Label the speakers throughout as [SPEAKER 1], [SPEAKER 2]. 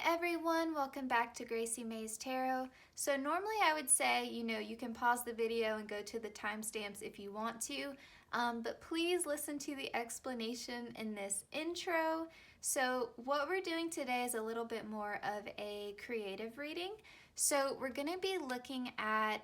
[SPEAKER 1] everyone, welcome back to Gracie May's Tarot. So normally I would say, you can pause the video and go to the timestamps if you want to, but please listen to the explanation in this intro. So what we're doing today is a little bit more of a creative reading. So we're going to be looking at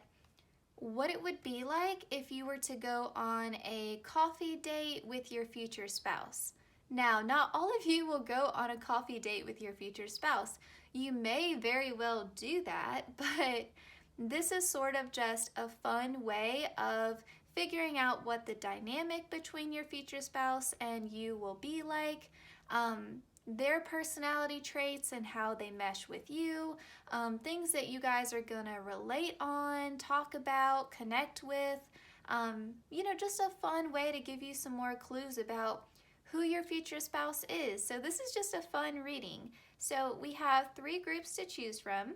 [SPEAKER 1] what it would be like if you were to go on a coffee date with your future spouse. Now, not all of you will go on a coffee date with your future spouse. You may very well do that, but this is sort of just a fun way of figuring out what the dynamic between your future spouse and you will be like, their personality traits and how they mesh with you, things that you guys are gonna relate on, talk about, connect with, just a fun way to give you some more clues about who your future spouse is. So this is just a fun reading. So we have 3 groups to choose from.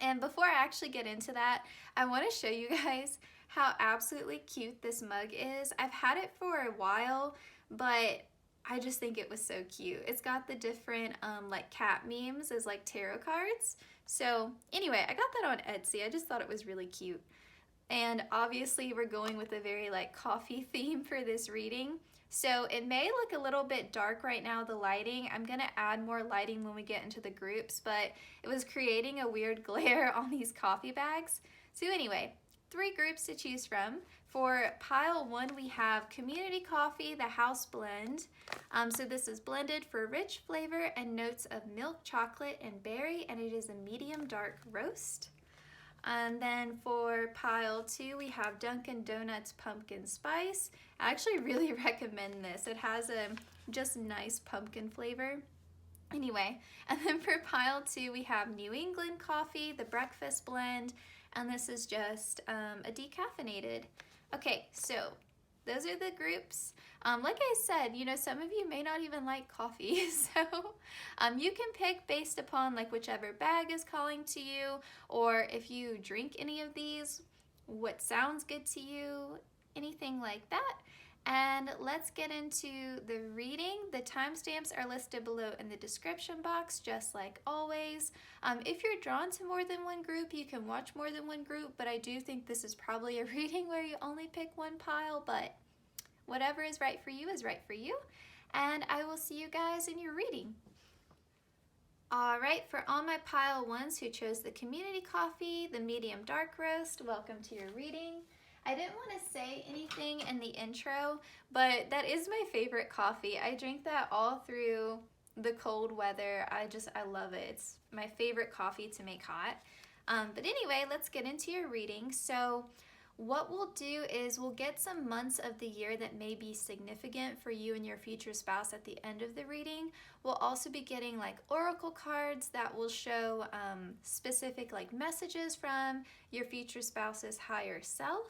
[SPEAKER 1] And before I actually get into that, I want to show you guys how absolutely cute this mug is. I've had it for a while, but I just think it was so cute. It's got the different like cat memes as like tarot cards. So anyway, I got that on Etsy. I just thought it was really cute. And obviously we're going with a very like coffee theme for this reading. So it may look a little bit dark right now, the lighting. I'm gonna add more lighting when we get into the groups, but it was creating a weird glare on these coffee bags. So anyway, 3 groups to choose from. For pile 1, we have Community Coffee, the House Blend. So this is blended for rich flavor and notes of milk, chocolate, and berry, and it is a medium dark roast. And then for pile 2, we have Dunkin' Donuts Pumpkin Spice. I actually really recommend this. It has a just nice pumpkin flavor. Anyway, and then for pile 2, we have New England Coffee, the Breakfast Blend, and this is just a decaffeinated. Okay, so those are the groups. Like I said, some of you may not even like coffee, so you can pick based upon like whichever bag is calling to you, or if you drink any of these, what sounds good to you, anything like that. And let's get into the reading. The timestamps are listed below in the description box, just like always. If you're drawn to more than one group, you can watch more than one group, but I do think this is probably a reading where you only pick one pile, but whatever is right for you is right for you. And I will see you guys in your reading. All right, for all my pile 1s who chose the Community Coffee, the medium dark roast, welcome to your reading. I didn't want to say anything in the intro, but that is my favorite coffee. I drink that all through the cold weather. I love it. It's my favorite coffee to make hot. But anyway, let's get into your reading. So what we'll do is we'll get some months of the year that may be significant for you and your future spouse at the end of the reading. We'll also be getting like oracle cards that will show specific like messages from your future spouse's higher self.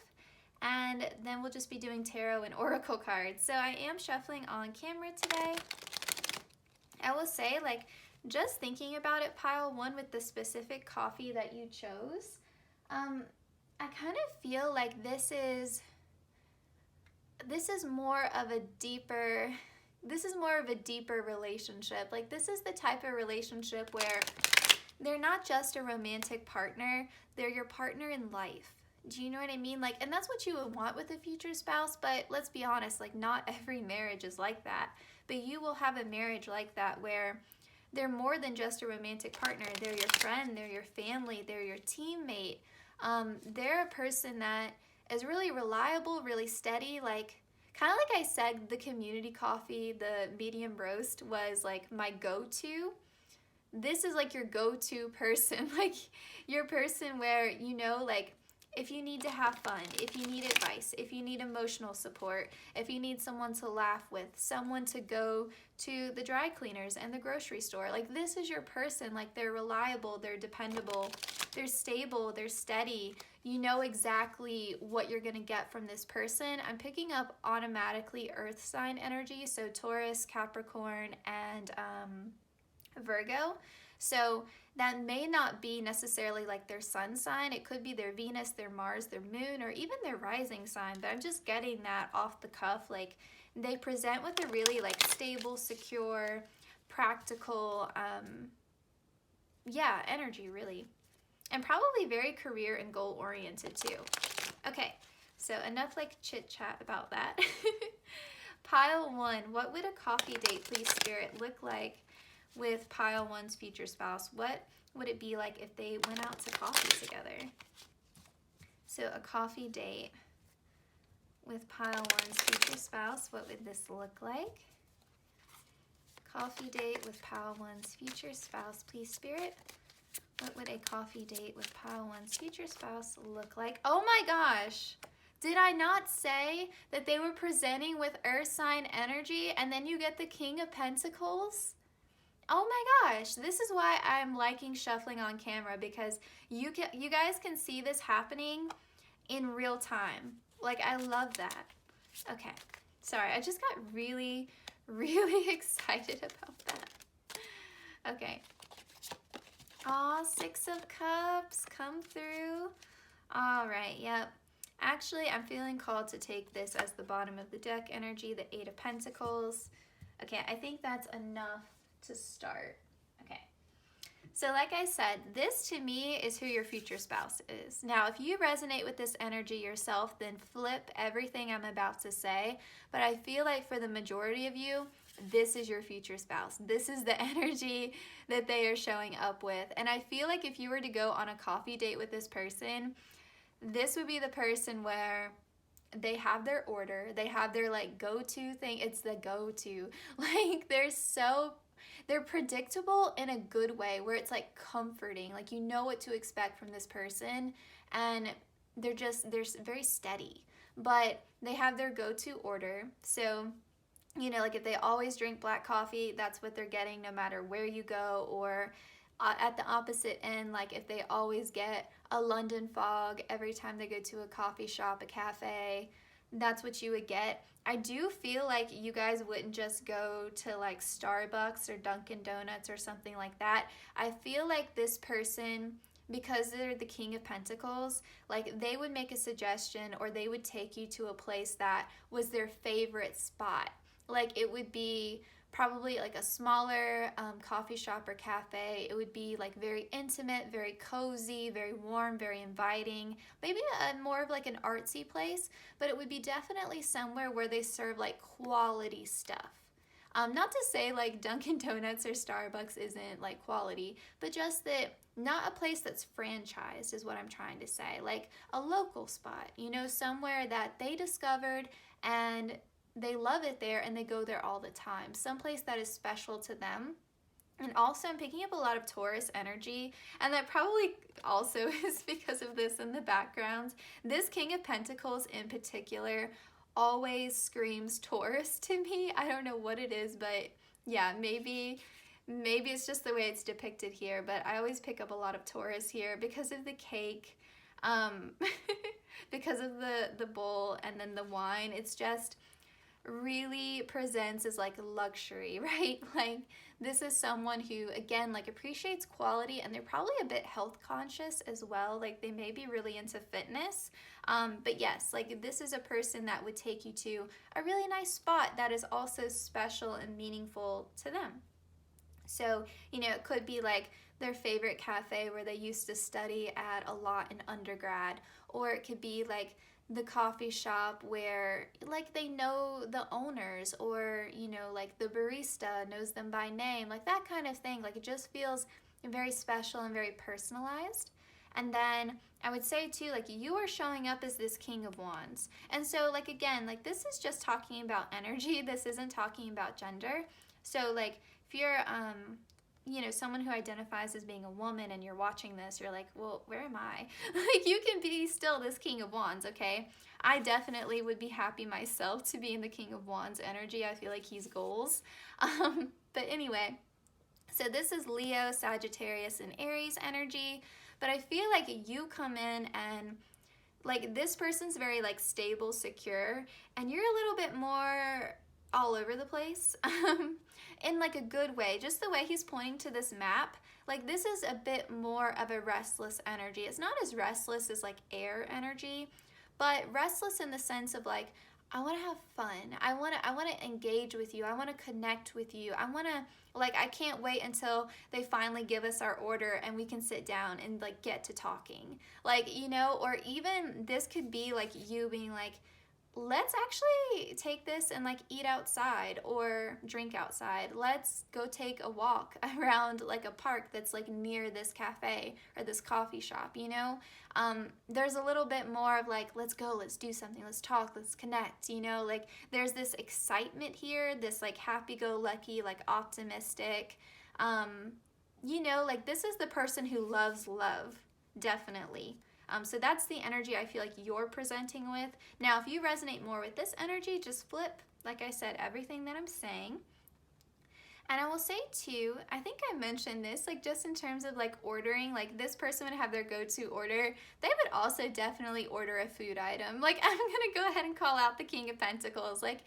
[SPEAKER 1] And then we'll just be doing tarot and oracle cards. So I am shuffling on camera today. I will say, like, just thinking about it, pile 1 with the specific coffee that you chose, I kind of feel like this is more of a deeper relationship. Like, this is the type of relationship where they're not just a romantic partner, they're your partner in life. Do you know what I mean? Like, and that's what you would want with a future spouse, but let's be honest, like not every marriage is like that. But you will have a marriage like that where they're more than just a romantic partner. They're your friend, they're your family, they're your teammate. They're a person that is really reliable, really steady. Like, kind of like I said, the Community Coffee, the medium roast was like my go-to. This is like your go-to person, like your person where, like, if you need to have fun, if you need advice, if you need emotional support, if you need someone to laugh with, someone to go to the dry cleaners and the grocery store, like this is your person. Like, they're reliable, they're dependable, they're stable, they're steady. You know exactly what you're gonna get from this person. I'm picking up automatically earth sign energy, so Taurus, Capricorn, and Virgo. So that may not be necessarily like their sun sign. It could be their Venus, their Mars, their moon, or even their rising sign. But I'm just getting that off the cuff. Like, they present with a really like stable, secure, practical yeah, energy really. And probably very career and goal oriented too. Okay, so enough like chit chat about that. Pile 1, what would a coffee date, please Spirit, look like with Pile 1's future spouse? What would it be like if they went out to coffee together? So a coffee date with Pile 1's future spouse, what would this look like? Coffee date with Pile 1's future spouse, please Spirit. What would a coffee date with Pile 1's future spouse look like? Oh my gosh! Did I not say that they were presenting with Earth sign energy and then you get the King of Pentacles? Oh my gosh, this is why I'm liking shuffling on camera, because you guys can see this happening in real time. Like, I love that. Okay, sorry, I just got really, really excited about that. Okay. Aw, 6 of Cups, come through. All right, yep. Actually, I'm feeling called to take this as the bottom of the deck energy, the 8 of Pentacles. Okay, I think that's enough to start. Okay. So like I said, this to me is who your future spouse is. Now, if you resonate with this energy yourself, then flip everything I'm about to say. But I feel like for the majority of you, this is your future spouse. This is the energy that they are showing up with. And I feel like if you were to go on a coffee date with this person, this would be the person where they have their order, they have their like go-to thing. It's the go-to. Like they're predictable in a good way, where it's like comforting. Like you know what to expect from this person, and they're very steady. But they have their go-to order. So, you know, like if they always drink black coffee, that's what they're getting no matter where you go. Or at the opposite end, like if they always get a London fog every time they go to a coffee shop, a cafe, that's what you would get. I do feel like you guys wouldn't just go to like Starbucks or Dunkin' Donuts or something like that. I feel like this person, because they're the King of Pentacles, like they would make a suggestion, or they would take you to a place that was their favorite spot. Like it would be probably like a smaller coffee shop or cafe. It would be like very intimate, very cozy, very warm, very inviting. Maybe more of like an artsy place, but it would be definitely somewhere where they serve like quality stuff. Not to say like Dunkin' Donuts or Starbucks isn't like quality, but just that not a place that's franchised is what I'm trying to say. Like a local spot, you know, somewhere that they discovered and they love it there and they go there all the time. Someplace that is special to them. And also I'm picking up a lot of Taurus energy, and that probably also is because of this in the background. This King of Pentacles in particular always screams Taurus to me. I don't know what it is, but yeah, maybe it's just the way it's depicted here, but I always pick up a lot of Taurus here because of the cake, because of the bowl and then the wine. It's just really presents as like luxury, right? Like this is someone who, again, like appreciates quality, and they're probably a bit health conscious as well. Like they may be really into fitness, but yes, like this is a person that would take you to a really nice spot that is also special and meaningful to them. So, you know, it could be like their favorite cafe where they used to study at a lot in undergrad, or it could be like the coffee shop where like they know the owners, or you know, like the barista knows them by name, like that kind of thing. Like it just feels very special and very personalized. And then I would say too, like you are showing up as this King of Wands, and so like again, like this is just talking about energy, this isn't talking about gender. So like if you're you know, someone who identifies as being a woman and you're watching this, you're like, well, where am I? Like, you can be still this King of Wands, okay? I definitely would be happy myself to be in the King of Wands energy. I feel like he's goals. But anyway, so this is Leo, Sagittarius, and Aries energy. But I feel like you come in and like this person's very like stable, secure, and you're a little bit more all over the place. In like a good way, just the way he's pointing to this map, like this is a bit more of a restless energy. It's not as restless as like air energy, but restless in the sense of like, I want to have fun. I want to engage with you. I want to connect with you. I want to, like, I can't wait until they finally give us our order and we can sit down and like get to talking. Like, you know, or even this could be like you being like, let's actually take this and like eat outside or drink outside. Let's go take a walk around like a park that's like near this cafe or this coffee shop, you know? There's a little bit more of like, let's go, let's do something, let's talk, let's connect, you know? Like there's this excitement here, this like happy-go-lucky, like optimistic, you know, like this is the person who loves love, definitely. So that's the energy I feel like you're presenting with. Now, if you resonate more with this energy, just flip, like I said, everything that I'm saying. And I will say too, I think I mentioned this, like just in terms of like ordering, like this person would have their go-to order. They would also definitely order a food item. Like I'm gonna go ahead and call out the King of Pentacles. Like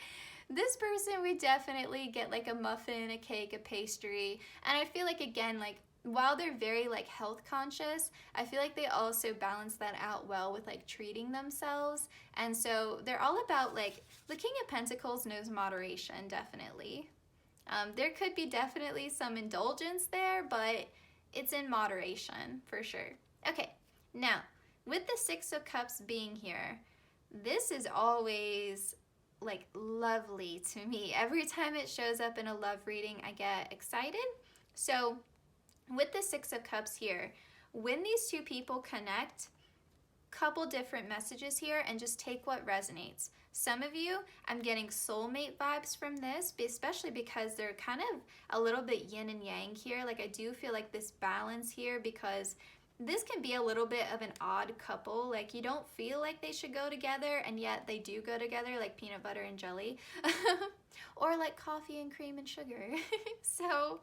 [SPEAKER 1] this person would definitely get like a muffin, a cake, a pastry. And I feel like again, like while they're very like health conscious, I feel like they also balance that out well with like treating themselves. And so they're all about like, the King of Pentacles knows moderation, definitely. There could be definitely some indulgence there, but it's in moderation for sure. Okay, now with the Six of Cups being here, this is always like lovely to me. Every time it shows up in a love reading, I get excited. So with the Six of Cups here, when these two people connect, couple different messages here and just take what resonates. Some of you, I'm getting soulmate vibes from this, especially because they're kind of a little bit yin and yang here. Like I do feel like this balance here, because this can be a little bit of an odd couple. Like you don't feel like they should go together, and yet they do go together, like peanut butter and jelly. Or like coffee and cream and sugar. So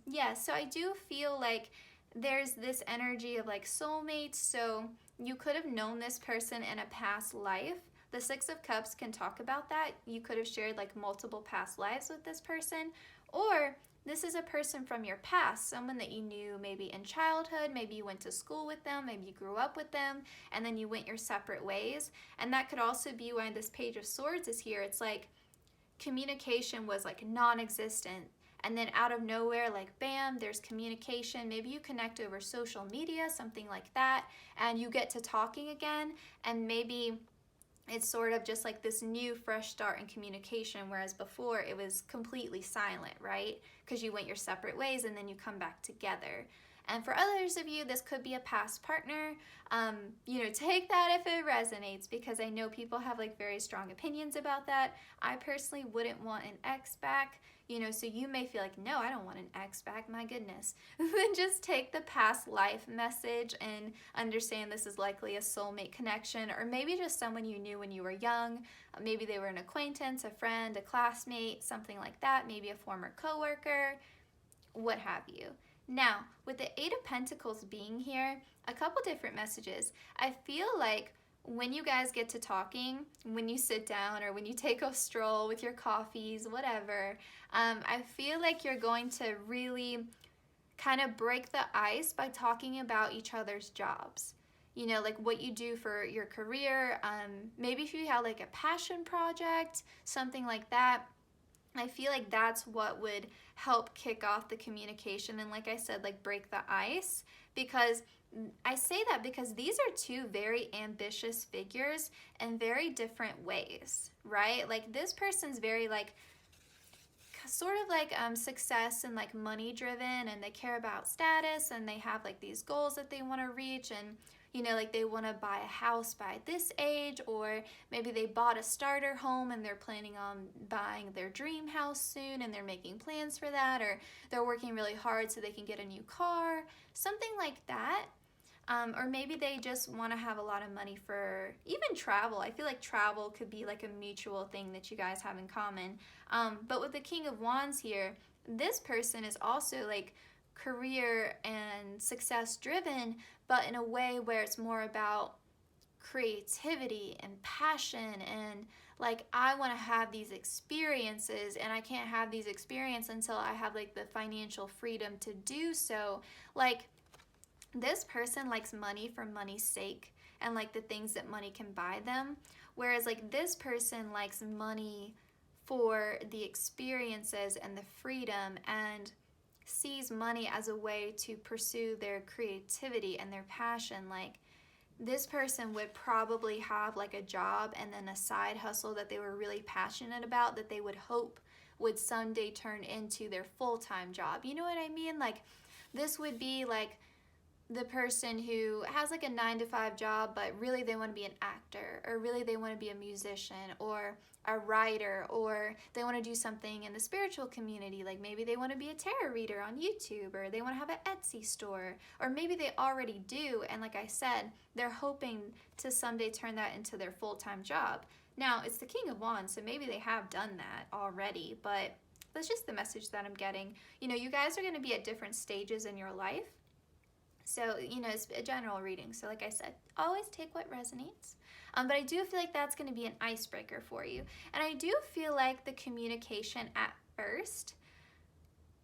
[SPEAKER 1] yeah, so I do feel like there's this energy of like soulmates. So you could have known this person in a past life. The Six of Cups can talk about that. You could have shared like multiple past lives with this person, or this is a person from your past, someone that you knew maybe in childhood, maybe you went to school with them, maybe you grew up with them, and then you went your separate ways. And that could also be why this Page of Swords is here. It's like communication was like non-existent, and then out of nowhere, like bam, there's communication. Maybe you connect over social media, something like that, and you get to talking again, and maybe it's sort of just like this new fresh start in communication, whereas before it was completely silent, right? Because you went your separate ways and then you come back together. And for others of you, this could be a past partner. You know, take that if it resonates, because I know people have like very strong opinions about that. I personally wouldn't want an ex back, you know, so you may feel like, no, I don't want an ex back, my goodness. Then just take the past life message and understand this is likely a soulmate connection, or maybe just someone you knew when you were young. Maybe they were an acquaintance, a friend, a classmate, something like that, maybe a former coworker, what have you. Now, with the Eight of Pentacles being here, a couple different messages. I feel like when you guys get to talking, when you sit down or when you take a stroll with your coffees, whatever, I feel like you're going to really kind of break the ice by talking about each other's jobs. You know, like what you do for your career, maybe if you have like a passion project, something like that. I feel like that's what would help kick off the communication and, like I said, like break the ice. Because I say that because these are two very ambitious figures in very different ways, right? Like this person's very like sort of like success and like money driven, and they care about status, and they have like these goals that they want to reach, and you know, like they want to buy a house by this age, or maybe they bought a starter home and they're planning on buying their dream house soon and they're making plans for that, or they're working really hard so they can get a new car, something like that. Or maybe they just want to have a lot of money for even travel. I feel like travel could be like a mutual thing that you guys have in common. But with the King of Wands here, this person is also like career and success driven, but in a way where it's more about creativity and passion, and like I want to have these experiences, and I can't have these experiences until I have like the financial freedom to do so. Like this person likes money for money's sake and like the things that money can buy them, Whereas like this person likes money for the experiences and the freedom, and sees money as a way to pursue their creativity and their passion. Like this person would probably have like a job and then a side hustle that they were really passionate about that they would hope would someday turn into their full-time job. You know what I mean? Like this would be like the person who has like a 9-to-5 job, but really they want to be an actor, or really they want to be a musician or a writer, or they want to do something in the spiritual community. Like maybe they want to be a tarot reader on YouTube, or they want to have an Etsy store, or maybe they already do. And like I said, they're hoping to someday turn that into their full-time job. Now it's the King of Wands, so maybe they have done that already, but that's just the message that I'm getting. You know, you guys are going to be at different stages in your life. So, you know, it's a general reading. So like I said, always take what resonates. But I do feel like that's going to be an icebreaker for you. And I do feel like the communication at first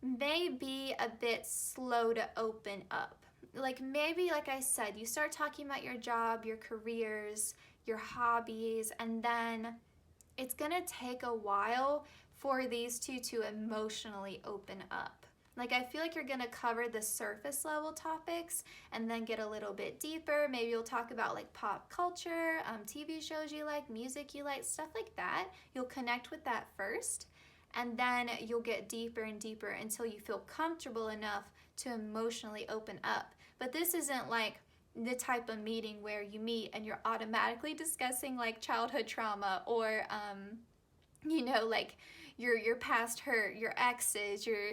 [SPEAKER 1] may be a bit slow to open up. Like maybe, like I said, you start talking about your job, your careers, your hobbies, and then it's going to take a while for these two to emotionally open up. Like I feel like you're gonna cover the surface level topics and then get a little bit deeper. Maybe you'll talk about like pop culture, TV shows you like, music you like, stuff like that. You'll connect with that first, and then you'll get deeper and deeper until you feel comfortable enough to emotionally open up. But this isn't like the type of meeting where you meet and you're automatically discussing like childhood trauma, or you know, like your past hurt, your exes, your,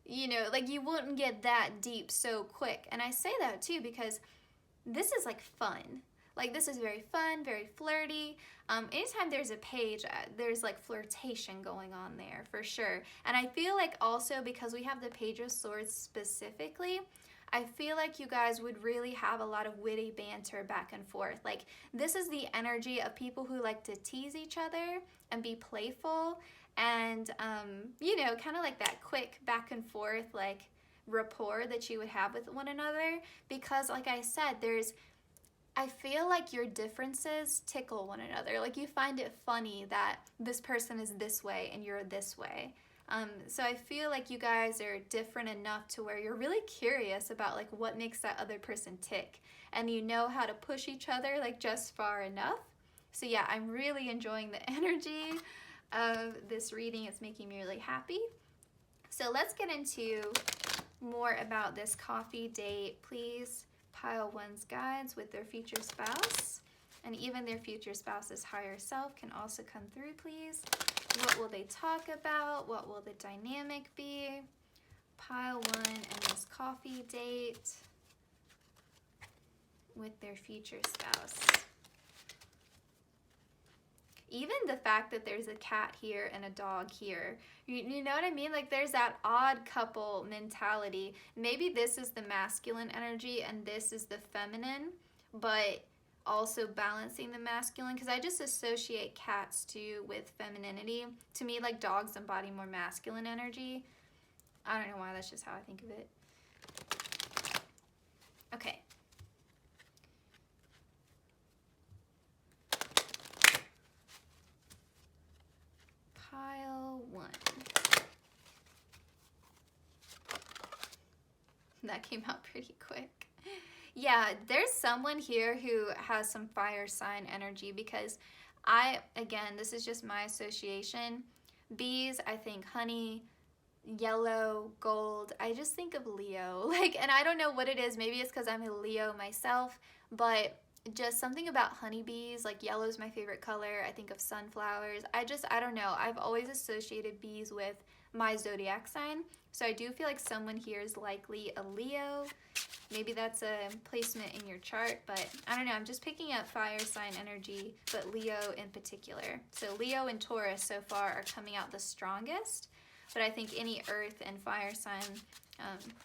[SPEAKER 1] you know, like you wouldn't get that deep so quick. And I say that too because this is like fun. Like this is very fun, very flirty. Anytime there's a page, there's like flirtation going on there for sure. And I feel like also because we have the Page of Swords specifically, I feel like you guys would really have a lot of witty banter back and forth. Like this is the energy of people who like to tease each other and be playful, and you know, kind of like that quick back and forth like rapport that you would have with one another. Because like I said, I feel like your differences tickle one another. Like you find it funny that this person is this way and you're this way. So I feel like you guys are different enough to where you're really curious about like what makes that other person tick, and you know how to push each other like just far enough. So yeah, I'm really enjoying the energy of this reading. It's making me really happy. So let's get into more about this coffee date. Please pile one's guides with their future spouse, and even their future spouse's higher self can also come through, please. What will they talk about? What will the dynamic be? Pile one and this coffee date with their future spouse. Even the fact that there's a cat here and a dog here, you know what I mean? Like there's that odd couple mentality. Maybe this is the masculine energy and this is the feminine, but also balancing the masculine, because I just associate cats too with femininity. To me, like dogs embody more masculine energy. I don't know why, that's just how I think of it. Okay. Pile one. That came out pretty quick. Yeah, there's someone here who has some fire sign energy, because again, this is just my association. Bees, I think honey, yellow, gold. I just think of Leo. Like, and I don't know what it is. Maybe it's because I'm a Leo myself, but just something about honeybees. Like yellow is my favorite color. I think of sunflowers. I don't know. I've always associated bees with my zodiac sign. So I do feel like someone here is likely a Leo. Maybe that's a placement in your chart, but I don't know. I'm just picking up fire sign energy, but Leo in particular. So Leo and Taurus so far are coming out the strongest, but I think any earth and fire sign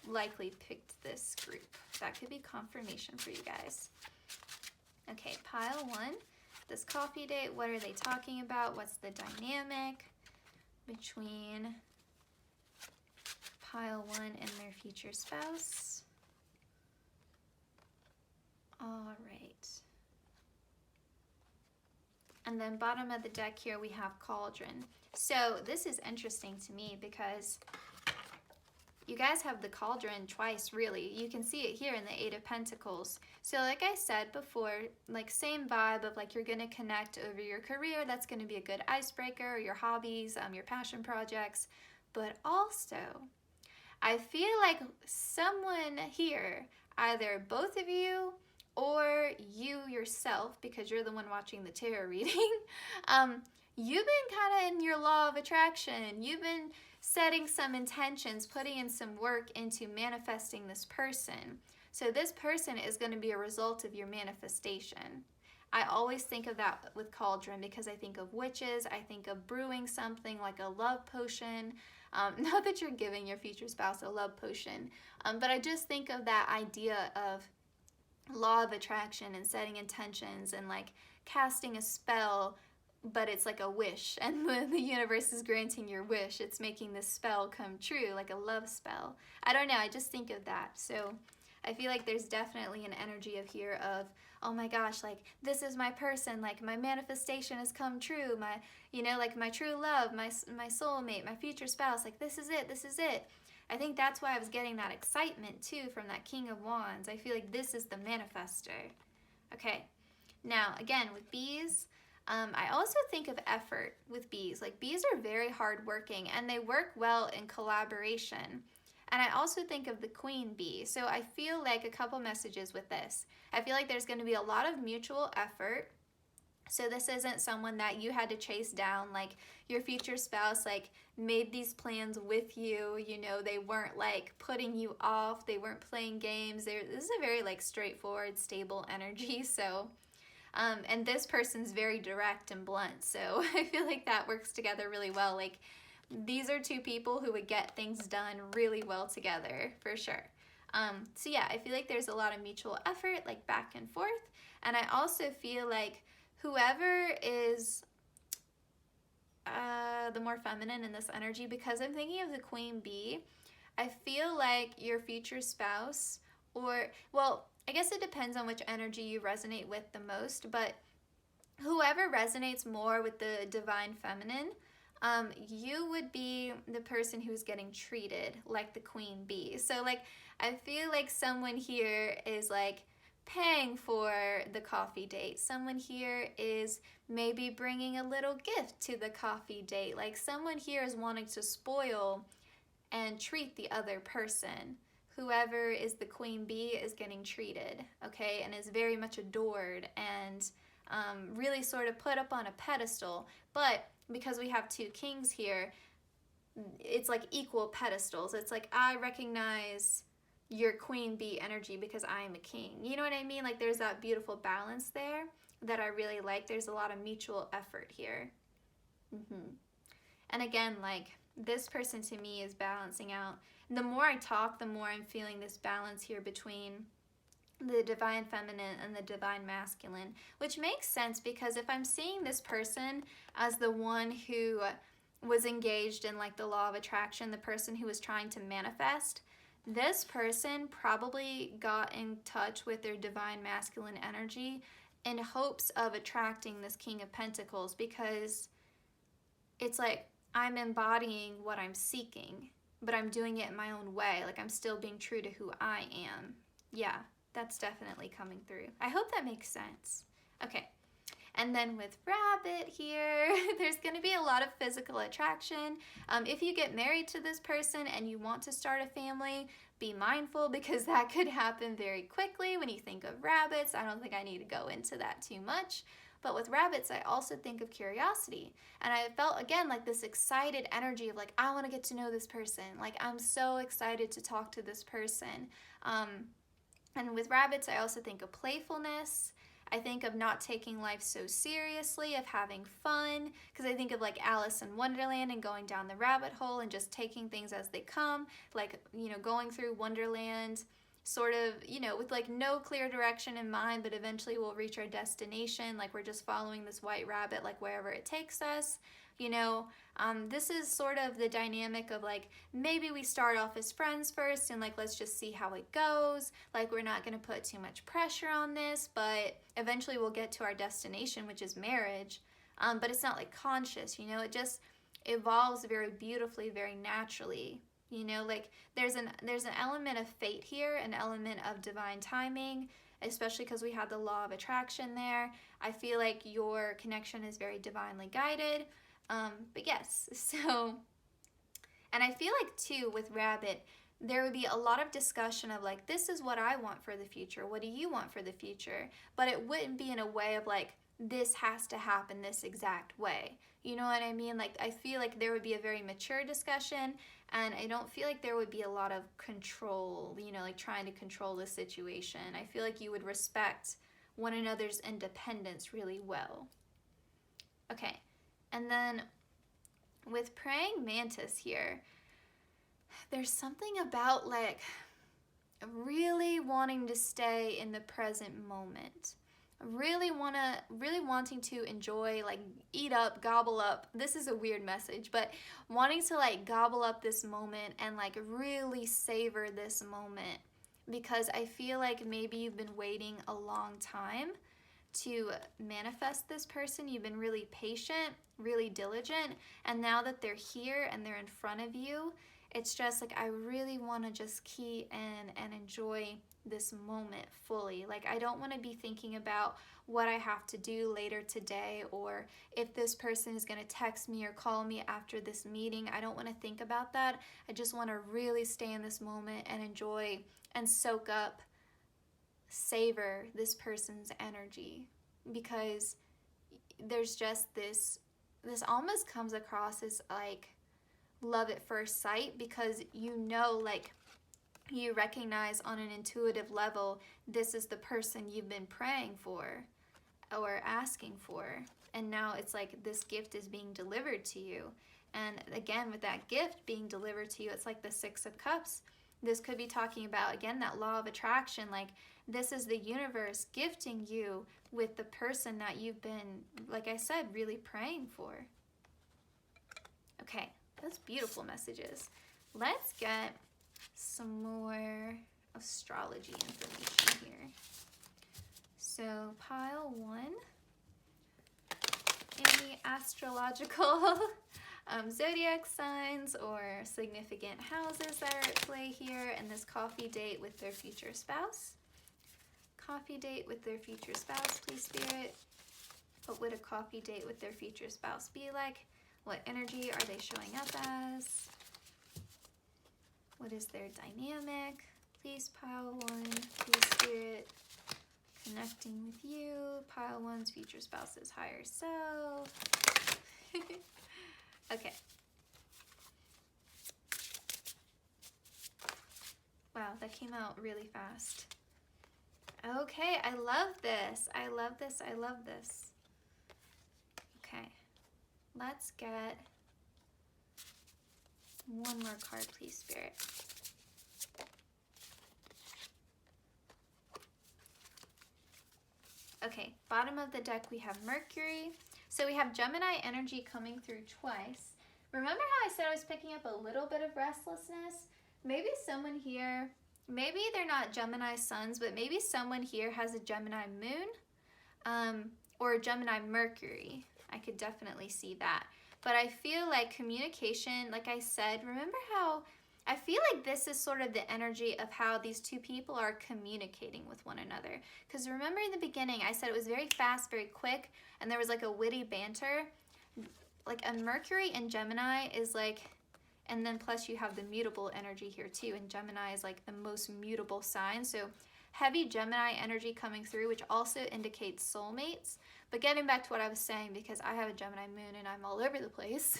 [SPEAKER 1] likely picked this group. That could be confirmation for you guys. Okay, pile one. This coffee date, what are they talking about? What's the dynamic between pile one and their future spouse? All right. And then bottom of the deck here we have Cauldron. So this is interesting to me because you guys have the Cauldron twice, really. You can see it here in the Eight of Pentacles. So like I said before, like same vibe of like you're gonna connect over your career. That's gonna be a good icebreaker, your hobbies, your passion projects. But also, I feel like someone here, either both of you or you yourself, because you're the one watching the tarot reading, you've been kind of in your law of attraction. You've been setting some intentions, putting in some work into manifesting this person. So this person is going to be a result of your manifestation. I always think of that with Cauldron because I think of witches. I think of brewing something like a love potion. Not that you're giving your future spouse a love potion, but I just think of that idea of law of attraction and setting intentions and like casting a spell, but it's like a wish, and the universe is granting your wish. It's making this spell come true, like a love spell. I don't know, I just think of that. So I feel like there's definitely an energy of here of, oh my gosh, like this is my person, like my manifestation has come true, my, you know, like my true love, my soulmate, my future spouse, like this is it, this is it. I think that's why I was getting that excitement too from that King of Wands. I feel like this is the manifester. Okay, now again with bees, I also think of effort with bees. Like bees are very hardworking and they work well in collaboration. And I also think of the queen bee. So I feel like a couple messages with this. I feel like there's going to be a lot of mutual effort. So this isn't someone that you had to chase down, like your future spouse like made these plans with you, you know, they weren't like putting you off, they weren't playing games. This is a very like straightforward, stable energy. So and this person's very direct and blunt. So I feel like that works together really well. Like these are two people who would get things done really well together, for sure. So yeah, I feel like there's a lot of mutual effort, like back and forth. And I also feel like whoever is the more feminine in this energy, because I'm thinking of the queen bee, I feel like your future spouse, or, well, I guess it depends on which energy you resonate with the most, but whoever resonates more with the divine feminine, you would be the person who's getting treated like the queen bee. So like, I feel like someone here is like paying for the coffee date. Someone here is maybe bringing a little gift to the coffee date. Like someone here is wanting to spoil and treat the other person. Whoever is the queen bee is getting treated, okay, and is very much adored and really sort of put up on a pedestal. But because we have two kings here, it's like equal pedestals. It's like I recognize your queen bee energy because I am a king. You know what I mean? Like there's that beautiful balance there that I really like. There's a lot of mutual effort here. And again, like this person to me is balancing out. The more I talk, the more I'm feeling this balance here between the divine feminine and the divine masculine, which makes sense because if I'm seeing this person as the one who was engaged in like the law of attraction, the person who was trying to manifest, this person probably got in touch with their divine masculine energy in hopes of attracting this King of Pentacles, because it's like I'm embodying what I'm seeking, but I'm doing it in my own way. Like I'm still being true to who I am. Yeah, that's definitely coming through. I hope that makes sense. Okay. And then with Rabbit here, there's going to be a lot of physical attraction. If you get married to this person and you want to start a family, be mindful because that could happen very quickly when you think of rabbits. I don't think I need to go into that too much. But with rabbits, I also think of curiosity. And I felt, again, like this excited energy of like, I want to get to know this person. Like, I'm so excited to talk to this person. And with rabbits, I also think of playfulness. I think of not taking life so seriously, of having fun, because I think of like Alice in Wonderland and going down the rabbit hole and just taking things as they come, like, you know, going through Wonderland sort of, you know, with like no clear direction in mind, but eventually we'll reach our destination, like we're just following this white rabbit, like wherever it takes us. You know, this is sort of the dynamic of like, maybe we start off as friends first and like, let's just see how it goes. Like, we're not going to put too much pressure on this, but eventually we'll get to our destination, which is marriage. but it's not like conscious, you know, it just evolves very beautifully, very naturally. You know, like there's an element of fate here, an element of divine timing, especially because we had the law of attraction there. I feel like your connection is very divinely guided. But yes, so, and I feel like too with Rabbit, there would be a lot of discussion of like, this is what I want for the future. What do you want for the future? But it wouldn't be in a way of like, this has to happen this exact way. You know what I mean? Like, I feel like there would be a very mature discussion, and I don't feel like there would be a lot of control, you know, like trying to control the situation. I feel like you would respect one another's independence really well. Okay, and then with praying mantis here, there's something about like really wanting to stay in the present moment. Really wanting to enjoy, like eat up, gobble up. This is a weird message, but wanting to like gobble up this moment and like really savor this moment, because I feel like maybe you've been waiting a long time to manifest this person. You've been really patient, really diligent, and now that they're here and they're in front of you, it's just like I really want to just key in and enjoy this moment fully. Like I don't want to be thinking about what I have to do later today, or if this person is going to text me or call me after this meeting. I don't want to think about that. I just want to really stay in this moment and enjoy and soak up, savor this person's energy, because there's just this almost comes across as like love at first sight, because you know, like you recognize on an intuitive level, this is the person you've been praying for or asking for. And now it's like this gift is being delivered to you. And again, with that gift being delivered to you, it's like the Six of Cups. This could be talking about, again, that law of attraction. Like this is the universe gifting you with the person that you've been, like I said, really praying for. Okay, those beautiful messages. Let's get some more astrology information here. So pile 1, any astrological zodiac signs or significant houses that are at play here, and this coffee date with their future spouse. Coffee date with their future spouse, please, Spirit. What would a coffee date with their future spouse be like? What energy are they showing up as? What is their dynamic? Please, pile 1, please, Spirit. Connecting with you. Pile 1's future spouse's higher self. Okay. Wow, that came out really fast. Okay, I love this. I love this. I love this. Okay, let's get one more card, please, Spirit. Okay, bottom of the deck we have Mercury. So we have Gemini energy coming through twice. Remember how I said I was picking up a little bit of restlessness? Maybe someone here, maybe they're not Gemini suns, but maybe someone here has a Gemini moon or a Gemini Mercury. I could definitely see that. But I feel like communication, like I said, remember how I feel like this is sort of the energy of how these two people are communicating with one another. Because remember in the beginning, I said it was very fast, very quick, and there was like a witty banter. Like a Mercury in Gemini is like, and then plus you have the mutable energy here too, and Gemini is like the most mutable sign. So heavy Gemini energy coming through, which also indicates soulmates. But getting back to what I was saying, because I have a Gemini moon and I'm all over the place.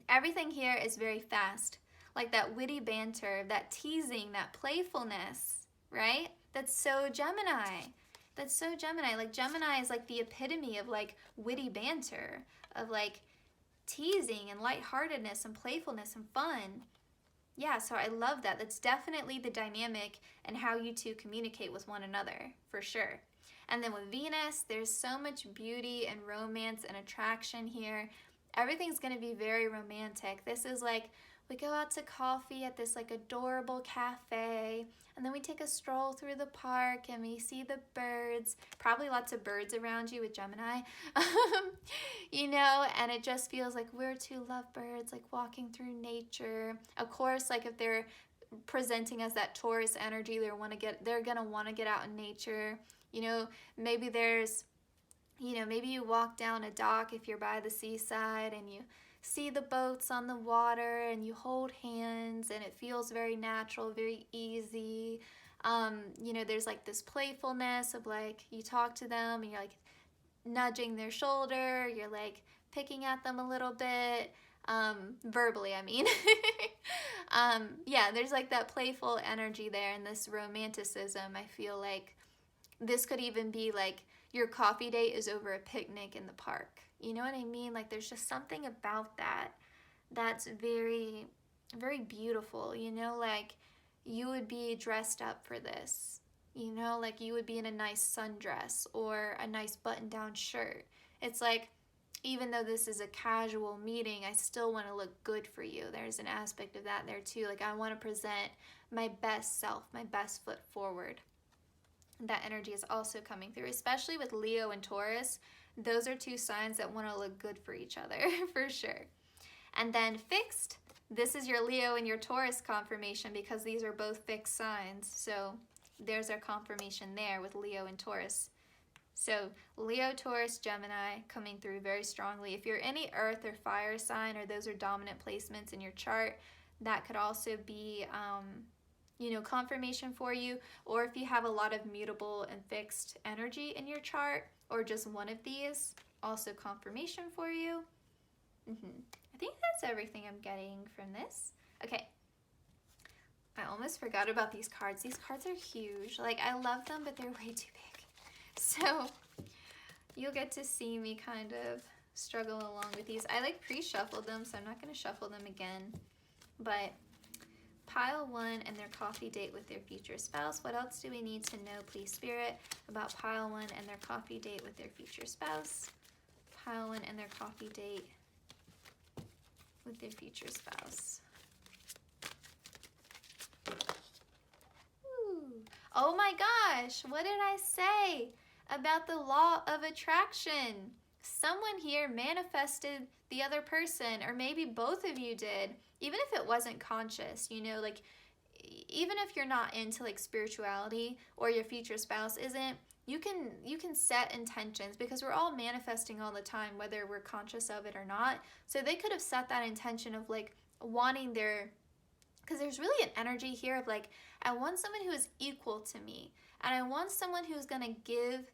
[SPEAKER 1] Everything here is very fast. Like that witty banter, that teasing, that playfulness, right? That's so Gemini. That's so Gemini. Like Gemini is like the epitome of like witty banter, of like teasing and lightheartedness and playfulness and fun. Yeah, so I love that. That's definitely the dynamic and how you two communicate with one another, for sure. And then with Venus, there's so much beauty and romance and attraction here. Everything's going to be very romantic. This is like we go out to coffee at this like adorable cafe, and then we take a stroll through the park and we see the birds, probably lots of birds around you with Gemini, you know, and it just feels like we're two lovebirds like walking through nature. Of course, like if they're presenting as that Taurus energy, they're gonna want to get out in nature. You know, maybe there's, you know, maybe you walk down a dock if you're by the seaside and you see the boats on the water and you hold hands and it feels very natural, very easy. You know, there's like this playfulness of like you talk to them and you're like nudging their shoulder, you're like picking at them a little bit, verbally, I mean. Yeah, there's like that playful energy there and this romanticism. I feel like this could even be like your coffee date is over a picnic in the park. You know what I mean? Like there's just something about that that's very, very beautiful. You know, like you would be dressed up for this. You know, like you would be in a nice sundress or a nice button-down shirt. It's like, even though this is a casual meeting, I still want to look good for you. There's an aspect of that there too. Like I want to present my best self, my best foot forward. That energy is also coming through, especially with Leo and Taurus. Those are two signs that want to look good for each other, for sure. And then fixed, this is your Leo and your Taurus confirmation because these are both fixed signs. So there's our confirmation there with Leo and Taurus. So Leo, Taurus, Gemini coming through very strongly. If you're any earth or fire sign or those are dominant placements in your chart, that could also be, you know, confirmation for you. Or if you have a lot of mutable and fixed energy in your chart or just one of these, also confirmation for you. I think that's everything I'm getting from this. Okay. I almost forgot about these cards. These cards are huge. Like, I love them, but they're way too big. So you'll get to see me kind of struggle along with these. I like pre-shuffled them, so I'm not going to shuffle them again. But pile one and their coffee date with their future spouse. What else do we need to know, please, Spirit, about pile one and their coffee date with their future spouse? Pile one and their coffee date with their future spouse. Ooh. Oh my gosh, what did I say about the law of attraction? Someone here manifested the other person, or maybe both of you did, even if it wasn't conscious, you know, like even if you're not into like spirituality or your future spouse isn't, you can set intentions because we're all manifesting all the time, whether we're conscious of it or not. So they could have set that intention of like wanting their, because there's really an energy here of like, I want someone who is equal to me, and I want someone who's going to give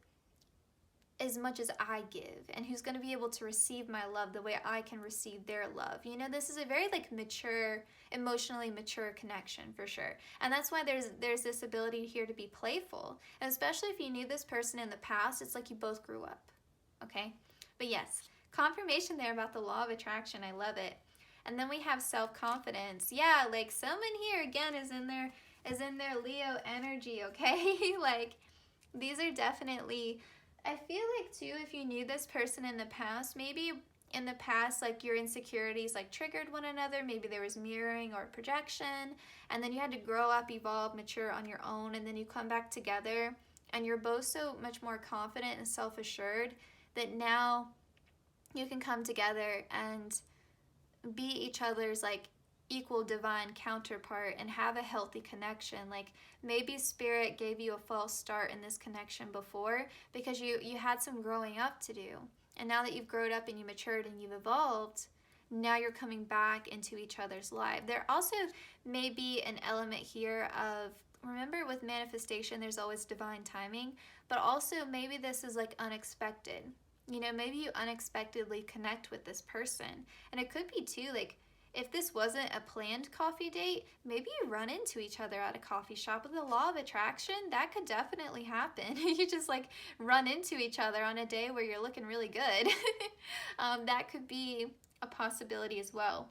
[SPEAKER 1] as much as I give, and who's going to be able to receive my love the way I can receive their love. You know, this is a very like mature, emotionally mature connection for sure. And that's why there's this ability here to be playful. And especially if you knew this person in the past, it's like you both grew up. Okay? But yes, confirmation there about the law of attraction. I love it. And then we have self-confidence. Yeah, like someone here again is in their Leo energy, okay? Like these are definitely, I feel like too, if you knew this person in the past, maybe in the past, like your insecurities like triggered one another. Maybe there was mirroring or projection, and then you had to grow up, evolve, mature on your own, and then you come back together and you're both so much more confident and self-assured that now you can come together and be each other's like equal divine counterpart and have a healthy connection. Like maybe spirit gave you a false start in this connection before because you had some growing up to do, and now that you've grown up and you matured and you've evolved, now you're coming back into each other's life. There also may be an element here of, remember with manifestation there's always divine timing, but also maybe this is like unexpected. You know, maybe you unexpectedly connect with this person. And it could be too, like, if this wasn't a planned coffee date, maybe you run into each other at a coffee shop. With the law of attraction, that could definitely happen. You just like run into each other on a day where you're looking really good. That could be a possibility as well.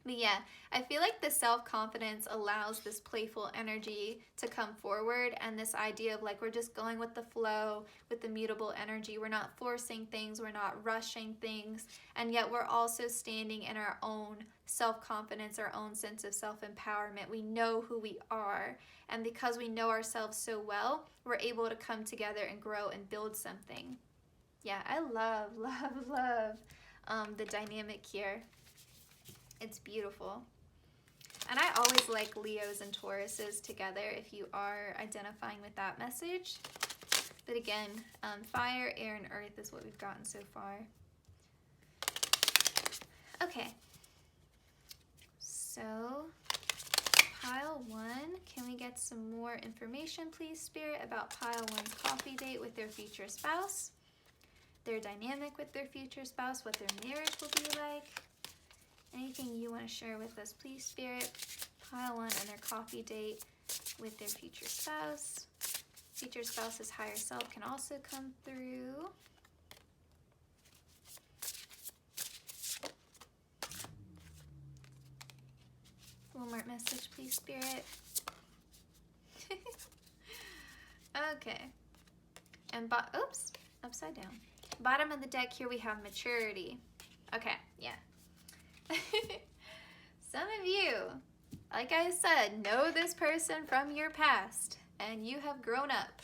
[SPEAKER 1] But yeah, I feel like the self-confidence allows this playful energy to come forward, and this idea of like we're just going with the flow, with the mutable energy. We're not forcing things, we're not rushing things, and yet we're also standing in our own self-confidence, our own sense of self-empowerment. We know who we are, and because we know ourselves so well, we're able to come together and grow and build something. Yeah, I love, love, love the dynamic here. It's beautiful. And I always like Leos and Tauruses together if you are identifying with that message. But again, fire, air, and earth is what we've gotten so far. Okay. So, pile 1, can we get some more information, please, Spirit, about pile 1's coffee date with their future spouse? Their dynamic with their future spouse, what their marriage will be like. Anything you want to share with us, please, Spirit. Pile 1 and their coffee date with their future spouse. Future spouse's higher self can also come through. One more message, please, Spirit. Okay. And oops, upside down. Bottom of the deck here we have maturity. Okay, yeah. Some of you, like I said, know this person from your past and you have grown up.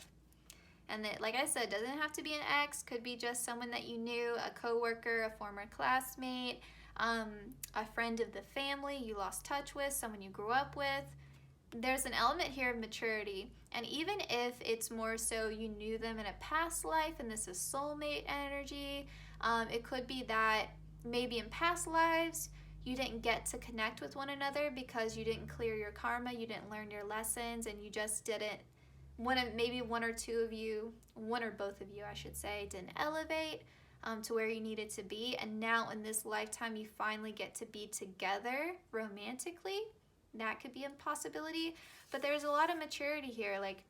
[SPEAKER 1] And that, like I said, doesn't have to be an ex, could be just someone that you knew, a coworker, a former classmate, a friend of the family you lost touch with, someone you grew up with. There's an element here of maturity. And even if it's more so you knew them in a past life and this is soulmate energy, it could be that maybe in past lives you didn't get to connect with one another because you didn't clear your karma, you didn't learn your lessons, and you just didn't, maybe one or two of you, one or both of you I should say, didn't elevate to where you needed to be, and now in this lifetime you finally get to be together romantically. That could be a possibility, but there's a lot of maturity here. Like,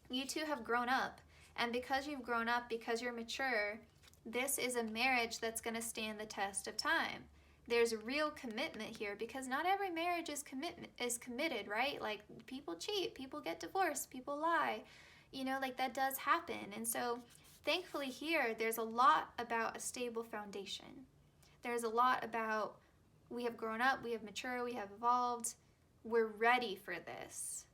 [SPEAKER 1] you two have grown up, and because you've grown up, because you're mature, this is a marriage that's going to stand the test of time. There's real commitment here, because not every marriage is committed, right? Like, people cheat, people get divorced, people lie, you know, like that does happen. And so thankfully here, there's a lot about a stable foundation. There's a lot about, we have grown up, we have matured, we have evolved, we're ready for this,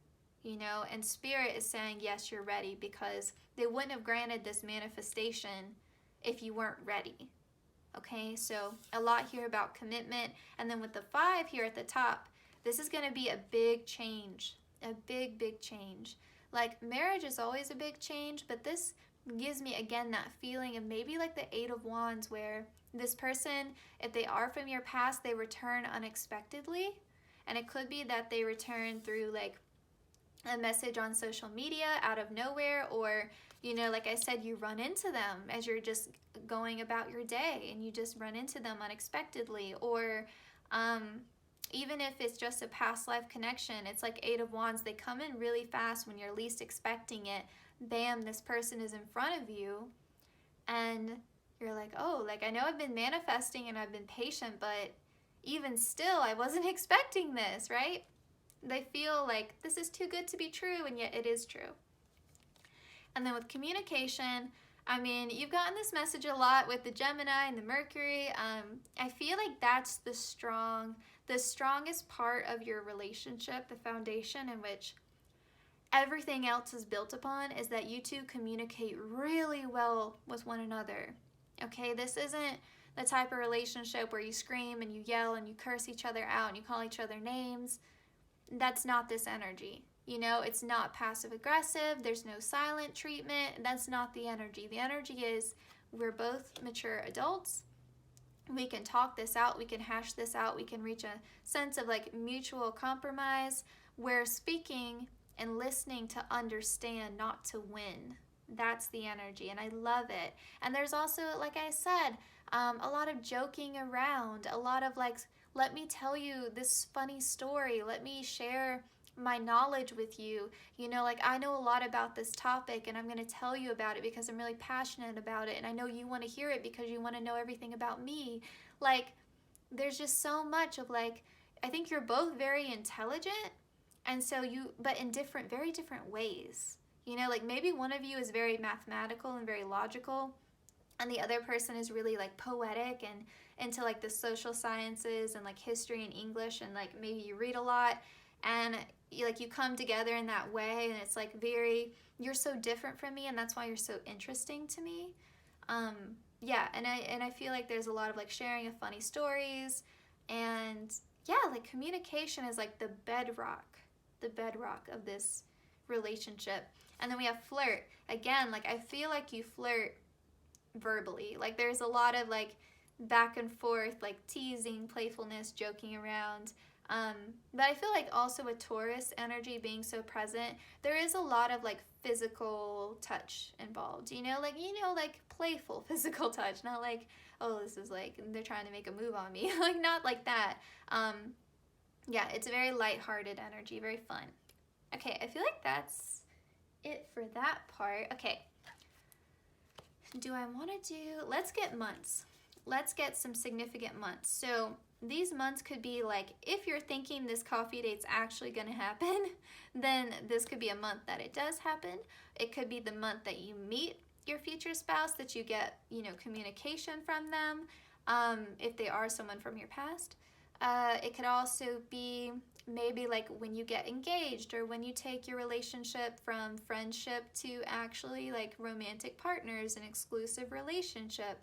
[SPEAKER 1] you know, and Spirit is saying, yes, you're ready, because they wouldn't have granted this manifestation if you weren't ready. Okay, so a lot here about commitment. And then with the 5 here at the top, this is going to be a big change, a big, big change. Like, marriage is always a big change, but this gives me, again, that feeling of maybe like the 8 of Wands, where this person, if they are from your past, they return unexpectedly. And it could be that they return through like a message on social media out of nowhere, or, you know, like I said, you run into them as you're just going about your day and you just run into them unexpectedly, or even if it's just a past life connection, it's like 8 of Wands, they come in really fast when you're least expecting it. Bam, this person is in front of you, and you're like, oh, like I know I've been manifesting and I've been patient, but even still, I wasn't expecting this, right? They feel like this is too good to be true, and yet it is true. And then with communication, I mean, you've gotten this message a lot with the Gemini and the Mercury. I feel like that's the strongest part of your relationship, the foundation in which everything else is built upon, is that you two communicate really well with one another. Okay, this isn't the type of relationship where you scream and you yell and you curse each other out and you call each other names. That's not this energy. You know, it's not passive aggressive. There's no silent treatment. That's not the energy. The energy is, we're both mature adults. We can talk this out. We can hash this out. We can reach a sense of like mutual compromise. We're speaking and listening to understand, not to win. That's the energy, and I love it. And there's also, like I said, a lot of joking around, a lot of like, let me tell you this funny story, let me share my knowledge with you. You know, like, I know a lot about this topic and I'm going to tell you about it because I'm really passionate about it, and I know you want to hear it because you want to know everything about me. Like, there's just so much of like, I think you're both very intelligent, and so but in very different ways. You know, like maybe one of you is very mathematical and very logical, and the other person is really like poetic and into like the social sciences and like history and English, and like maybe you read a lot, and you come together in that way, and it's like you're so different from me, and that's why you're so interesting to me. Yeah, and I feel like there's a lot of like sharing of funny stories, and yeah, like communication is like the bedrock of this relationship. And then we have flirt. Again, like I feel like you flirt verbally. Like there's a lot of like back and forth, like teasing, playfulness, joking around. But I feel like also with Taurus energy being so present, there is a lot of like physical touch involved, like playful physical touch, not like, oh, this is like, they're trying to make a move on me, like not like that. Yeah, it's very lighthearted energy, very fun. Okay, I feel like that's it for that part. Okay, do I want to let's get months. Let's get some significant months. So these months could be like, if you're thinking this coffee date's actually going to happen, then this could be a month that it does happen. It could be the month that you meet your future spouse, that you get, communication from them, if they are someone from your past. It could also be maybe like when you get engaged, or when you take your relationship from friendship to actually like romantic partners, an exclusive relationship.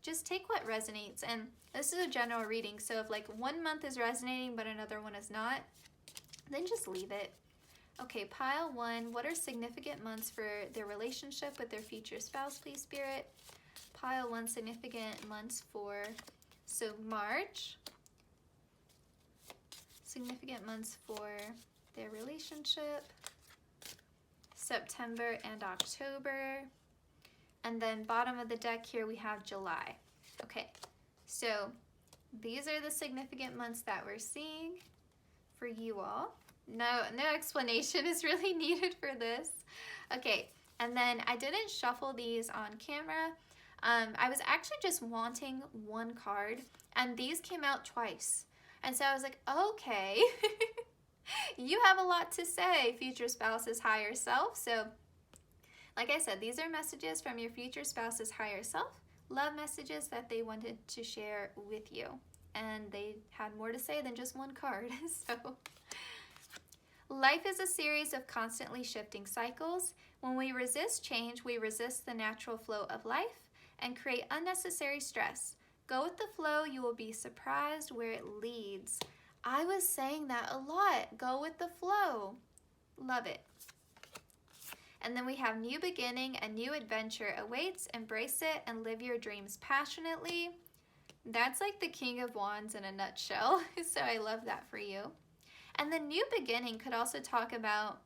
[SPEAKER 1] Just take what resonates. And this is a general reading, so if like one month is resonating but another one is not, then just leave it. Okay, pile 1, what are significant months for their relationship with their future spouse, please, Spirit? Pile 1, significant months for, so March, significant months for their relationship, September and October, and then bottom of the deck here we have July. Okay, so these are the significant months that we're seeing for you all. No explanation is really needed for this. Okay, and then I didn't shuffle these on camera. I was actually just wanting one card, and these came out twice. And so I was like, okay, you have a lot to say, future spouse's higher self. So like I said, these are messages from your future spouse's higher self, love messages that they wanted to share with you. And they had more to say than just one card. So life is a series of constantly shifting cycles. When we resist change, we resist the natural flow of life and create unnecessary stress. Go with the flow, you will be surprised where it leads. I was saying that a lot. Go with the flow. Love it. And then we have new beginning, a new adventure awaits. Embrace it and live your dreams passionately. That's like the King of Wands in a nutshell. So I love that for you. And the new beginning could also talk about,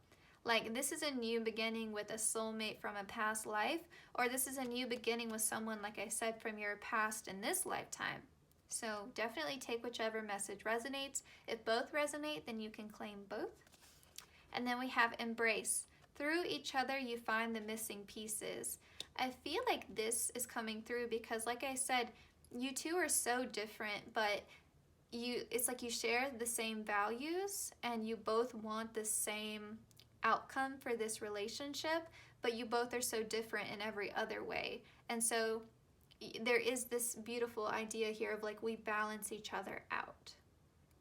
[SPEAKER 1] like, this is a new beginning with a soulmate from a past life, or this is a new beginning with someone, like I said, from your past in this lifetime. So definitely take whichever message resonates. If both resonate, then you can claim both. And then we have embrace. Through each other, you find the missing pieces. I feel like this is coming through because, like I said, you two are so different, but it's like you share the same values and you both want the same outcome for this relationship, but you both are so different in every other way. And so there is this beautiful idea here of like we balance each other out.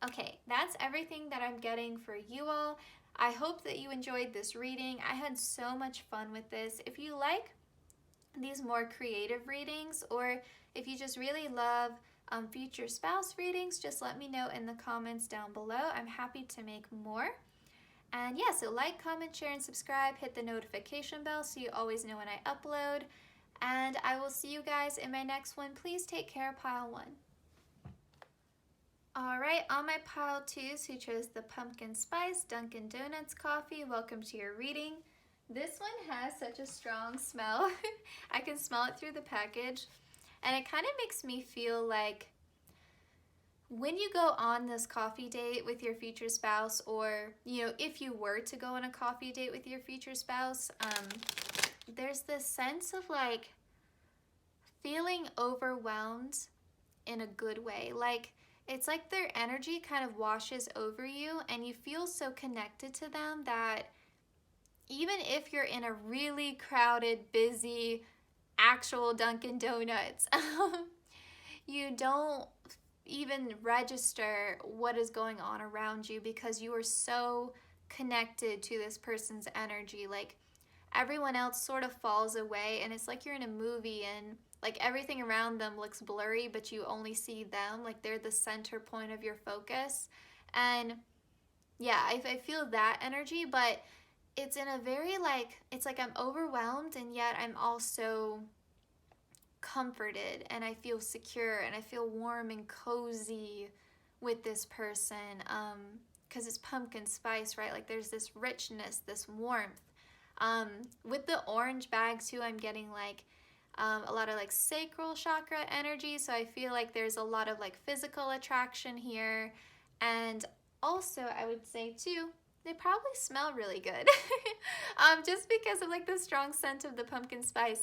[SPEAKER 1] Okay, that's everything that I'm getting for you all. I hope that you enjoyed this reading. I had so much fun with this. If you like these more creative readings, or if you just really love future spouse readings, just let me know in the comments down below. I'm happy to make more. And yeah, so like, comment, share, and subscribe. Hit the notification bell so you always know when I upload. And I will see you guys in my next one. Please take care, pile 1. Alright, all my pile 2s who chose the pumpkin spice Dunkin' Donuts coffee, welcome to your reading. This one has such a strong smell. I can smell it through the package. And it kind of makes me feel like when you go on this coffee date with your future spouse, or, if you were to go on a coffee date with your future spouse, there's this sense of like feeling overwhelmed in a good way. Like, it's like their energy kind of washes over you and you feel so connected to them that even if you're in a really crowded, busy, actual Dunkin' Donuts, you don't even register what is going on around you because you are so connected to this person's energy. Like everyone else sort of falls away and it's like you're in a movie and like everything around them looks blurry, but you only see them. Like they're the center point of your focus. And yeah, I feel that energy, but it's in a very like, it's like I'm overwhelmed and yet I'm also comforted and I feel secure and I feel warm and cozy with this person, because it's pumpkin spice, right? Like there's this richness, this warmth. With the orange bag too, I'm getting like a lot of like sacral chakra energy, so I feel like there's a lot of like physical attraction here. And also I would say too, they probably smell really good. Just because of like the strong scent of the pumpkin spice.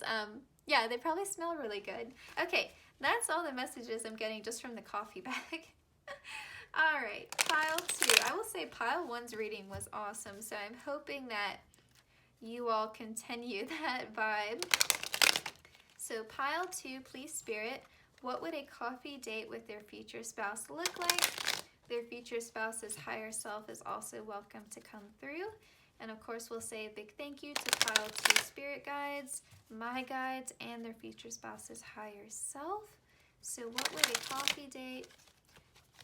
[SPEAKER 1] Yeah, they probably smell really good. Okay, that's all the messages I'm getting just from the coffee bag. All right, pile 2. I will say pile 1's reading was awesome, so I'm hoping that you all continue that vibe. So pile 2, please Spirit, what would a coffee date with their future spouse look like? Their future spouse's higher self is also welcome to come through. And of course, we'll say a big thank you to pile 2 spirit guides, my guides, and their future spouse's higher self. So what would a coffee date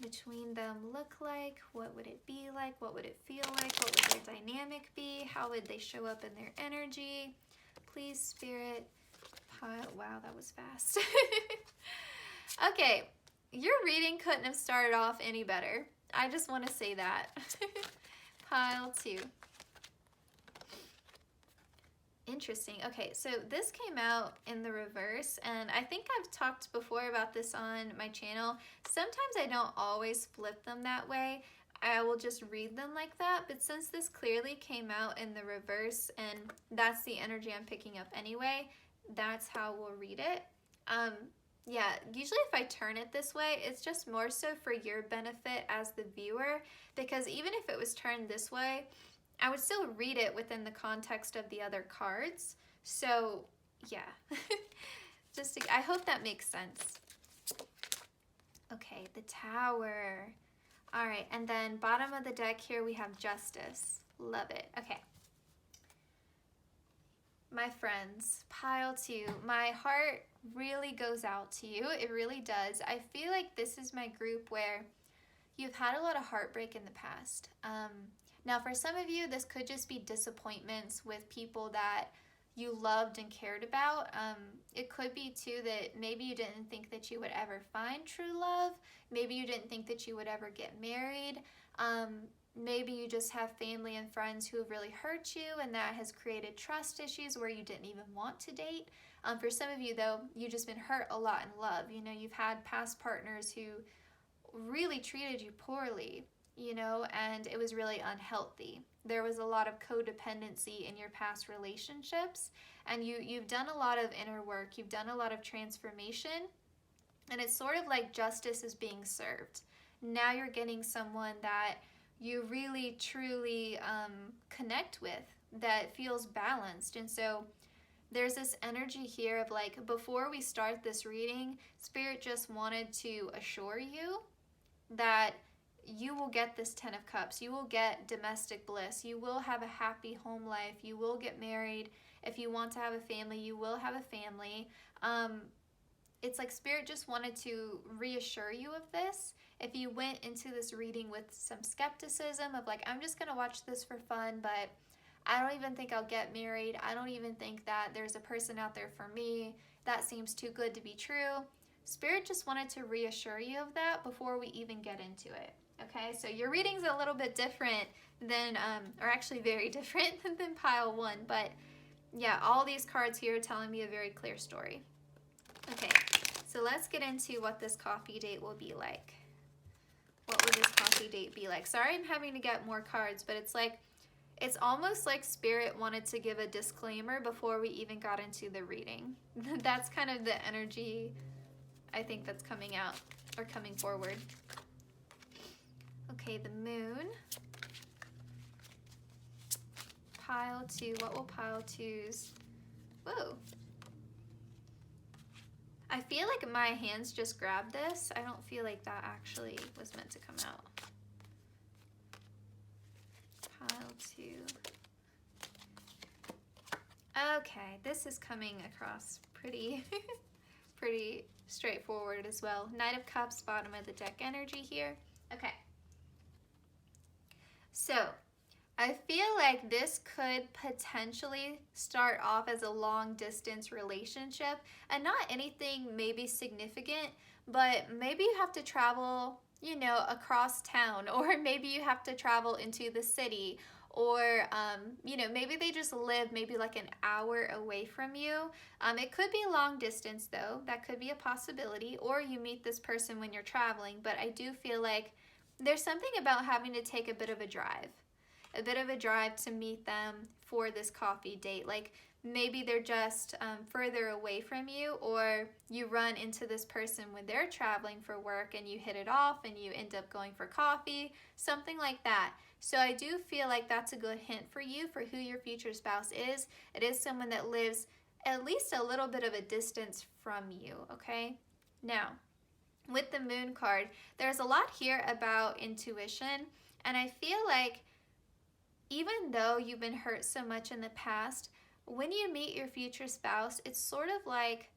[SPEAKER 1] between them look like? What would it be like? What would it feel like? What would their dynamic be? How would they show up in their energy? Please, Spirit, pile. Wow, that was fast. Okay, your reading couldn't have started off any better. I just want to say that. Pile 2. Interesting. Okay, so this came out in the reverse, and I think I've talked before about this on my channel. Sometimes I don't always flip them that way. I will just read them like that, but since this clearly came out in the reverse, and that's the energy I'm picking up anyway, that's how we'll read it. Yeah, usually if I turn it this way, it's just more so for your benefit as the viewer, because even if it was turned this way, I would still read it within the context of the other cards. So yeah, I hope that makes sense. Okay, the Tower. All right, and then bottom of the deck here we have Justice. Love it. Okay. My friends, pile 2, my heart really goes out to you. It really does. I feel like this is my group where you've had a lot of heartbreak in the past. Now, for some of you, this could just be disappointments with people that you loved and cared about. It could be, too, that maybe you didn't think that you would ever find true love. Maybe you didn't think that you would ever get married. Maybe you just have family and friends who have really hurt you, and that has created trust issues where you didn't even want to date. For some of you, though, you've just been hurt a lot in love. You know, you've had past partners who really treated you poorly, you know, and it was really unhealthy. There was a lot of codependency in your past relationships, and you've done a lot of inner work. You've done a lot of transformation, and it's sort of like justice is being served. Now you're getting someone that you really truly connect with, that feels balanced. And so there's this energy here of like, before we start this reading, Spirit just wanted to assure you that you will get this 10 of Cups. You will get domestic bliss. You will have a happy home life. You will get married. If you want to have a family, you will have a family. It's like Spirit just wanted to reassure you of this. If you went into this reading with some skepticism of like, I'm just going to watch this for fun, but I don't even think I'll get married. I don't even think that there's a person out there for me. That seems too good to be true. Spirit just wanted to reassure you of that before we even get into it. Okay, so your reading's a little bit different than, or actually very different than pile 1, but yeah, all these cards here are telling me a very clear story. Okay, so let's get into what this coffee date will be like. What will this coffee date be like? Sorry I'm having to get more cards, but it's like, it's almost like Spirit wanted to give a disclaimer before we even got into the reading. That's kind of the energy I think that's coming out or coming forward. Okay, the moon. Pile 2. What will pile 2's? Whoa. I feel like my hands just grabbed this. I don't feel like that actually was meant to come out. Pile 2. Okay, this is coming across pretty, pretty straightforward as well. Knight of Cups, bottom of the deck energy here. Okay. So, I feel like this could potentially start off as a long distance relationship, and not anything maybe significant, but maybe you have to travel, you know, across town, or maybe you have to travel into the city, or you know, maybe they just live maybe like an hour away from you. It could be long distance though, that could be a possibility, or you meet this person when you're traveling, but I do feel like there's something about having to take a bit of a drive to meet them for this coffee date. Like maybe they're just further away from you, or you run into this person when they're traveling for work and you hit it off and you end up going for coffee, something like that. So I do feel like that's a good hint for you for who your future spouse is. It is someone that lives at least a little bit of a distance from you, okay? Now, with the moon card, there's a lot here about intuition, and I feel like even though you've been hurt so much in the past, when you meet your future spouse, it's sort of like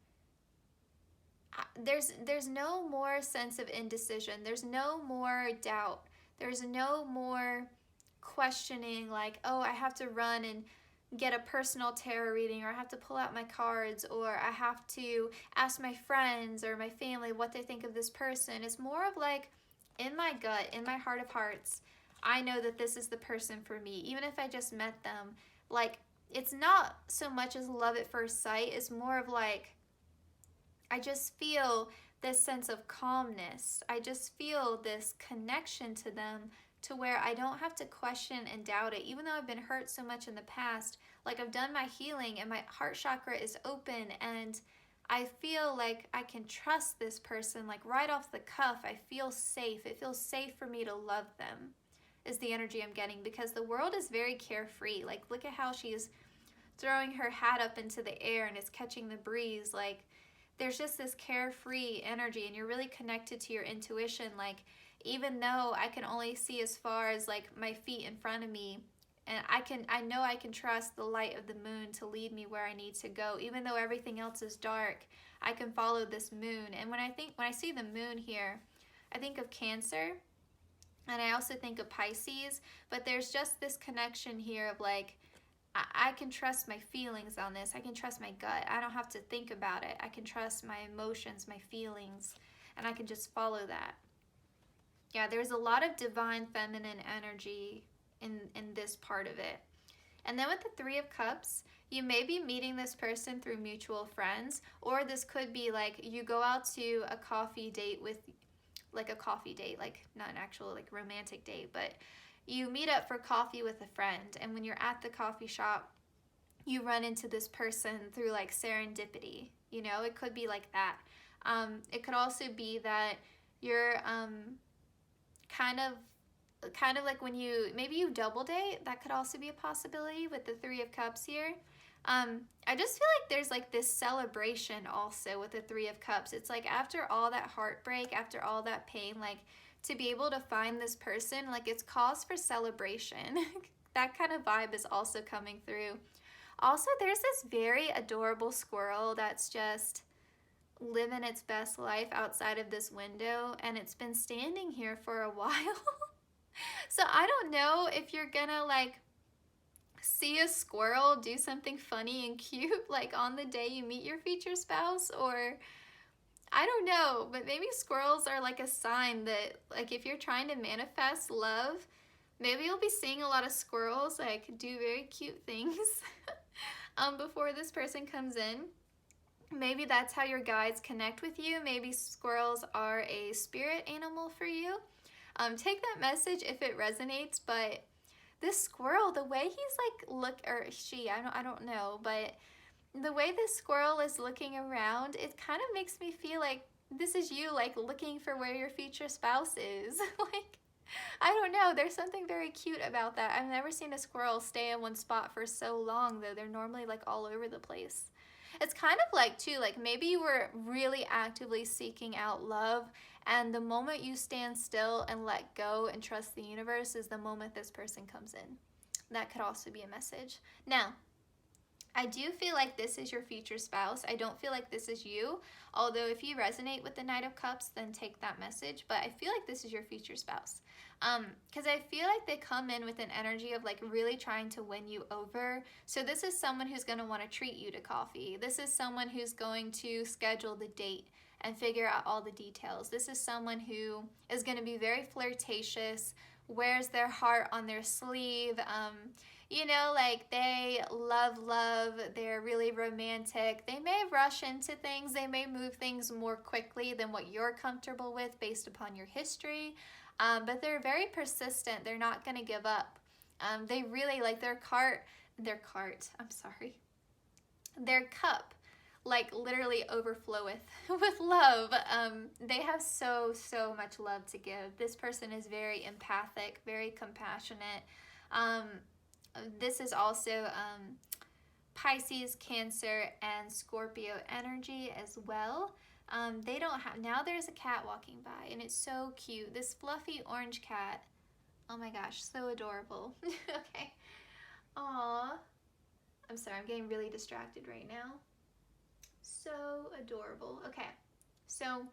[SPEAKER 1] there's no more sense of indecision. There's no more doubt. There's no more questioning like, oh, I have to run and get a personal tarot reading, or I have to pull out my cards, or I have to ask my friends or my family what they think of this person. It's more of like, in my gut, in my heart of hearts, I know that this is the person for me, even if I just met them. Like, it's not so much as love at first sight. It's more of like, I just feel this sense of calmness. I just feel this connection to them, to where I don't have to question and doubt it. Even though I've been hurt so much in the past, like I've done my healing and my heart chakra is open, and I feel like I can trust this person, like right off the cuff. I feel safe. It feels safe for me to love them, is the energy I'm getting, because the world is very carefree. Like, look at how she's throwing her hat up into the air and it's catching the breeze. Like, there's just this carefree energy, and you're really connected to your intuition. Like, even though I can only see as far as like my feet in front of me, and I know I can trust the light of the moon to lead me where I need to go. Even though everything else is dark, I can follow this moon. And when I see the moon here, I think of Cancer, and I also think of Pisces, but there's just this connection here of like, I can trust my feelings on this. I can trust my gut. I don't have to think about it. I can trust my emotions, my feelings, and I can just follow that. Yeah, there's a lot of divine feminine energy in this part of it. And then with the Three of Cups, you may be meeting this person through mutual friends, or this could be like you go out to a coffee date with, like a coffee date, like not an actual like romantic date, but you meet up for coffee with a friend, and when you're at the coffee shop, you run into this person through like serendipity. You know, it could be like that. It could also be that you're kind of like when maybe you double date. That could also be a possibility with the Three of Cups here. I just feel like there's like this celebration also with the Three of Cups. It's like after all that heartbreak, after all that pain, like to be able to find this person, like it's cause for celebration. That kind of vibe is also coming through. Also, there's this very adorable squirrel that's just living its best life outside of this window, and it's been standing here for a while. So I don't know if you're gonna like see a squirrel do something funny and cute like on the day you meet your future spouse, or I don't know, but maybe squirrels are like a sign that like if you're trying to manifest love, maybe you'll be seeing a lot of squirrels like do very cute things before this person comes in. Maybe that's how your guides connect with you. Maybe squirrels are a spirit animal for you. Take that message if it resonates, but this squirrel, the way he's like or she, I don't know, but the way this squirrel is looking around, it kind of makes me feel like this is you like looking for where your future spouse is. Like I don't know. There's something very cute about that. I've never seen a squirrel stay in one spot for so long, though. They're normally like all over the place. It's kind of like, too, like maybe you were really actively seeking out love, and the moment you stand still and let go and trust the universe is the moment this person comes in. That could also be a message. Now, I do feel like this is your future spouse. I don't feel like this is you. Although if you resonate with the Knight of Cups, then take that message. But I feel like this is your future spouse. Because I feel like they come in with an energy of like really trying to win you over. So this is someone who's going to want to treat you to coffee. This is someone who's going to schedule the date and figure out all the details. This is someone who is going to be very flirtatious, wears their heart on their sleeve. You know, like they love, they're really romantic. They may rush into things. They may move things more quickly than what you're comfortable with based upon your history. But they're very persistent. They're not going to give up. They really like their cup like literally overfloweth with love. They have so much love to give. This person is very empathic, very compassionate. This is also Pisces, Cancer, and Scorpio energy as well. They don't have, now there's a cat walking by and it's so cute. This fluffy orange cat. Oh my gosh, so adorable. Okay. Aww. I'm sorry, I'm getting really distracted right now. So adorable. Okay, so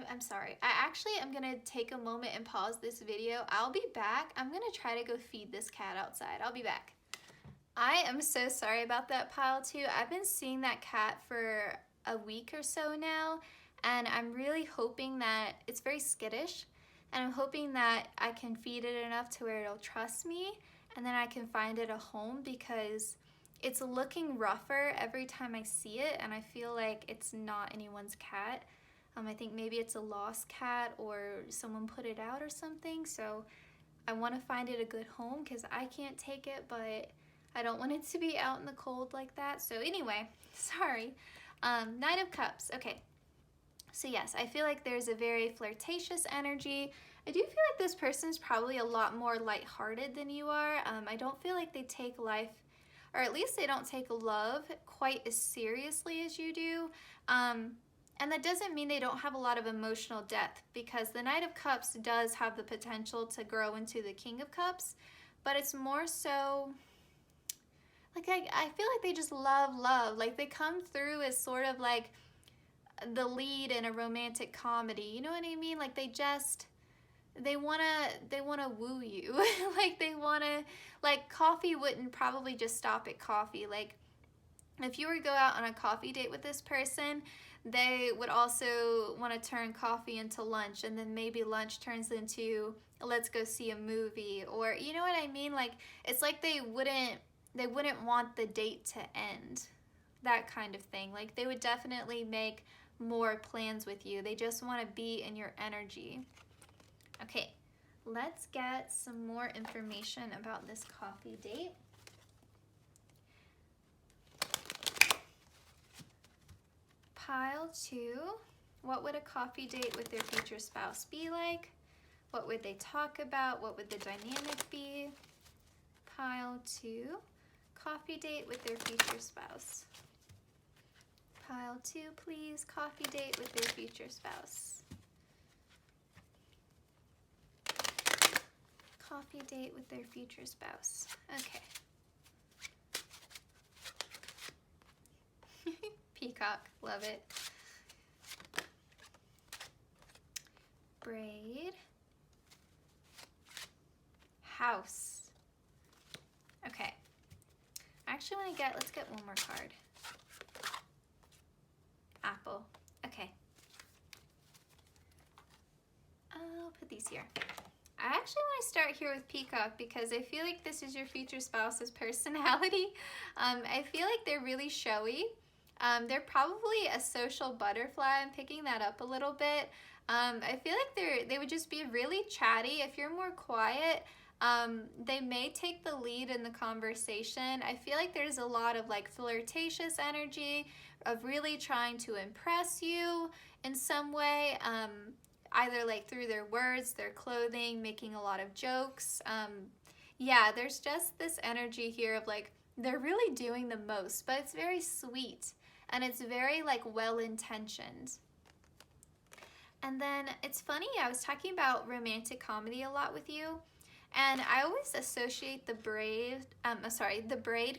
[SPEAKER 1] I'm sorry. I actually am going to take a moment and pause this video. I'll be back. I'm going to try to go feed this cat outside. I'll be back. I am so sorry about that, Pile 2. I've been seeing that cat for a week or so now, and I'm really hoping that it's very skittish, and I'm hoping that I can feed it enough to where it'll trust me, and then I can find it a home, because it's looking rougher every time I see it, and I feel like it's not anyone's cat. I think maybe it's a lost cat or someone put it out or something. So I want to find it a good home because I can't take it, but I don't want it to be out in the cold like that. So anyway, sorry. Knight of Cups. Okay. So yes, I feel like there's a very flirtatious energy. I do feel like this person's probably a lot more lighthearted than you are. I don't feel like they take life, or at least they don't take love quite as seriously as you do. And that doesn't mean they don't have a lot of emotional depth, because the Knight of Cups does have the potential to grow into the King of Cups, but it's more so, like, I feel like they just love. Like, they come through as sort of like the lead in a romantic comedy, you know what I mean? Like, they wanna woo you. Like, they wanna, like, coffee wouldn't probably just stop at coffee. Like, if you were to go out on a coffee date with this person, they would also want to turn coffee into lunch, and then maybe lunch turns into let's go see a movie, or you know what I mean? Like, it's like they wouldn't want the date to end, that kind of thing. Like, they would definitely make more plans with you. They just want to be in your energy. Okay, let's get some more information about this coffee date. Pile 2, what would a coffee date with their future spouse be like? What would they talk about? What would the dynamic be? Pile 2, coffee date with their future spouse. Pile 2, please, coffee date with their future spouse. Coffee date with their future spouse. Okay. Peacock, love it. Braid. House. Okay. I actually want to let's get one more card. Apple. Okay. I'll put these here. I actually want to start here with Peacock because I feel like this is your future spouse's personality. I feel like they're really showy. They're probably a social butterfly. I'm picking that up a little bit. I feel like they would just be really chatty. If you're more quiet, they may take the lead in the conversation. I feel like there's a lot of like flirtatious energy of really trying to impress you in some way. either like through their words, their clothing, making a lot of jokes. Yeah, there's just this energy here of like they're really doing the most, but it's very sweet and it's very like well-intentioned. And then it's funny, I was talking about romantic comedy a lot with you, and I always associate the braid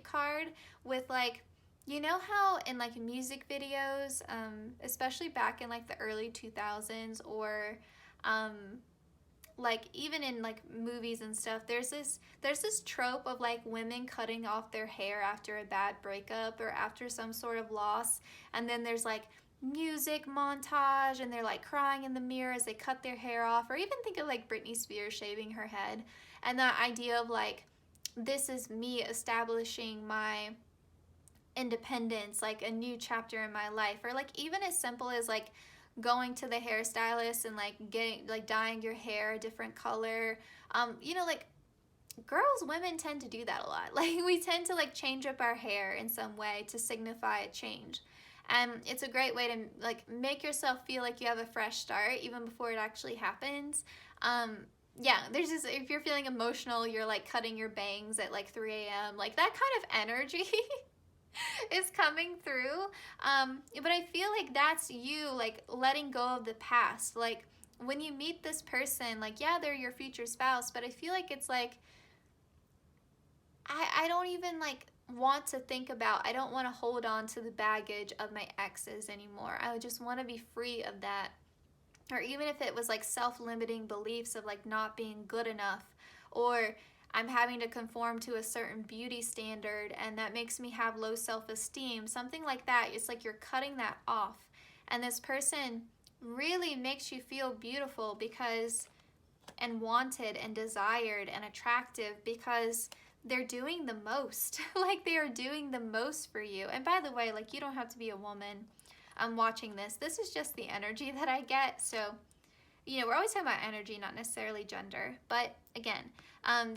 [SPEAKER 1] card with like, you know how in like music videos, especially back in like the early 2000s, or like even in like movies and stuff, there's this trope of like women cutting off their hair after a bad breakup or after some sort of loss, and then there's like music montage and they're like crying in the mirror as they cut their hair off, or even think of like Britney Spears shaving her head, and that idea of like, this is me establishing my independence, like a new chapter in my life. Or like even as simple as like going to the hairstylist and like getting like dyeing your hair a different color. You know, like women tend to do that a lot. Like we tend to like change up our hair in some way to signify a change. And it's a great way to like make yourself feel like you have a fresh start even before it actually happens. Yeah, there's just, if you're feeling emotional, you're like cutting your bangs at like 3 a.m. Like that kind of energy is coming through. But I feel like that's you like letting go of the past. Like when you meet this person, like yeah, they're your future spouse, but I feel like it's like, I don't even like want to think about, I don't want to hold on to the baggage of my exes anymore. I just want to be free of that. Or even if it was like self-limiting beliefs of like not being good enough, or I'm having to conform to a certain beauty standard and that makes me have low self-esteem, something like that. It's like you're cutting that off, and this person really makes you feel beautiful because, and wanted and desired and attractive because they're doing the most. Like they are doing the most for you. And by the way, like you don't have to be a woman watching this. This is just the energy that I get. So, you know, we're always talking about energy, not necessarily gender. But again,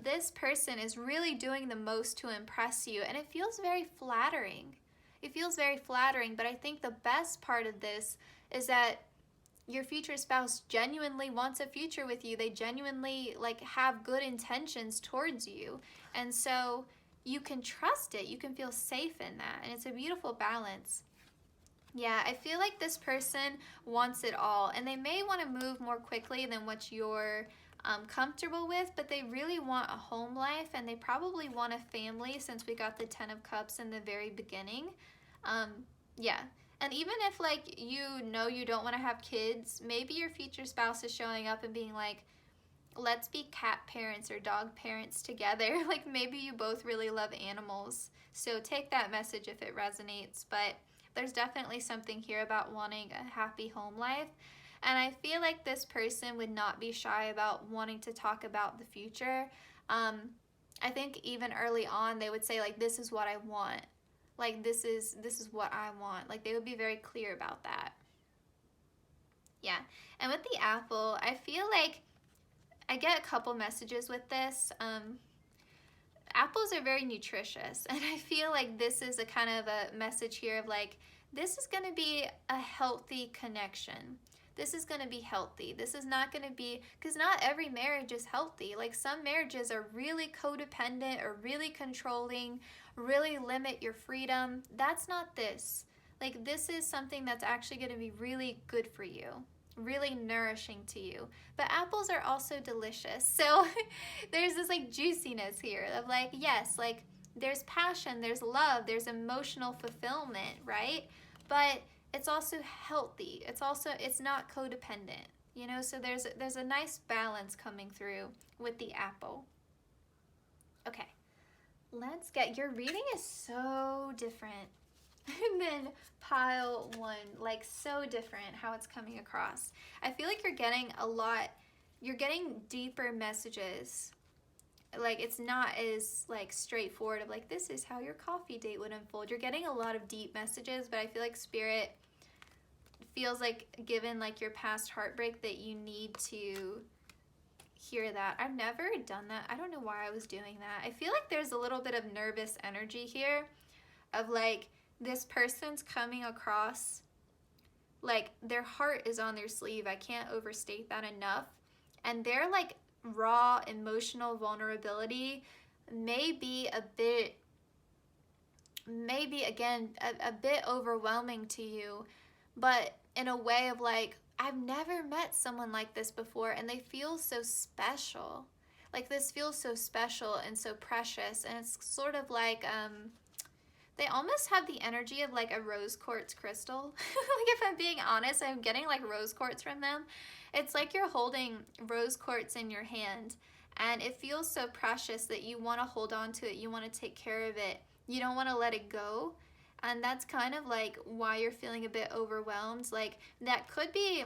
[SPEAKER 1] this person is really doing the most to impress you, and it feels very flattering. It feels very flattering, but I think the best part of this is that your future spouse genuinely wants a future with you. They genuinely like have good intentions towards you. And so you can trust it. You can feel safe in that. And it's a beautiful balance. Yeah, I feel like this person wants it all, and they may want to move more quickly than what you're comfortable with, but they really want a home life, and they probably want a family since we got the 10 of Cups in the very beginning. Yeah. And even if like you know you don't want to have kids, maybe your future spouse is showing up and being like, let's be cat parents or dog parents together. Like maybe you both really love animals. So take that message if it resonates. But there's definitely something here about wanting a happy home life. And I feel like this person would not be shy about wanting to talk about the future. I think even early on they would say like, this is what I want. Like this is what I want. Like they would be very clear about that. Yeah. And with the apple, I feel like I get a couple messages with this. Apples are very nutritious, and I feel like this is a kind of a message here of like, this is going to be a healthy connection. This is going to be healthy. This is not going to be, because not every marriage is healthy. Like some marriages are really codependent or really controlling, really limit your freedom. That's not this. Like this is something that's actually going to be really good for you, really nourishing to you. But apples are also delicious. So there's this like juiciness here of like, yes, like there's passion, there's love, there's emotional fulfillment, right? But it's also healthy. It's not codependent, you know? So there's a nice balance coming through with the apple. Okay, let's get, your reading is so different than pile one, like so different how it's coming across. I feel like you're getting deeper messages. Like it's not as like straightforward of like, this is how your coffee date would unfold. You're getting a lot of deep messages, but I feel like Spirit feels like, given like your past heartbreak, that you need to hear that. I've never done that. I don't know why I was doing that. I feel like there's a little bit of nervous energy here of like, this person's coming across like their heart is on their sleeve. I can't overstate that enough. And their like raw emotional vulnerability may be a bit, maybe again, a bit overwhelming to you, but in a way of like, I've never met someone like this before, and they feel so special. Like this feels so special and so precious, and it's sort of like, they almost have the energy of like a rose quartz crystal. Like if I'm being honest, I'm getting like rose quartz from them. It's like you're holding rose quartz in your hand, and it feels so precious that you want to hold on to it. You want to take care of it. You don't want to let it go. And that's kind of like why you're feeling a bit overwhelmed. Like that could be,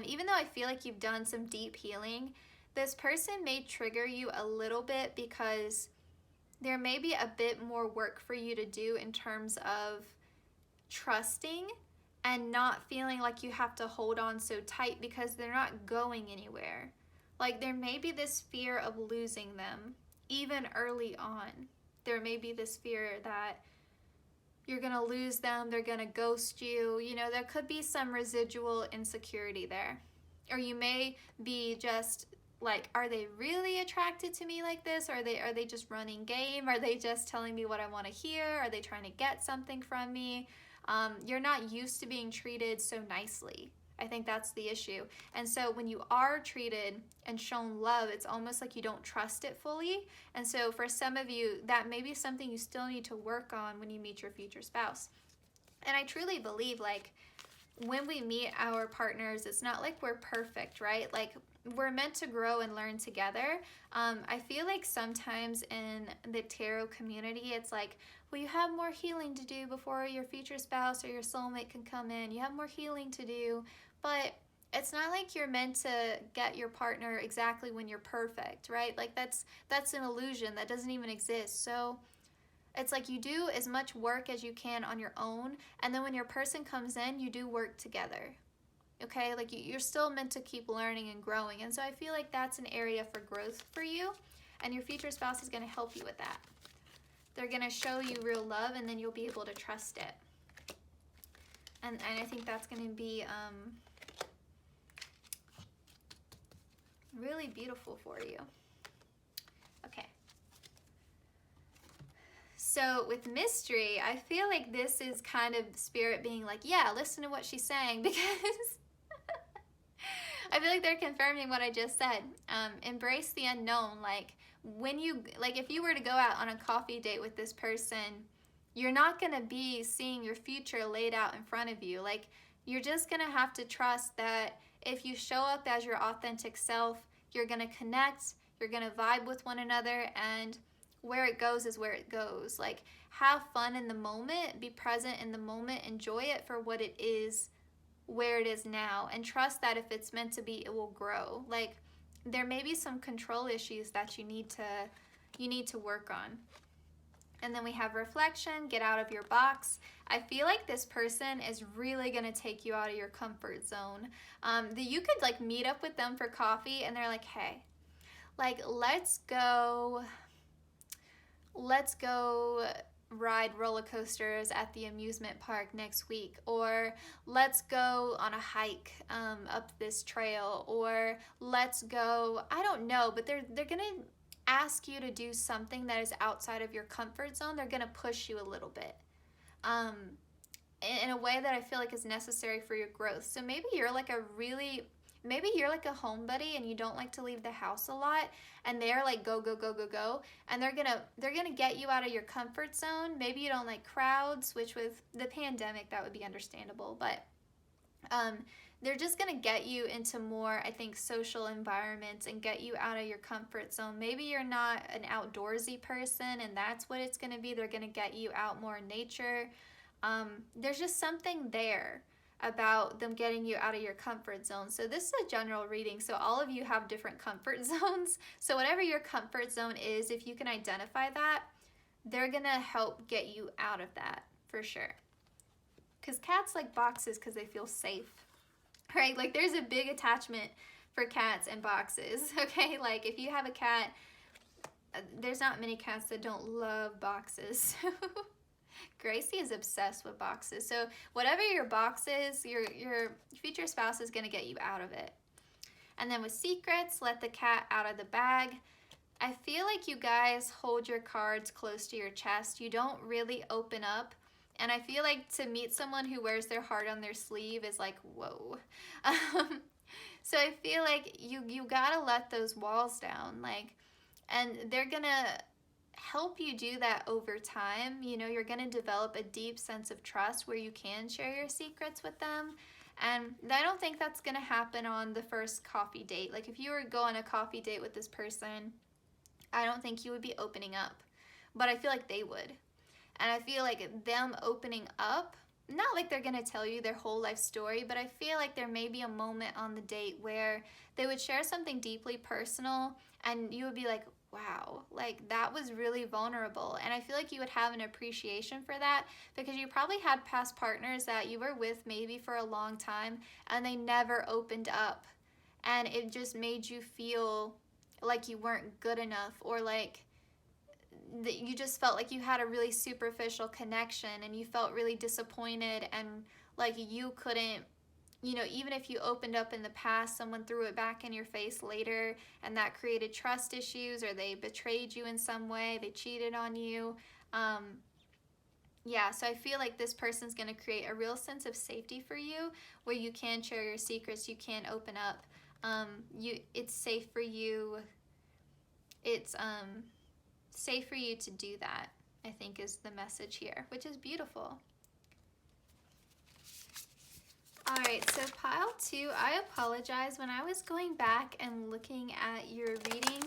[SPEAKER 1] even though I feel like you've done some deep healing, this person may trigger you a little bit because there may be a bit more work for you to do in terms of trusting and not feeling like you have to hold on so tight because they're not going anywhere. Like there may be this fear of losing them even early on. There may be this fear that you're gonna lose them, they're gonna ghost you. You know, there could be some residual insecurity there. Or you may be just like, are they really attracted to me like this? Are they just running game? Are they just telling me what I want to hear? Are they trying to get something from me? You're not used to being treated so nicely. I think that's the issue. And so when you are treated and shown love, it's almost like you don't trust it fully. And so for some of you, that may be something you still need to work on when you meet your future spouse. And I truly believe, like, when we meet our partners, it's not like we're perfect, right? Like, we're meant to grow and learn together. I feel like sometimes in the tarot community, it's like, well, you have more healing to do before your future spouse or your soulmate can come in. You have more healing to do, but it's not like you're meant to get your partner exactly when you're perfect, right? Like that's an illusion that doesn't even exist. So it's like you do as much work as you can on your own, and then when your person comes in, you do work together. Okay, like you're still meant to keep learning and growing. And so I feel like that's an area for growth for you, and your future spouse is going to help you with that. They're going to show you real love, and then you'll be able to trust it. And I think that's going to be really beautiful for you. Okay. So with mystery, I feel like this is kind of spirit being like, yeah, listen to what she's saying, because I feel like they're confirming what I just said. Embrace the unknown. Like when you, like if you were to go out on a coffee date with this person, you're not going to be seeing your future laid out in front of you. Like you're just going to have to trust that if you show up as your authentic self, you're going to connect, you're going to vibe with one another, and where it goes is where it goes. Like have fun in the moment, be present in the moment, enjoy it for what it is, where it is now, and trust that if it's meant to be, it will grow. Like there may be some control issues that you need to work on. And then we have reflection, get out of your box. I feel like this person is really gonna take you out of your comfort zone. You could like meet up with them for coffee and they're like, hey, like let's go ride roller coasters at the amusement park next week, or let's go on a hike up this trail, or let's go, I don't know, but they're gonna ask you to do something that is outside of your comfort zone. They're gonna push you a little bit in a way that I feel like is necessary for your growth. So maybe you're like a home buddy and you don't like to leave the house a lot, and they're like go, and they're gonna get you out of your comfort zone. Maybe you don't like crowds, which with the pandemic that would be understandable, but they're just gonna get you into more, I think, social environments and get you out of your comfort zone. Maybe you're not an outdoorsy person and that's what it's gonna be. They're gonna get you out more in nature. There's just something there about them getting you out of your comfort zone. So this is a general reading, so all of you have different comfort zones. So whatever your comfort zone is, if you can identify that, they're gonna help get you out of that for sure. Because cats like boxes because they feel safe, right? Like there's a big attachment for cats and boxes, okay? Like if you have a cat, there's not many cats that don't love boxes. Gracie is obsessed with boxes. So whatever your box is, your future spouse is going to get you out of it. And then with secrets, let the cat out of the bag. I feel like you guys hold your cards close to your chest. You don't really open up. And I feel like to meet someone who wears their heart on their sleeve is like, whoa. So I feel like you gotta let those walls down. Like, and they're gonna help you do that over time. You know, you're gonna develop a deep sense of trust where you can share your secrets with them. And I don't think that's gonna happen on the first coffee date. Like if you were to go on a coffee date with this person, I don't think you would be opening up, but I feel like they would. And I feel like them opening up, not like they're gonna tell you their whole life story, but I feel like there may be a moment on the date where they would share something deeply personal and you would be like, wow, like that was really vulnerable. And I feel like you would have an appreciation for that because you probably had past partners that you were with maybe for a long time and they never opened up. And it just made you feel like you weren't good enough, or like that you just felt like you had a really superficial connection and you felt really disappointed, and like you couldn't, you know, even if you opened up in the past, someone threw it back in your face later and that created trust issues, or they betrayed you in some way, they cheated on you. Yeah, so I feel like this person's going to create a real sense of safety for you where you can share your secrets, you can open up. It's safe for you. It's safe for you to do that, I think is the message here, which is beautiful. All right, so pile 2, I apologize. When I was going back and looking at your reading,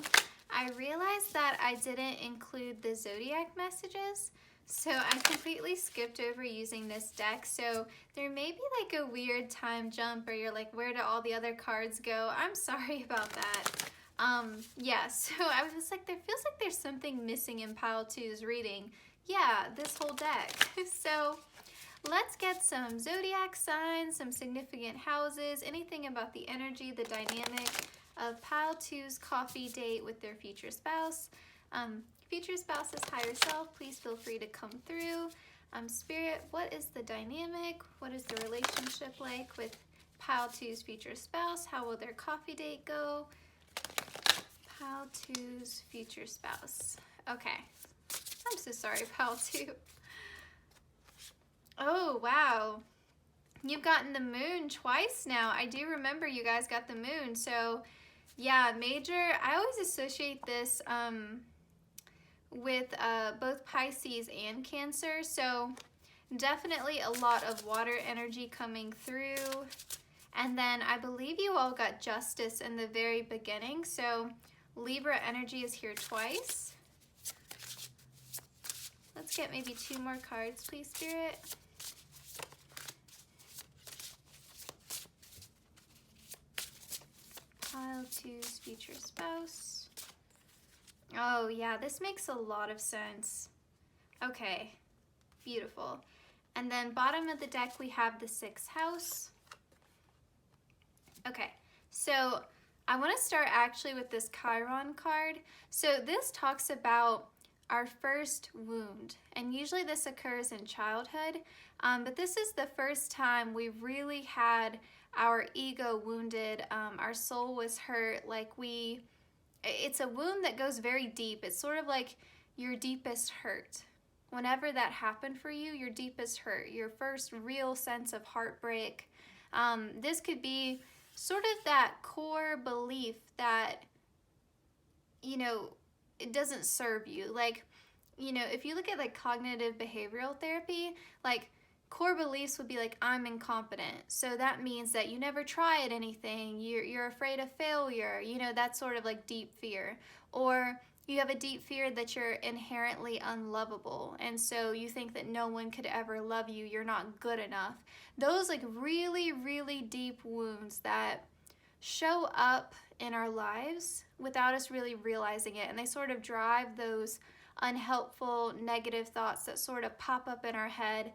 [SPEAKER 1] I realized that I didn't include the zodiac messages. So I completely skipped over using this deck. So there may be like a weird time jump or you're like, where do all the other cards go? I'm sorry about that. Yeah, so I was like, there feels like there's something missing in pile 2's reading. Yeah, this whole deck. So let's get some zodiac signs, some significant houses, anything about the energy, the dynamic of pile 2's coffee date with their future spouse. Future spouse's higher self, please feel free to come through. Spirit, what is the dynamic? What is the relationship like with pile 2's future spouse? How will their coffee date go? Pile 2's future spouse. Okay. I'm so sorry, pile 2. Oh, wow. You've gotten the moon twice now. I do remember you guys got the moon. So, yeah, major. I always associate this with both Pisces and Cancer. So, definitely a lot of water energy coming through. And then I believe you all got justice in the very beginning. So, Libra energy is here twice. Let's get maybe 2 more cards, please, Spirit. Pile 2's future spouse. Oh, yeah, this makes a lot of sense. Okay, beautiful. And then bottom of the deck, we have the 6th house. Okay, so I want to start actually with this Chiron card. So this talks about our first wound, and usually this occurs in childhood, but this is the first time we really had our ego wounded, our soul was hurt, like it's a wound that goes very deep. It's sort of like your deepest hurt. Whenever that happened for you, your deepest hurt, your first real sense of heartbreak. This could be sort of that core belief that, you know, it doesn't serve you. Like, you know, if you look at like cognitive behavioral therapy, like core beliefs would be like, I'm incompetent. So that means that you never try at anything. You're afraid of failure. You know, that's sort of like deep fear. Or you have a deep fear that you're inherently unlovable. And so you think that no one could ever love you. You're not good enough. Those like really, really deep wounds that show up in our lives without us really realizing it. And they sort of drive those unhelpful, negative thoughts that sort of pop up in our head.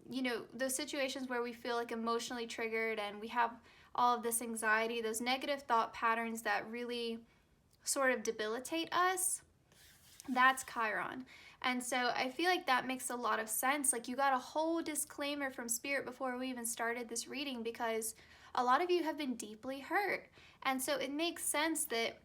[SPEAKER 1] You know, those situations where we feel like emotionally triggered and we have all of this anxiety, those negative thought patterns that really sort of debilitate us. That's Chiron. And so I feel like that makes a lot of sense. Like, you got a whole disclaimer from Spirit before we even started this reading, because a lot of you have been deeply hurt. And so it makes sense that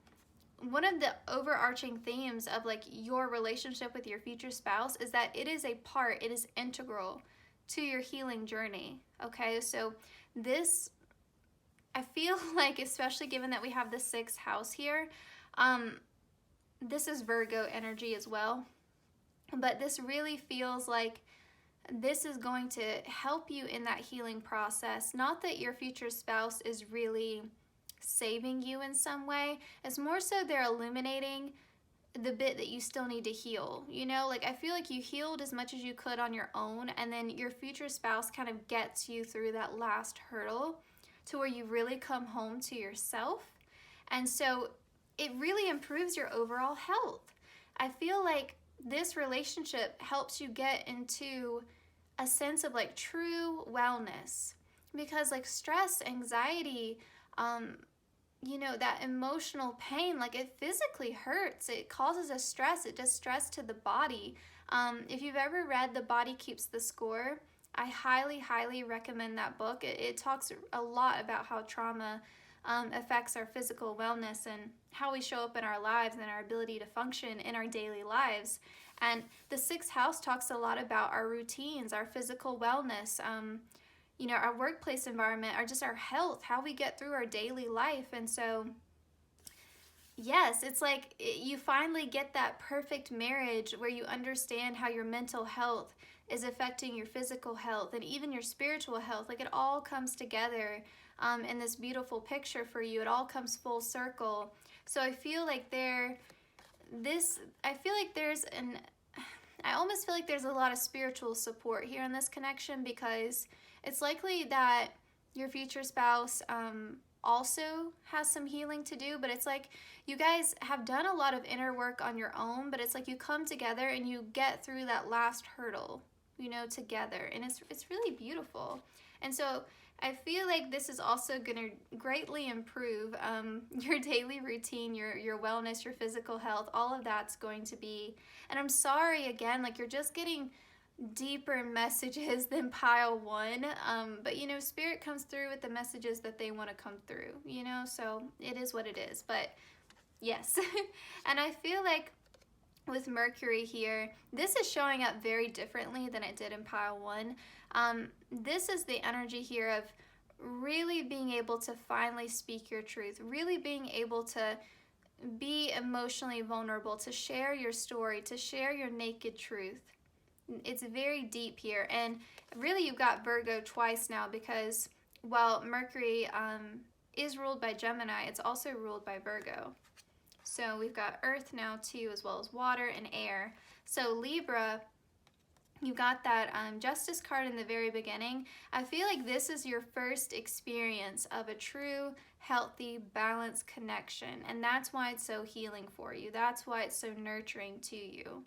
[SPEAKER 1] one of the overarching themes of like your relationship with your future spouse is that it is a part, it is integral to your healing journey. Okay, so this, I feel like, especially given that we have the 6th house here, this is Virgo energy as well, but this really feels like this is going to help you in that healing process. Not that your future spouse is really saving you in some way. It's more so they're illuminating the bit that you still need to heal. You know, like, I feel like you healed as much as you could on your own, and then your future spouse kind of gets you through that last hurdle to where you really come home to yourself. And so it really improves your overall health. I feel like this relationship helps you get into a sense of like true wellness, because like stress, anxiety, you know, that emotional pain, like, it physically hurts. It causes us stress. It does stress to the body. If you've ever read The Body Keeps the Score, I highly, highly recommend that book. It talks a lot about how trauma affects our physical wellness and how we show up in our lives and our ability to function in our daily lives. And the 6th house talks a lot about our routines, our physical wellness, you know, our workplace environment, or just our health, how we get through our daily life. And so, yes, it's like you finally get that perfect marriage where you understand how your mental health is affecting your physical health and even your spiritual health. Like, it all comes together in this beautiful picture for you. It all comes full circle. So I feel like I almost feel like there's a lot of spiritual support here in this connection, because it's likely that your future spouse also has some healing to do, but it's like you guys have done a lot of inner work on your own, but it's like you come together and you get through that last hurdle, you know, together, and it's really beautiful. And so I feel like this is also going to greatly improve your daily routine, your wellness, your physical health. All of that's going to be, and I'm sorry again, like, you're just getting deeper messages than pile 1, but you know, Spirit comes through with the messages that they want to come through, you know, so it is what it is. But yes. And I feel like with Mercury here, this is showing up very differently than it did in pile 1. This is the energy here of really being able to finally speak your truth, really being able to be emotionally vulnerable, to share your story, to share your naked truth. It's very deep here. And really, you've got Virgo twice now, because while Mercury is ruled by Gemini, it's also ruled by Virgo. So we've got Earth now too, as well as water and air. So Libra, you got that Justice card in the very beginning. I feel like this is your first experience of a true, healthy, balanced connection. And that's why it's so healing for you. That's why it's so nurturing to you.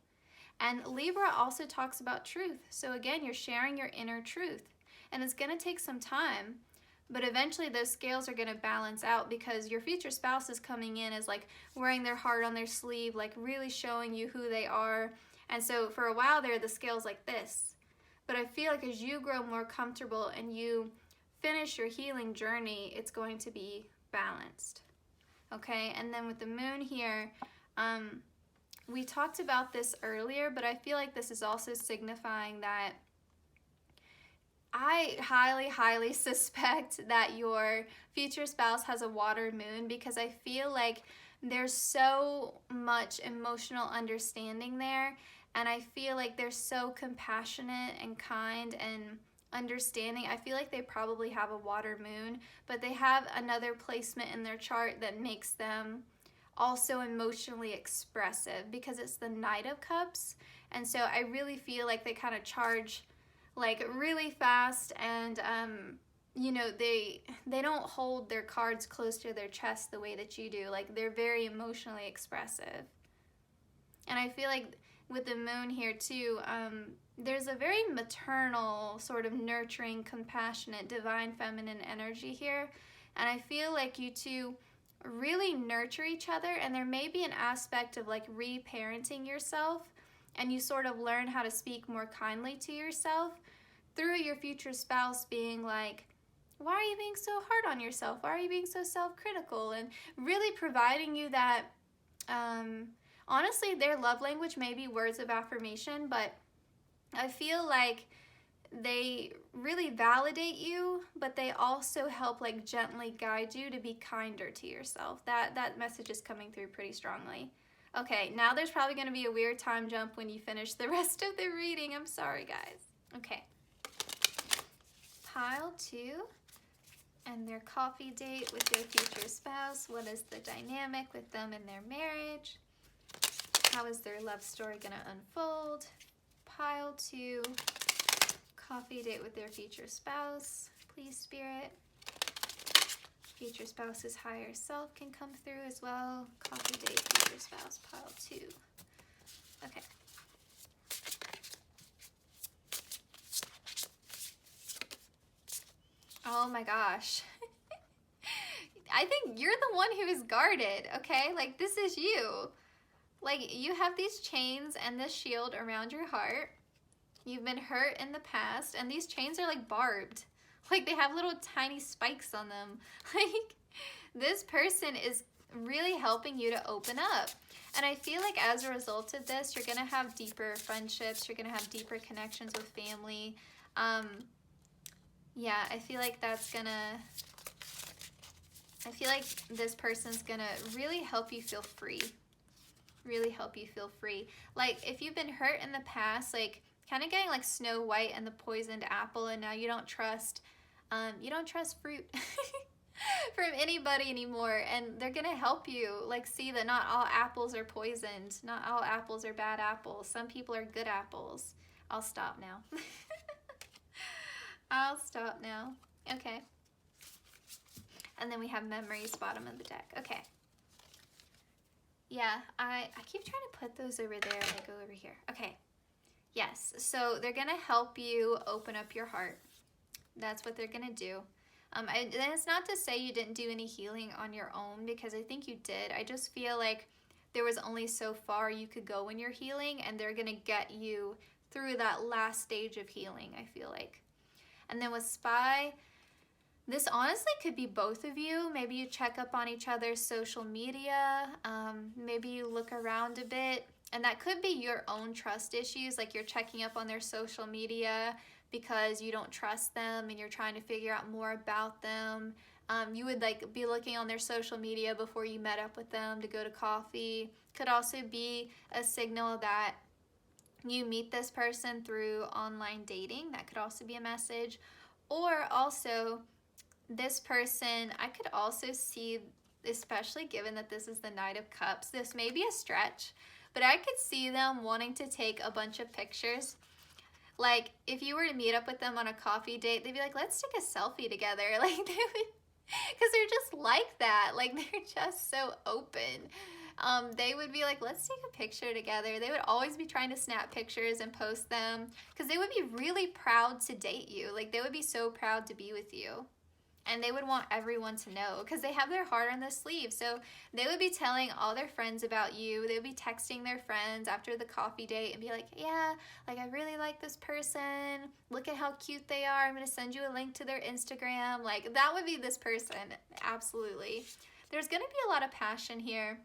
[SPEAKER 1] And Libra also talks about truth. So again, you're sharing your inner truth. And it's going to take some time, but eventually those scales are going to balance out, because your future spouse is coming in as like wearing their heart on their sleeve, like really showing you who they are. And so for a while there, the scale's like this. But I feel like as you grow more comfortable and you finish your healing journey, it's going to be balanced. Okay, and then with the moon here, we talked about this earlier, but I feel like this is also signifying that I highly, highly suspect that your future spouse has a water moon, because I feel like there's so much emotional understanding there, and I feel like they're so compassionate and kind and understanding. I feel like they probably have a water moon, but they have another placement in their chart that makes them also emotionally expressive, because it's the Knight of Cups. And so I really feel like they kind of charge like really fast, and you know, they don't hold their cards close to their chest the way that you do. Like, they're very emotionally expressive. And I feel like with the moon here too, there's a very maternal, sort of nurturing, compassionate, divine feminine energy here. And I feel like you two really nurture each other, and there may be an aspect of like reparenting yourself, and you sort of learn how to speak more kindly to yourself through your future spouse being like, why are you being so hard on yourself? Why are you being so self-critical? And really providing you that, honestly, their love language may be words of affirmation, but I feel like they really validate you, but they also help like gently guide you to be kinder to yourself. That message is coming through pretty strongly. Okay, now there's probably going to be a weird time jump when you finish the rest of the reading. I'm sorry, guys. Okay. Pile 2, and their coffee date with their future spouse. What is the dynamic with them in their marriage? How is their love story going to unfold? Pile 2, coffee date with their future spouse. Please, Spirit. Future spouse's higher self can come through as well. Coffee date, future spouse, pile 2. Okay. Oh my gosh. I think you're the one who is guarded, okay? Like, this is you. Like, you have these chains and this shield around your heart. You've been hurt in the past, and these chains are like barbed. Like, they have little tiny spikes on them. Like, this person is really helping you to open up. And I feel like as a result of this, you're going to have deeper friendships. You're going to have deeper connections with family. Yeah, I feel like I feel like this person's going to really help you feel free. Really help you feel free. Like, if you've been hurt in the past, like, kind of getting like Snow White and the poisoned apple, and now you don't trust fruit from anybody anymore, and they're gonna help you like see that not all apples are poisoned, not all apples are bad apples. Some people are good apples. I'll stop now. I'll stop now. Okay. And then we have memories, bottom of the deck. Okay. Yeah, I keep trying to put those over there and they go over here. Okay. Yes, so they're going to help you open up your heart. That's what they're going to do. And it's not to say you didn't do any healing on your own, because I think you did. I just feel like there was only so far you could go in your healing, and they're going to get you through that last stage of healing, I feel like. And then with Spy, this honestly could be both of you. Maybe you check up on each other's social media. Maybe you look around a bit. And that could be your own trust issues, like you're checking up on their social media because you don't trust them and you're trying to figure out more about them. You would like be looking on their social media before you met up with them to go to coffee. Could also be a signal that you meet this person through online dating. That could also be a message. Or also, this person, I could also see, especially given that this is the Knight of Cups, this may be a stretch, but I could see them wanting to take a bunch of pictures. Like, if you were to meet up with them on a coffee date, they'd be like, let's take a selfie together. Like, they would, because they're just like that. Like, they're just so open. They would be like, let's take a picture together. They would always be trying to snap pictures and post them, because they would be really proud to date you. Like, they would be so proud to be with you. And they would want everyone to know, because they have their heart on their sleeve. So they would be telling all their friends about you. They would be texting their friends after the coffee date and be like, yeah, like, I really like this person. Look at how cute they are. I'm going to send you a link to their Instagram. Like, that would be this person. Absolutely. There's going to be a lot of passion here,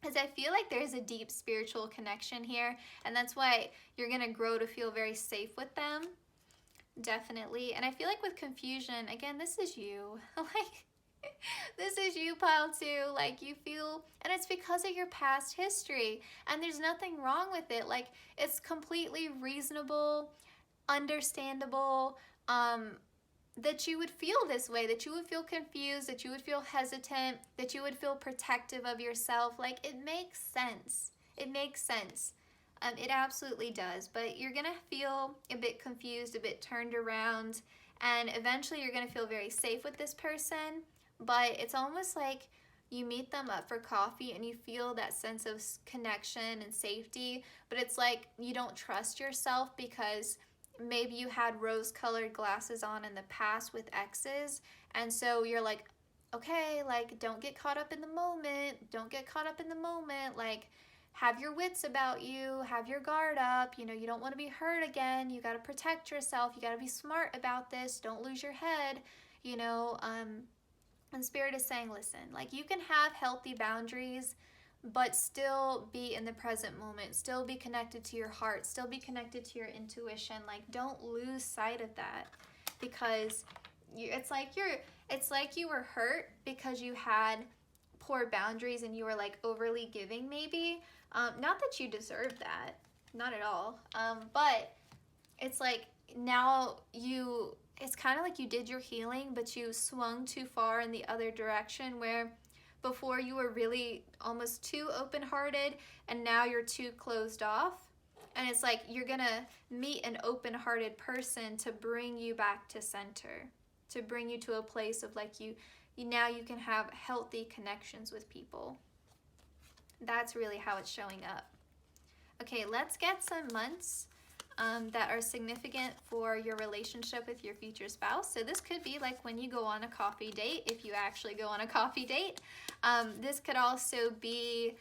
[SPEAKER 1] because I feel like there's a deep spiritual connection here. And that's why you're going to grow to feel very safe with them. Definitely. And I feel like with confusion, again, this is you. Like, this is you, pile 2. Like, you feel, and it's because of your past history, and there's nothing wrong with it. Like, it's completely reasonable, understandable, that you would feel this way, that you would feel confused, that you would feel hesitant, that you would feel protective of yourself. Like, it makes sense. It makes sense. It absolutely does, but you're going to feel a bit confused, a bit turned around, and eventually you're going to feel very safe with this person, but it's almost like you meet them up for coffee and you feel that sense of connection and safety, but it's like you don't trust yourself because maybe you had rose-colored glasses on in the past with exes, and so you're like, okay, like, don't get caught up in the moment. Don't get caught up in the moment. Like, have your wits about you, have your guard up. You know, you don't want to be hurt again. You got to protect yourself. You got to be smart about this. Don't lose your head. You know, and Spirit is saying, listen, like, you can have healthy boundaries, but still be in the present moment, still be connected to your heart, still be connected to your intuition. Like, don't lose sight of that, because it's like you were hurt because you had poor boundaries and you were like overly giving, maybe. Not that you deserve that, not at all. But it's like now it's kind of like you did your healing, but you swung too far in the other direction, where before you were really almost too open-hearted, and now you're too closed off. And it's like you're gonna meet an open-hearted person to bring you back to center, to bring you to a place of like you now you can have healthy connections with people. That's really how it's showing up. Okay, let's get some months that are significant for your relationship with your future spouse. So this could be like when you go on a coffee date, if you actually go on a coffee date. This could also be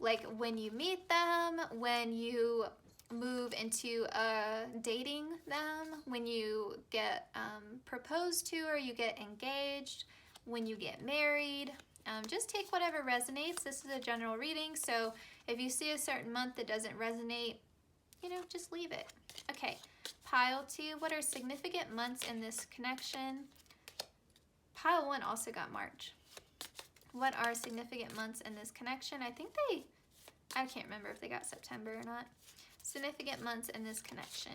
[SPEAKER 1] like when you meet them, when you move into dating them, when you get proposed to or you get engaged, when you get married. Just take whatever resonates. This is a general reading, so if you see a certain month that doesn't resonate, you know, just leave it. Okay, pile 2, what are significant months in this connection? Pile 1 also got March. What are significant months in this connection? I can't remember if they got September or not. Significant months in this connection.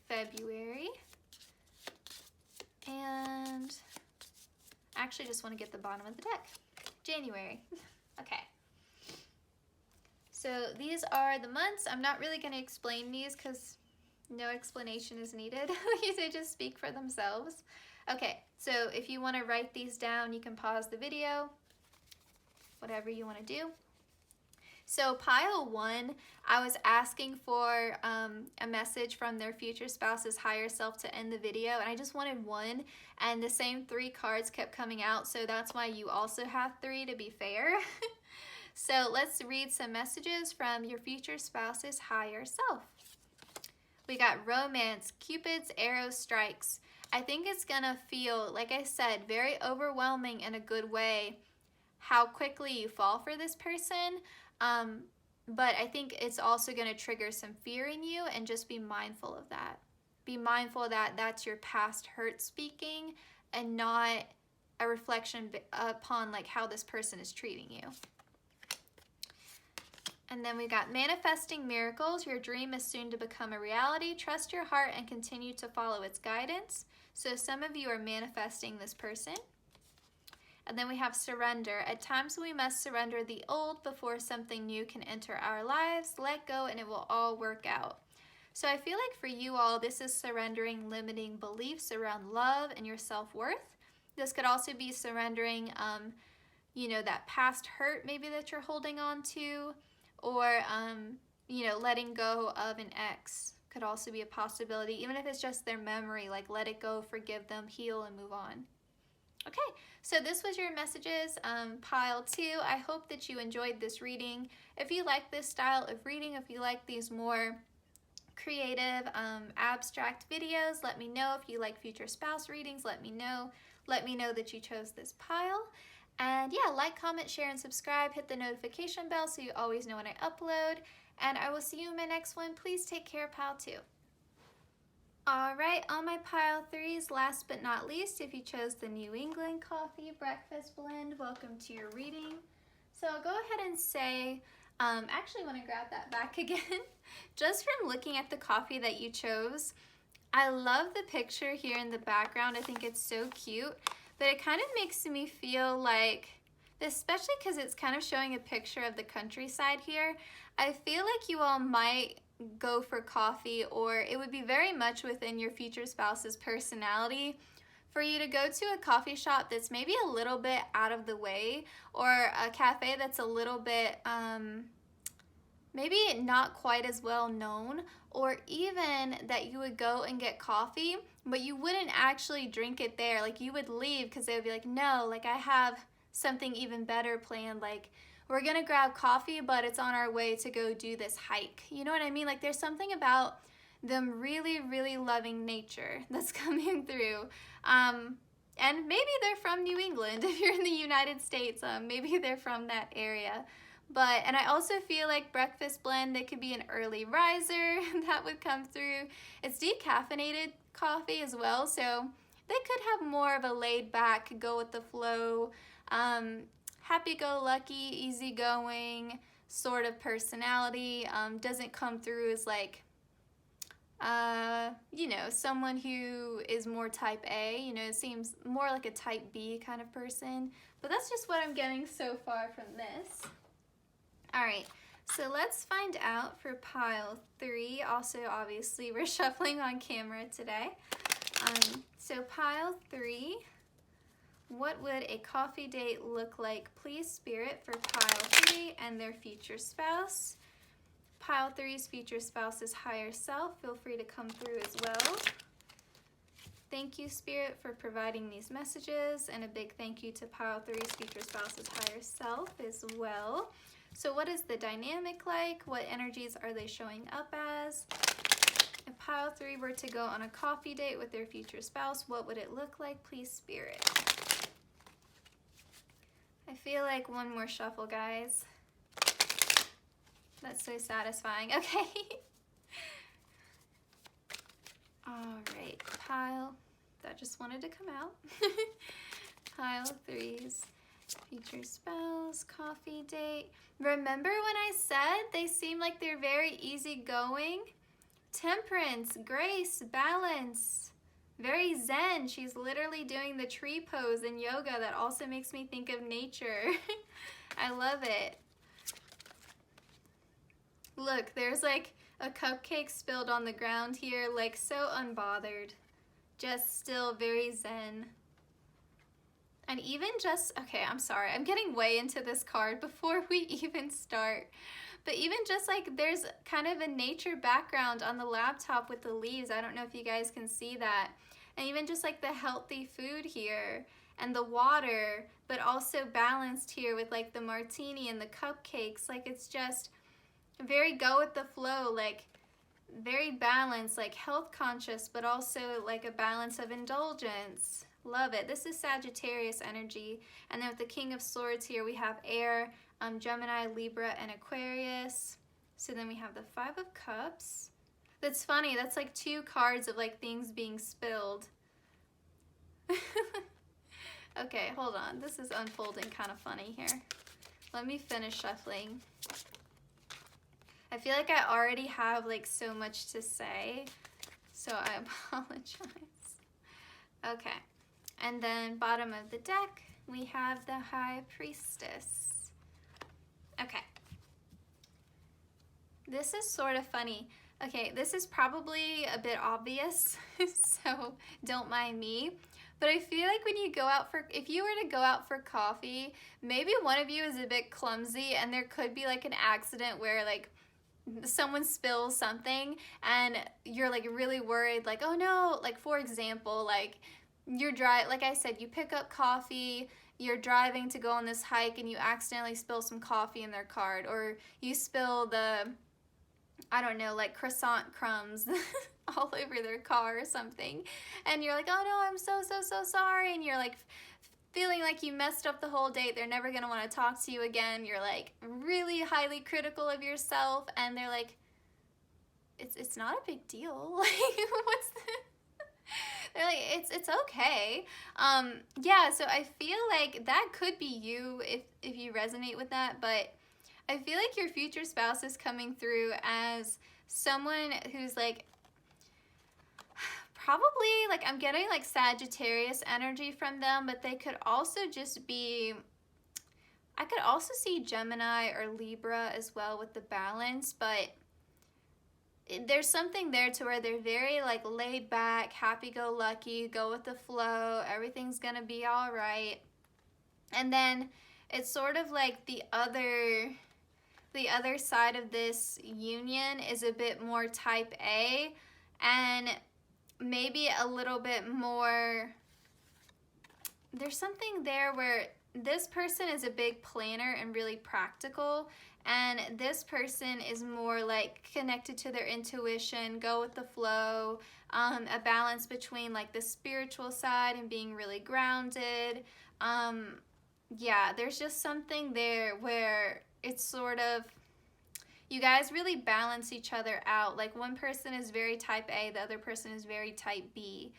[SPEAKER 1] February. And I actually just want to get the bottom of the deck. January. Okay. So these are the months. I'm not really going to explain these because no explanation is needed. They just speak for themselves. Okay, so if you want to write these down, you can pause the video. Whatever you want to do. So pile 1, I was asking for a message from their future spouse's higher self to end the video, and I just wanted 1, and the same 3 cards kept coming out, so that's why you also have 3 to be fair. So let's read some messages from your future spouse's higher self. We got romance, Cupid's arrow strikes. I think it's gonna feel, like I said, very overwhelming in a good way, how quickly you fall for this person. But I think it's also going to trigger some fear in you, and just be mindful of that. Be mindful that that's your past hurt speaking and not a reflection upon like how this person is treating you. And then we got manifesting miracles. Your dream is soon to become a reality. Trust your heart and continue to follow its guidance. So some of you are manifesting this person. And then we have surrender. At times we must surrender the old before something new can enter our lives. Let go and it will all work out. So I feel like for you all, this is surrendering limiting beliefs around love and your self-worth. This could also be surrendering, you know, that past hurt maybe that you're holding on to, or, you know, letting go of an ex could also be a possibility. Even if it's just their memory, like let it go, forgive them, heal, and move on. Okay, so this was your messages, pile 2. I hope that you enjoyed this reading. If you like this style of reading, if you like these more creative, abstract videos, let me know. If you like future spouse readings, let me know. Let me know that you chose this pile. And yeah, like, comment, share, and subscribe. Hit the notification bell so you always know when I upload. And I will see you in my next one. Please take care, pile 2. Alright, all my pile 3s, last but not least, if you chose the New England Coffee Breakfast Blend, welcome to your reading. So I'll go ahead and say, actually want to grab that back again. Just from looking at the coffee that you chose, I love the picture here in the background. I think it's so cute, but it kind of makes me feel like, especially because it's kind of showing a picture of the countryside here, I feel like you all might go for coffee, or it would be very much within your future spouse's personality for you to go to a coffee shop that's maybe a little bit out of the way, or a cafe that's a little bit maybe not quite as well known, or even that you would go and get coffee, but you wouldn't actually drink it there. Like you would leave because they would be like, no, like I have something even better planned. Like we're gonna grab coffee, but it's on our way to go do this hike. You know what I mean? Like there's something about them really, really loving nature that's coming through. And maybe they're from New England. If you're in the United States, maybe they're from that area. But, and I also feel like breakfast blend, they could be an early riser that would come through. It's decaffeinated coffee as well, so they could have more of a laid back, go with the flow, happy-go-lucky, easygoing sort of personality. Doesn't come through as like, you know, someone who is more type A, you know, it seems more like a type B kind of person. But that's just what I'm getting so far from this. All right, so let's find out for pile 3. Also, obviously, we're shuffling on camera today. So pile 3, what would a coffee date look like? Please, Spirit, for pile 3 and their future spouse. Pile 3's future spouse's higher self. Feel free to come through as well. Thank you, Spirit, for providing these messages, and a big thank you to pile 3's future spouse's higher self as well. So what is the dynamic like? What energies are they showing up as? If pile 3 were to go on a coffee date with their future spouse, what would it look like? Please, Spirit. I feel like one more shuffle, guys. That's so satisfying. Okay. All right, pile. That just wanted to come out. Pile 3's future spouse, coffee date. Remember when I said they seem like they're very easygoing? Temperance, grace, balance, very zen. She's literally doing the tree pose in yoga. That also makes me think of nature. I love it. Look, there's like a cupcake spilled on the ground here, like so unbothered. Just still very zen. And even just, okay, I'm sorry, I'm getting way into this card before we even start. But even just like there's kind of a nature background on the laptop with the leaves. I don't know if you guys can see that. And even just like the healthy food here and the water, but also balanced here with like the martini and the cupcakes. Like it's just very go with the flow, like very balanced, like health conscious, but also like a balance of indulgence. Love it. This is Sagittarius energy. And then with the King of Swords here, we have air, Gemini, Libra, and Aquarius. So then we have the 5 of Cups. That's funny. That's like 2 cards of like things being spilled. Okay, hold on. This is unfolding kind of funny here. Let me finish shuffling. I feel like I already have like so much to say, so I apologize. Okay. And then bottom of the deck, we have the High Priestess. Okay. This is sort of funny. Okay, this is probably a bit obvious, so don't mind me. But I feel like when you go out for, if you were to go out for coffee, maybe one of you is a bit clumsy and there could be like an accident where like someone spills something and you're like really worried, like, oh no, like for example, like you're like I said, you pick up coffee, you're driving to go on this hike and you accidentally spill some coffee in their cart, or you spill the, I don't know, like croissant crumbs all over their car or something, and you're like, oh no, I'm so sorry, and you're like feeling like you messed up the whole date. They're never gonna want to talk to you again. You're like really highly critical of yourself, and they're like, it's not a big deal. Like, what's the they're like, it's okay. Yeah, so I feel like that could be you if you resonate with that, but I feel like your future spouse is coming through as someone who's like, probably like, I'm getting like Sagittarius energy from them, but they could also just be, I could also see Gemini or Libra as well with the balance, but there's something there to where they're very like laid back, happy-go-lucky, go with the flow, everything's gonna be all right. And then it's sort of like the other the other side of this union is a bit more type A, and maybe a little bit more, there's something there where this person is a big planner and really practical, and this person is more like connected to their intuition, go with the flow, a balance between like the spiritual side and being really grounded. Yeah, there's just something there where it's sort of, you guys really balance each other out. Like one person is very type A, the other person is very type B.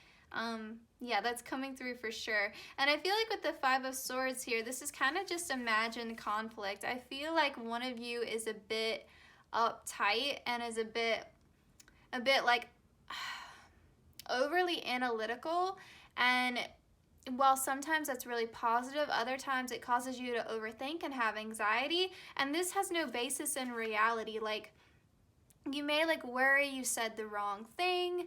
[SPEAKER 1] Yeah, that's coming through for sure. And I feel like with the Five of Swords here, this is kind of just imagined conflict. I feel like one of you is a bit uptight and is a bit like overly analytical, and while sometimes that's really positive, other times it causes you to overthink and have anxiety, and this has no basis in reality. Like, you may like worry you said the wrong thing.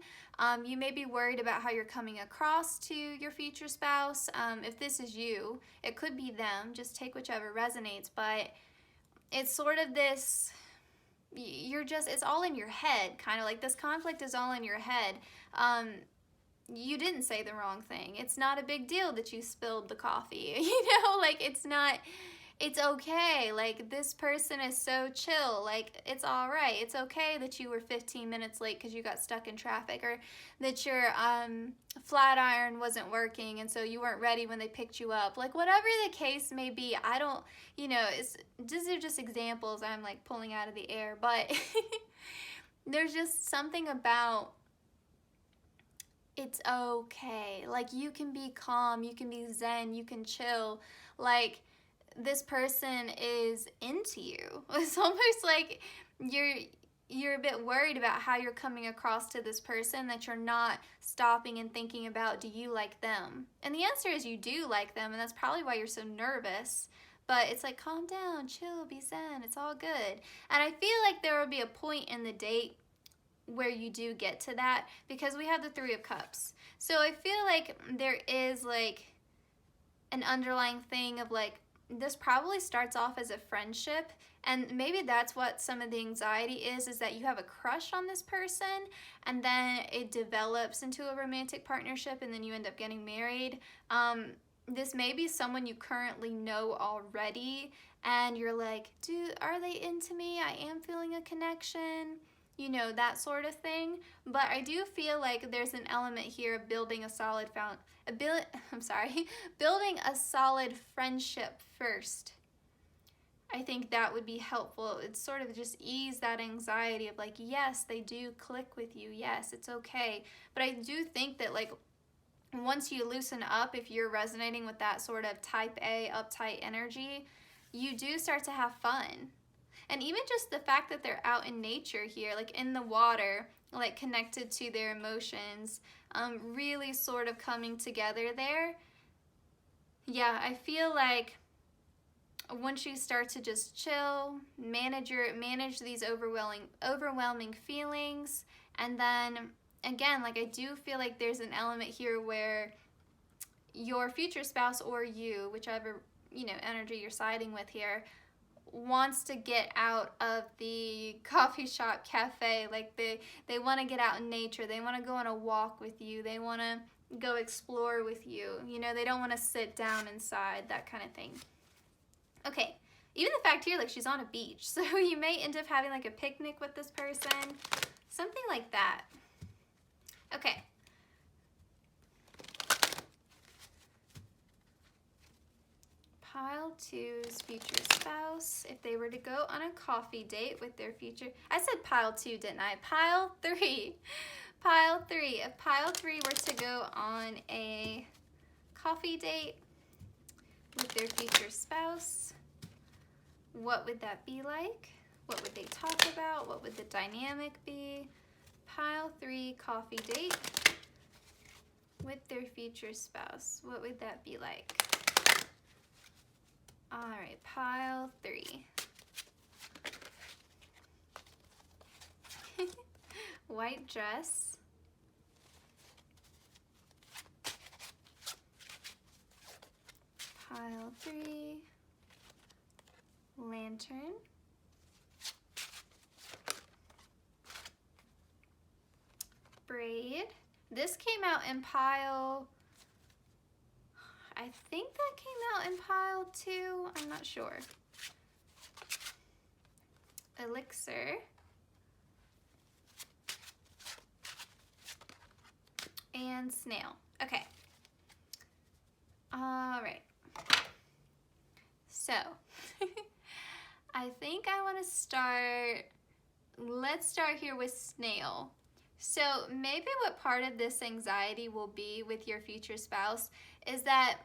[SPEAKER 1] You may be worried about how you're coming across to your future spouse. If this is you, it could be them. Just take whichever resonates, but it's sort of this, it's all in your head, kind of like this conflict is all in your head. You didn't say the wrong thing. It's not a big deal that you spilled the coffee, like it's okay. Like, this person is so chill. Like, it's all right. It's okay that you were 15 minutes late because you got stuck in traffic, or that your flat iron wasn't working and so you weren't ready when they picked you up. Like, whatever the case may be, I don't, these are just examples I'm like pulling out of the air, but there's just something about, it's okay. Like, you can be calm, you can be zen, you can chill. Like, this person is into you. It's almost like you're a bit worried about how you're coming across to this person, that you're not stopping and thinking about, do you like them? And the answer is you do like them, and that's probably why you're so nervous. But it's like, calm down, chill, be zen, it's all good. And I feel like there will be a point in the date where you do get to that, because we have the Three of Cups. So I feel like there is like an underlying thing of like, this probably starts off as a friendship, and maybe that's what some of the anxiety is that you have a crush on this person, and then it develops into a romantic partnership, and then you end up getting married. This may be someone you currently know already, and you're like, are they into me? I am feeling a connection, that sort of thing. But I do feel like there's an element here of building a solid building a solid friendship first. I think that would be helpful. It's sort of just ease that anxiety of like, yes, they do click with you. Yes, it's okay. But I do think that like, once you loosen up, if you're resonating with that sort of type A uptight energy, you do start to have fun. And even just the fact that they're out in nature here, like in the water, like connected to their emotions, really sort of coming together there. Yeah, I feel like once you start to just chill, manage these overwhelming feelings, and then again, like, I do feel like there's an element here where your future spouse, or you, whichever energy you're siding with here, wants to get out of the coffee shop cafe. Like, they want to get out in nature, they want to go on a walk with you, they want to go explore with you, they don't want to sit down inside, that kind of thing. Okay, even the fact here, like, she's on a beach, so you may end up having like a picnic with this person, something like that. Okay. Pile 2's future spouse, if they were to go on a coffee date with their future, I said pile 2, didn't I? Pile 3. Pile 3. If pile 3 were to go on a coffee date with their future spouse, what would that be like? What would they talk about? What would the dynamic be? Pile 3 coffee date with their future spouse. What would that be like? All right, pile 3. White dress. Pile 3. Lantern. braid. This came out in pile, I think that came out in pile 2. I'm not sure. Elixir. And snail. Okay. All right. So, I think I want to start, let's start here with snail. So maybe what part of this anxiety will be with your future spouse is that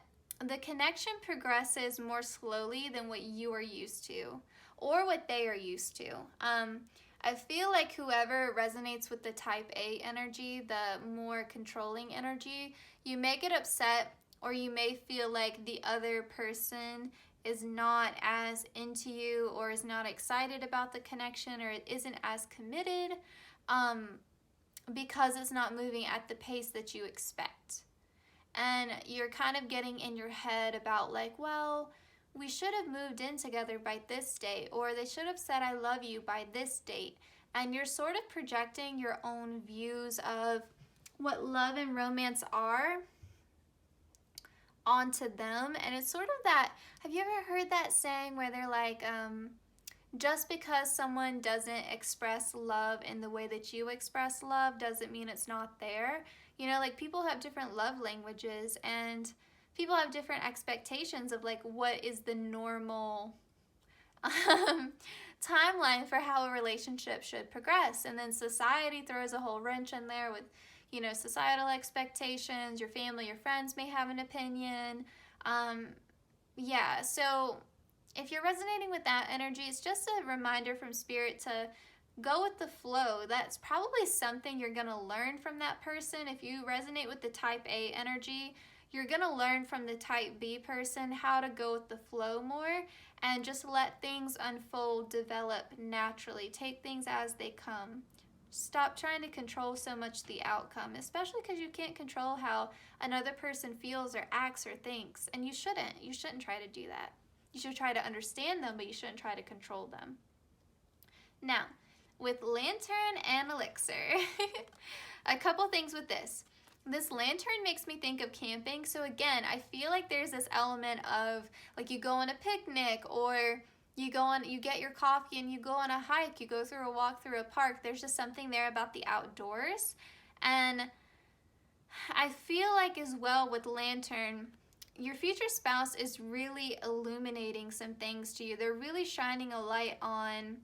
[SPEAKER 1] the connection progresses more slowly than what you are used to or what they are used to. I feel like whoever resonates with the type A energy, the more controlling energy, you may get upset or you may feel like the other person is not as into you or is not excited about the connection or it isn't as committed because it's not moving at the pace that you expect. And you're kind of getting in your head about like, well, we should have moved in together by this date, or they should have said I love you by this date. And you're sort of projecting your own views of what love and romance are onto them. And it's sort of that, have you ever heard that saying where they're like, just because someone doesn't express love in the way that you express love doesn't mean it's not there. You know, like people have different love languages and people have different expectations of like what is the normal timeline for how a relationship should progress. And then society throws a whole wrench in there with, you know, societal expectations. Your family, your friends may have an opinion. Yeah, so if you're resonating with that energy, it's just a reminder from Spirit to go with the flow. That's probably something you're going to learn from that person. If you resonate with the type A energy, you're going to learn from the type B person how to go with the flow more and just let things unfold, develop naturally. Take things as they come. Stop trying to control so much the outcome, especially because you can't control how another person feels or acts or thinks. And you shouldn't. You shouldn't try to do that. You should try to understand them, but you shouldn't try to control them. Now, with lantern and elixir, a couple things with this. This lantern makes me think of camping. So again, I feel like there's this element of like you go on a picnic or you get your coffee and you go on a hike, you go through a walk through a park. There's just something there about the outdoors. And I feel like as well with lantern, your future spouse is really illuminating some things to you. They're really shining a light on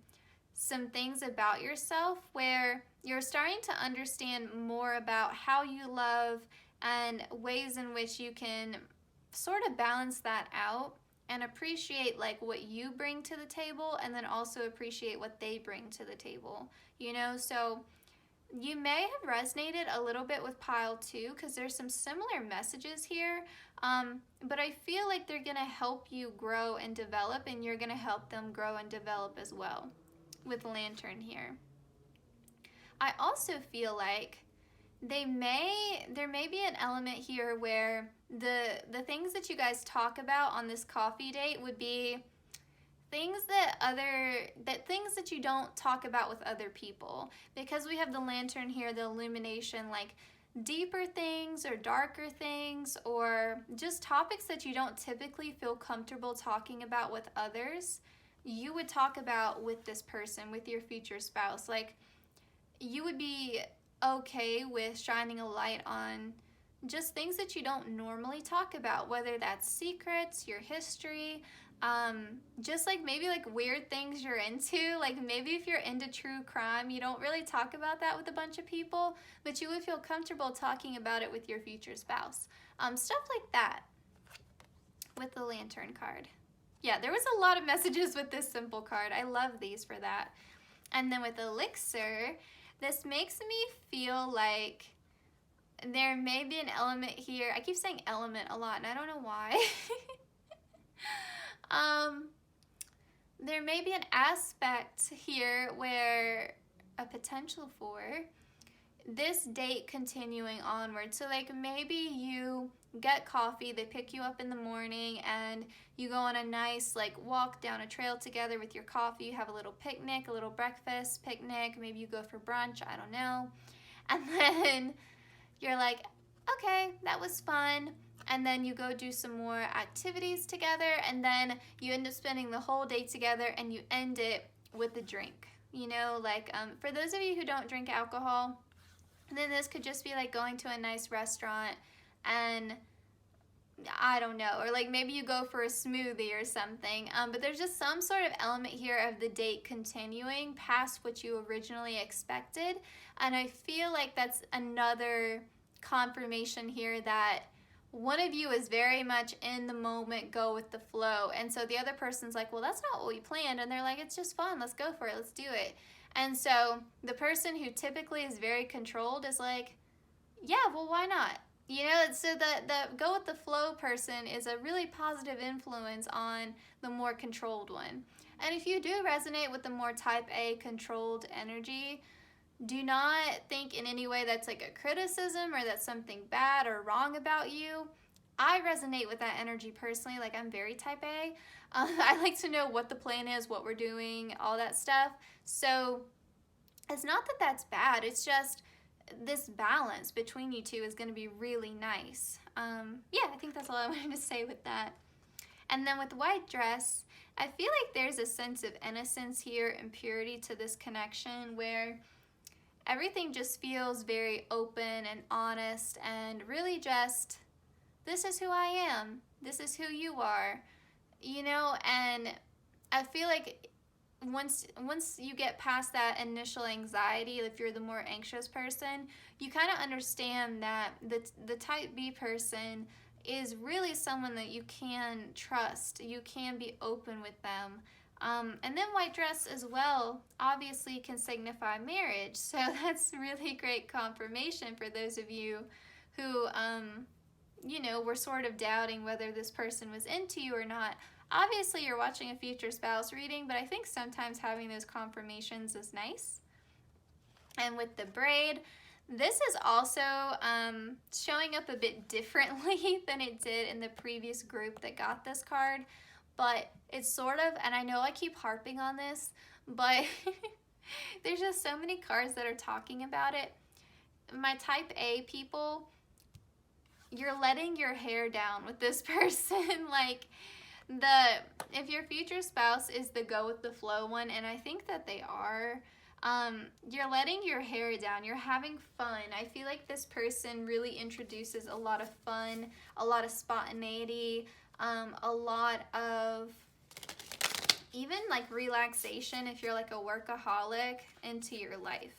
[SPEAKER 1] some things about yourself where you're starting to understand more about how you love and ways in which you can sort of balance that out and appreciate like what you bring to the table and then also appreciate what they bring to the table, you know? So you may have resonated a little bit with pile 2 because there's some similar messages here, but I feel like they're going to help you grow and develop, and you're going to help them grow and develop as well with lantern here. I also feel like there may be an element here where the things that you guys talk about on this coffee date would be things that you don't talk about with other people, because we have the lantern here, the illumination, like deeper things or darker things or just topics that you don't typically feel comfortable talking about with others, you would talk about with this person, with your future spouse. Like you would be okay with shining a light on just things that you don't normally talk about, whether that's secrets, your history, just like maybe like weird things you're into. Like maybe if you're into true crime, you don't really talk about that with a bunch of people, but you would feel comfortable talking about it with your future spouse. Stuff like that with the lantern card. Yeah, there was a lot of messages with this simple card. I love these for that. And then with elixir, this makes me feel like there may be an element here. I keep saying element a lot, and I don't know why. There may be an aspect here where a potential for this date continuing onward. So like maybe you get coffee, they pick you up in the morning, and you go on a nice like walk down a trail together with your coffee. You have a little picnic, a little breakfast picnic. Maybe you go for brunch, I don't know. And then you're like, okay, that was fun. And then you go do some more activities together, and then you end up spending the whole day together, and you end it with a drink. You know, like for those of you who don't drink alcohol, then this could just be like going to a nice restaurant and I don't know, or like maybe you go for a smoothie or something, but there's just some sort of element here of the date continuing past what you originally expected, and I feel like that's another confirmation here that one of you is very much in the moment, go with the flow, and so the other person's like, well, that's not what we planned, and they're like, it's just fun, let's go for it, let's do it. And so the person who typically is very controlled is like, yeah, well, why not? You know, so the go with the flow person is a really positive influence on the more controlled one. And if you do resonate with the more type A controlled energy, do not think in any way that's like a criticism or that's something bad or wrong about you. I resonate with that energy personally. Like, I'm very type A. I like to know what the plan is, what we're doing, all that stuff. So it's not that that's bad. It's just this balance between you two is going to be really nice. Yeah, I think that's all I wanted to say with that. And then with white dress, I feel like there's a sense of innocence here and purity to this connection where everything just feels very open and honest and really just, this is who I am, this is who you are, you know. And I feel like once you get past that initial anxiety, if you're the more anxious person, you kind of understand that the type B person is really someone that you can trust. You can be open with them. And then white dress as well obviously can signify marriage. So that's really great confirmation for those of you who, you know, were sort of doubting whether this person was into you or not. Obviously, you're watching a future spouse reading, but I think sometimes having those confirmations is nice. And with the braid, this is also showing up a bit differently than it did in the previous group that got this card. But it's sort of, and I know I keep harping on this, but there's just so many cards that are talking about it. My type A people, you're letting your hair down with this person. Like, if your future spouse is the go with the flow one, and I think that they are, you're letting your hair down, you're having fun. I feel like this person really introduces a lot of fun, a lot of spontaneity, a lot of even like relaxation if you're like a workaholic into your life.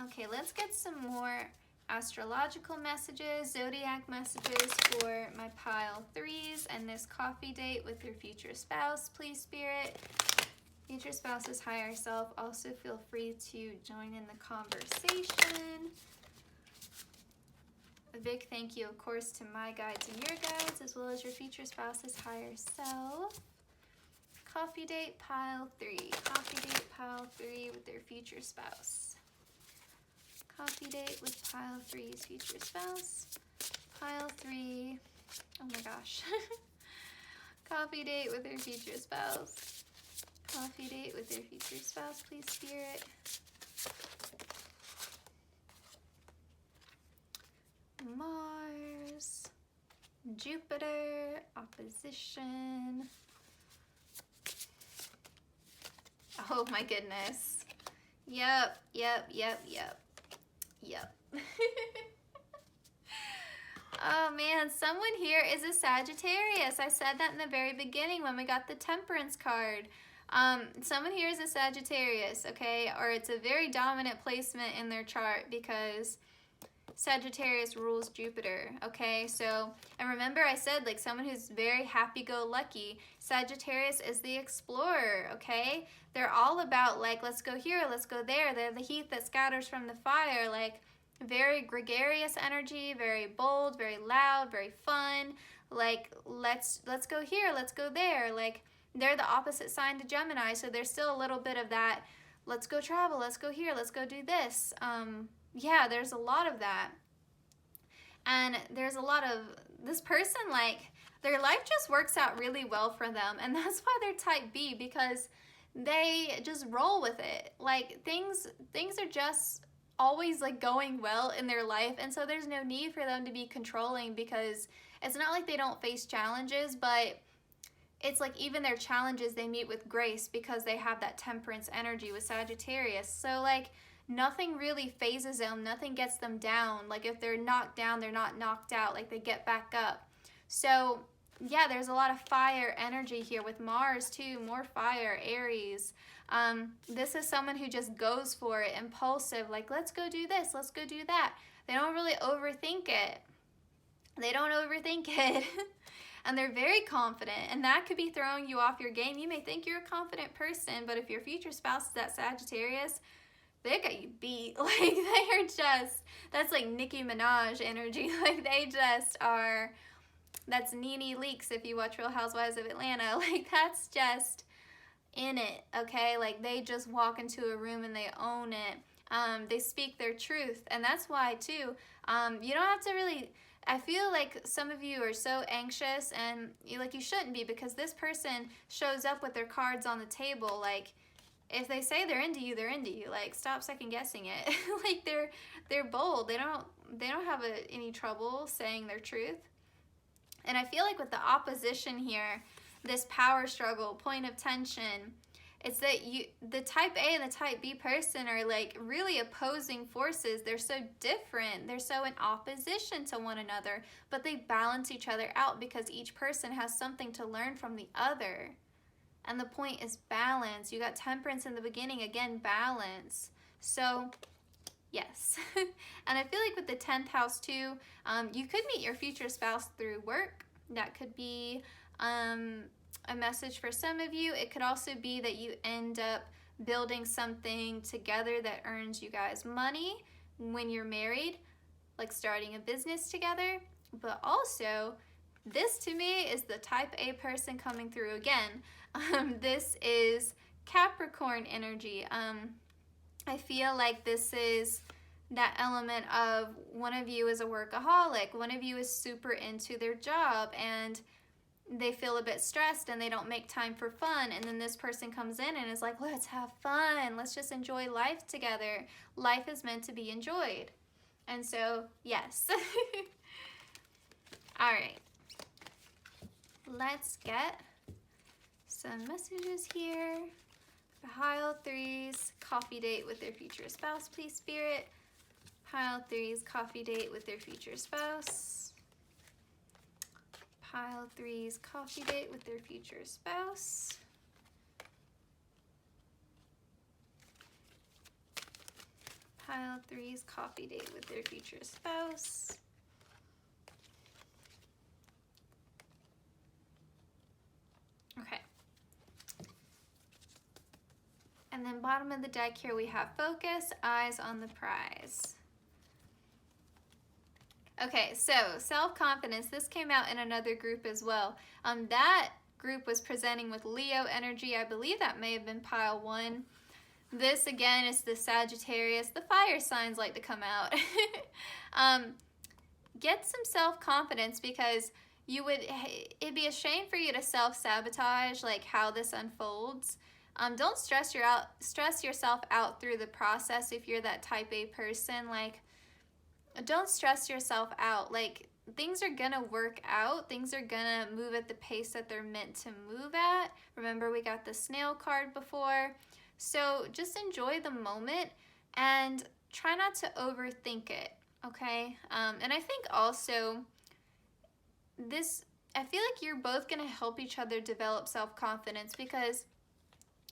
[SPEAKER 1] Okay, let's get some more astrological messages, zodiac messages for my pile 3s and this coffee date with your future spouse, please, Spirit. Future spouse's higher self, also feel free to join in the conversation. A big thank you, of course, to my guides and your guides, as well as your future spouse's higher self. Coffee date, pile 3. Coffee date, pile 3 with their future spouse. Coffee date with pile 3's future spouse. Pile 3. Oh my gosh. Coffee date with their future spouse. Coffee date with their future spouse, please, Spirit. Mars. Jupiter. Opposition. Oh my goodness. Yep. Oh man, someone here is a Sagittarius. I said that in the very beginning when we got the Temperance card. Someone here is a Sagittarius, okay? Or it's a very dominant placement in their chart because Sagittarius rules Jupiter, okay? So, and remember I said like someone who's very happy-go-lucky. Sagittarius is the explorer, okay? They're all about like, let's go here, let's go there. They're the heat that scatters from the fire, like very gregarious energy, very bold, very loud, very fun. Like, let's go here, let's go there. Like, they're the opposite sign to Gemini, so there's still a little bit of that, let's go travel, let's go here, let's go do this. Yeah, there's a lot of that. And there's a lot of, this person, like, their life just works out really well for them. And that's why they're type B, because they just roll with it. Like, things are just always like going well in their life, and so there's no need for them to be controlling, because it's not like they don't face challenges, but it's like even their challenges they meet with grace because they have that temperance energy with Sagittarius. So like nothing really phases them, nothing gets them down. Like if they're knocked down, they're not knocked out, like they get back up. So yeah, there's a lot of fire energy here with Mars too, more fire, Aries. This is someone who just goes for it, impulsive, like let's go do this, let's go do that. They don't really overthink it. They don't overthink it. And they're very confident, and that could be throwing you off your game. You may think you're a confident person, but if your future spouse is that Sagittarius, they got you beat. Like they are just, that's like Nicki Minaj energy. Like they just are, that's Nene Leakes if you watch Real Housewives of Atlanta. Like that's just in it, okay? Like they just walk into a room and they own it. They speak their truth, and that's why too, you don't have to really, I feel like some of you are so anxious, and you shouldn't be, because this person shows up with their cards on the table. Like if they say they're into you, they're into you. Like stop second guessing it. Like they're bold. They don't have any trouble saying their truth. And I feel like with the opposition here, this power struggle, point of tension, it's that the type A and the type B person are like really opposing forces. They're so different. They're so in opposition to one another, but they balance each other out because each person has something to learn from the other. And the point is balance. You got temperance in the beginning, again, balance. So yes. And I feel like with the 10th house too, you could meet your future spouse through work. That could be a message for some of you. It could also be that you end up building something together that earns you guys money when you're married, like starting a business together. But also, this to me is the type A person coming through again. This is Capricorn energy. I feel like this is that element of one of you is a workaholic, one of you is super into their job, and they feel a bit stressed and they don't make time for fun, and then this person comes in and is like, let's have fun, let's just enjoy life together. Life is meant to be enjoyed. And so yes. All right, let's get some messages here. Pile 3's coffee date with their future spouse, please, Spirit. Pile 3's coffee date with their future spouse. Pile 3's coffee date with their future spouse. Pile 3's coffee date with their future spouse. Okay. And then bottom of the deck here we have focus, eyes on the prize. Okay, so self-confidence, this came out in another group as well. That group was presenting with Leo energy. I believe that may have been pile 1. This again is the Sagittarius. The fire signs like to come out. Get some self-confidence, because it'd be a shame for you to self-sabotage like how this unfolds. Don't stress yourself out through the process if you're that type A person. Like, don't stress yourself out. Like, things are gonna work out. Things are gonna move at the pace that they're meant to move at. Remember, we got the snail card before. So just enjoy the moment and try not to overthink it, okay? And I think also I feel like you're both gonna help each other develop self-confidence, because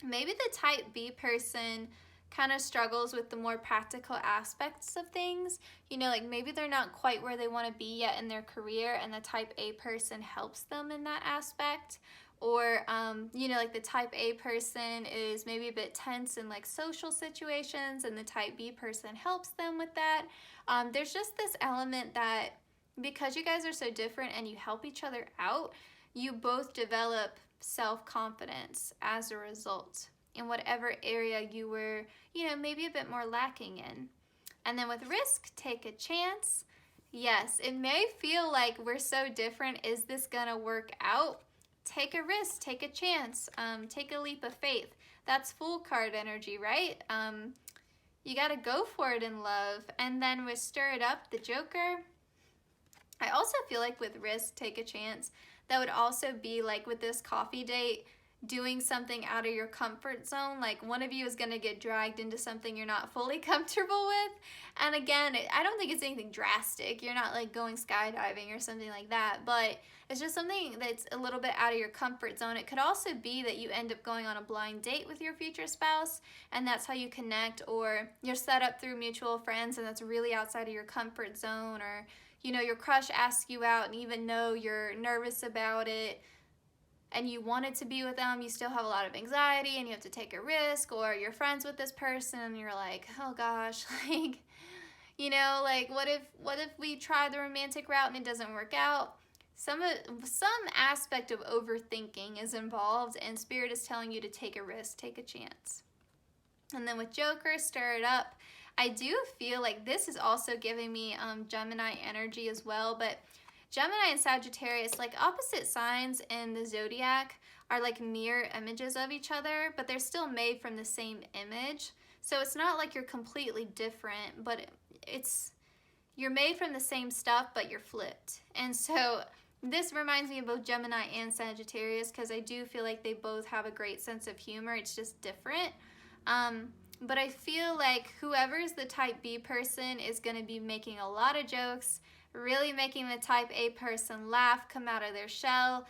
[SPEAKER 1] maybe the type B person kind of struggles with the more practical aspects of things. You know, like maybe they're not quite where they want to be yet in their career, and the type A person helps them in that aspect. Or, you know, like the type A person is maybe a bit tense in like social situations, and the type B person helps them with that. There's just this element that because you guys are so different and you help each other out, you both develop self-confidence as a result in whatever area you were, you know, maybe a bit more lacking in. And then with risk, take a chance. Yes, it may feel like we're so different. Is this gonna work out? Take a risk, take a chance, take a leap of faith. That's Fool card energy, right? you gotta go for it in love. And then with Stir It Up, the Joker, I also feel like with Risk, Take a Chance, that would also be like with this coffee date, doing something out of your comfort zone. Like one of you is going to get dragged into something you're not fully comfortable with. And again, I don't think it's anything drastic. You're not like going skydiving or something like that, but it's just something that's a little bit out of your comfort zone. It could also be that you end up going on a blind date with your future spouse, and that's how you connect, or you're set up through mutual friends and that's really outside of your comfort zone, or you know, your crush asks you out and even though you're nervous about it and you wanted to be with them, you still have a lot of anxiety and you have to take a risk, or you're friends with this person and you're like, oh gosh, like, you know, like what if we try the romantic route and it doesn't work out? Some aspect of overthinking is involved, and Spirit is telling you to take a risk, take a chance. And then with Joker, Stir It Up, I do feel like this is also giving me Gemini energy as well, but Gemini and Sagittarius, like opposite signs in the zodiac, are like mirror images of each other, but they're still made from the same image. So it's not like you're completely different, but you're made from the same stuff, but you're flipped. And so this reminds me of both Gemini and Sagittarius, because I do feel like they both have a great sense of humor. It's just different. But I feel like whoever's the type B person is going to be making a lot of jokes, really making the type A person laugh, come out of their shell.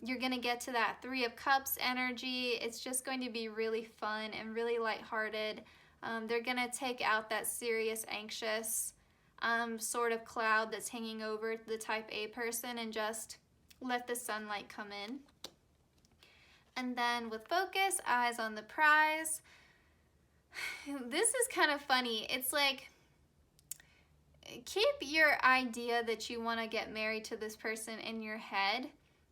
[SPEAKER 1] You're going to get to that Three of Cups energy. It's just going to be really fun and really lighthearted. They're going to take out that serious, anxious sort of cloud that's hanging over the type A person and just let the sunlight come in. And then with Focus, Eyes on the Prize. This is kind of funny. It's like, keep your idea that you want to get married to this person in your head.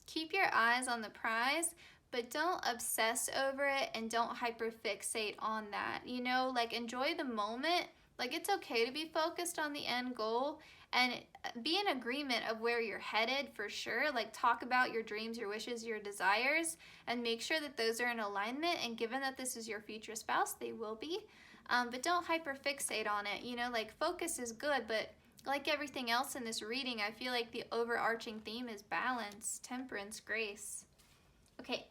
[SPEAKER 1] Keep your eyes on the prize, but don't obsess over it and don't hyperfixate on that. You know, like enjoy the moment. Like it's okay to be focused on the end goal and be in agreement of where you're headed for sure. Like talk about your dreams, your wishes, your desires, and make sure that those are in alignment. And given that this is your future spouse, they will be. But don't hyperfixate on it. You know, like focus is good, but like everything else in this reading, I feel like the overarching theme is balance, temperance, grace. Okay,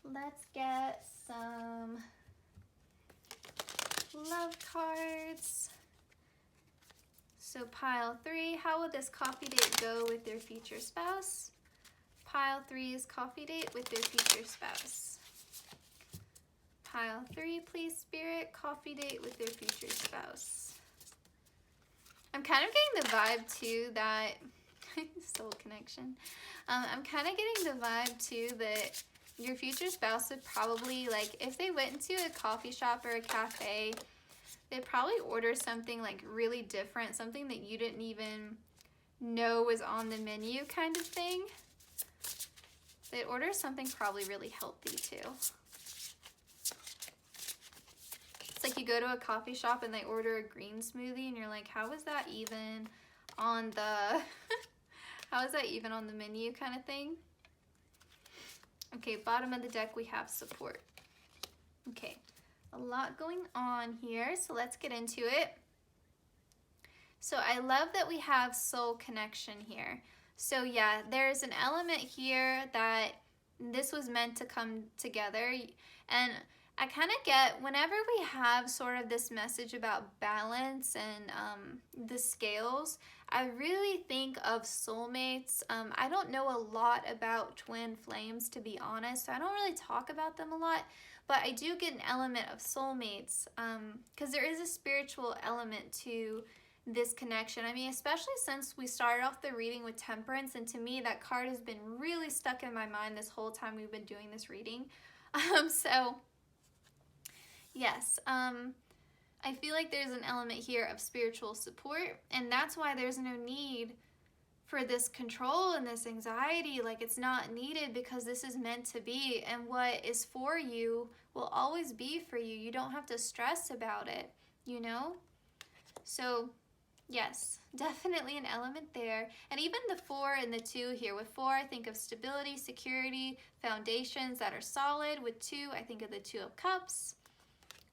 [SPEAKER 1] let's get some love cards. So pile 3, how will this coffee date go with their future spouse? Pile 3's coffee date with their future spouse. Pile 3, please, Spirit, coffee date with their future spouse. I'm kind of getting the vibe too that soul connection. I'm kind of getting the vibe too that your future spouse would probably, like, if they went into a coffee shop or a cafe, they'd probably order something like really different, something that you didn't even know was on the menu kind of thing. They'd order something probably really healthy too. It's like you go to a coffee shop and they order a green smoothie and you're like, how is that even on the how is that even on the menu kind of thing? Okay, bottom of the deck we have support. Okay, a lot going on here, so let's get into it. So I love that we have soul connection here. So yeah, there's an element here that this was meant to come together, and I kind of get whenever we have sort of this message about balance and the scales, I really think of soulmates. I don't know a lot about twin flames, to be honest, so I don't really talk about them a lot, but I do get an element of soulmates because there is a spiritual element to this connection. I mean, especially since we started off the reading with Temperance, and to me that card has been really stuck in my mind this whole time we've been doing this reading. So yes, I feel like there's an element here of spiritual support, and that's why there's no need for this control and this anxiety. Like, it's not needed because this is meant to be, and what is for you will always be for you. You don't have to stress about it, you know? So yes, definitely an element there. And even the 4 and the 2 here. With 4, I think of stability, security, foundations that are solid. With 2, I think of the 2 of Cups.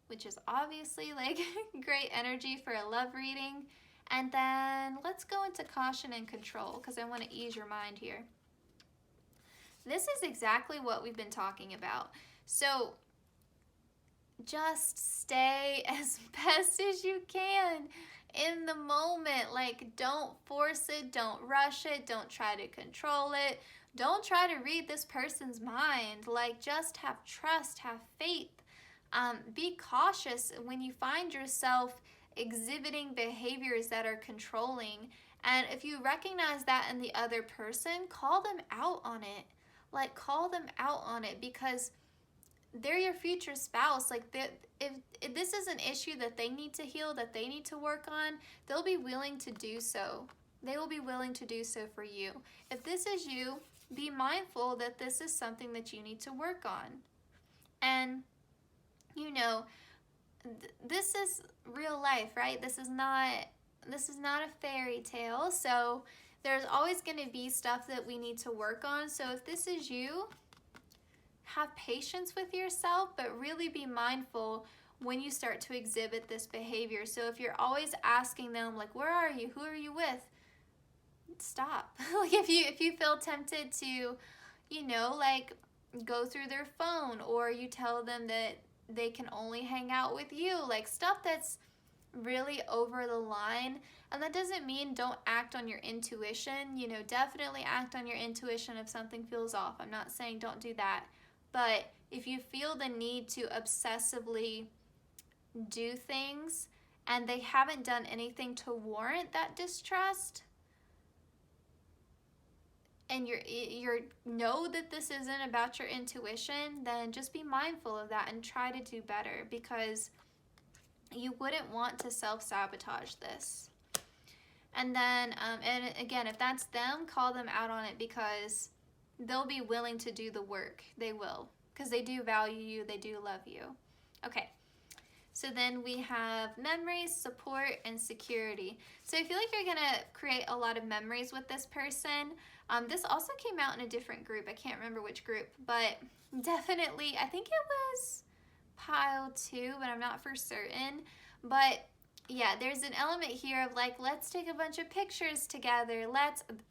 [SPEAKER 1] which is obviously like great energy for a love reading. And then let's go into caution and control, because I want to ease your mind here. This is exactly what we've been talking about. So just stay as best as you can in the moment. Like, don't force it, don't rush it, don't try to control it, don't try to read this person's mind. Like, just have trust, have faith. Be cautious when you find yourself exhibiting behaviors that are controlling. And if you recognize that in the other person, call them out on it. Like, call them out on it, because they're your future spouse. Like, if this is an issue that they need to heal, that they need to work on, they'll be willing to do so. They will be willing to do so for you. If this is you, be mindful that this is something that you need to work on. And, you know, this is real life, right? This is not a fairy tale. So there's always going to be stuff that we need to work on. So if this is you, have patience with yourself, but really be mindful when you start to exhibit this behavior. So if you're always asking them, like, where are you? Who are you with? Stop. Like, if you feel tempted to, you know, like, go through their phone, or you tell them that they can only hang out with you, like stuff that's really over the line. And that doesn't mean don't act on your intuition. You know, definitely act on your intuition if something feels off. I'm not saying don't do that. But if you feel the need to obsessively do things and they haven't done anything to warrant that distrust, and you're know that this isn't about your intuition, then just be mindful of that and try to do better, because you wouldn't want to self-sabotage this. And then, and again, if that's them, call them out on it, because they'll be willing to do the work. They will, because they do value you, they do love you. Okay, so then we have memories, support, and security. So I feel like you're gonna create a lot of memories with this person. This also came out in a different group. I can't remember which group, but definitely, I think it was pile 2, but I'm not for certain. But yeah, there's an element here of like, let's take a bunch of pictures together.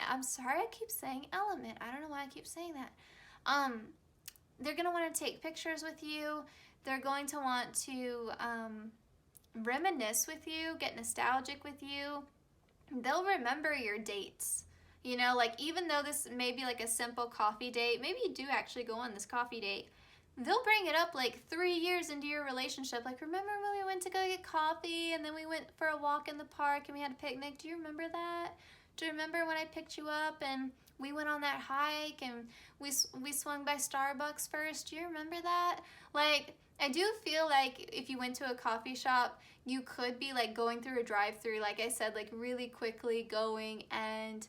[SPEAKER 1] I'm sorry I keep saying element. I don't know why I keep saying that. They're going to want to take pictures with you. They're going to want to reminisce with you, get nostalgic with you. They'll remember your dates. You know, like, even though this may be like a simple coffee date, maybe you do actually go on this coffee date, they'll bring it up like 3 years into your relationship. Like, remember when we went to go get coffee and then we went for a walk in the park and we had a picnic? Do you remember that? Do you remember when I picked you up and we went on that hike and we swung by Starbucks first? Do you remember that? Like, I do feel like if you went to a coffee shop, you could be like going through a drive-through, like I said, like really quickly going and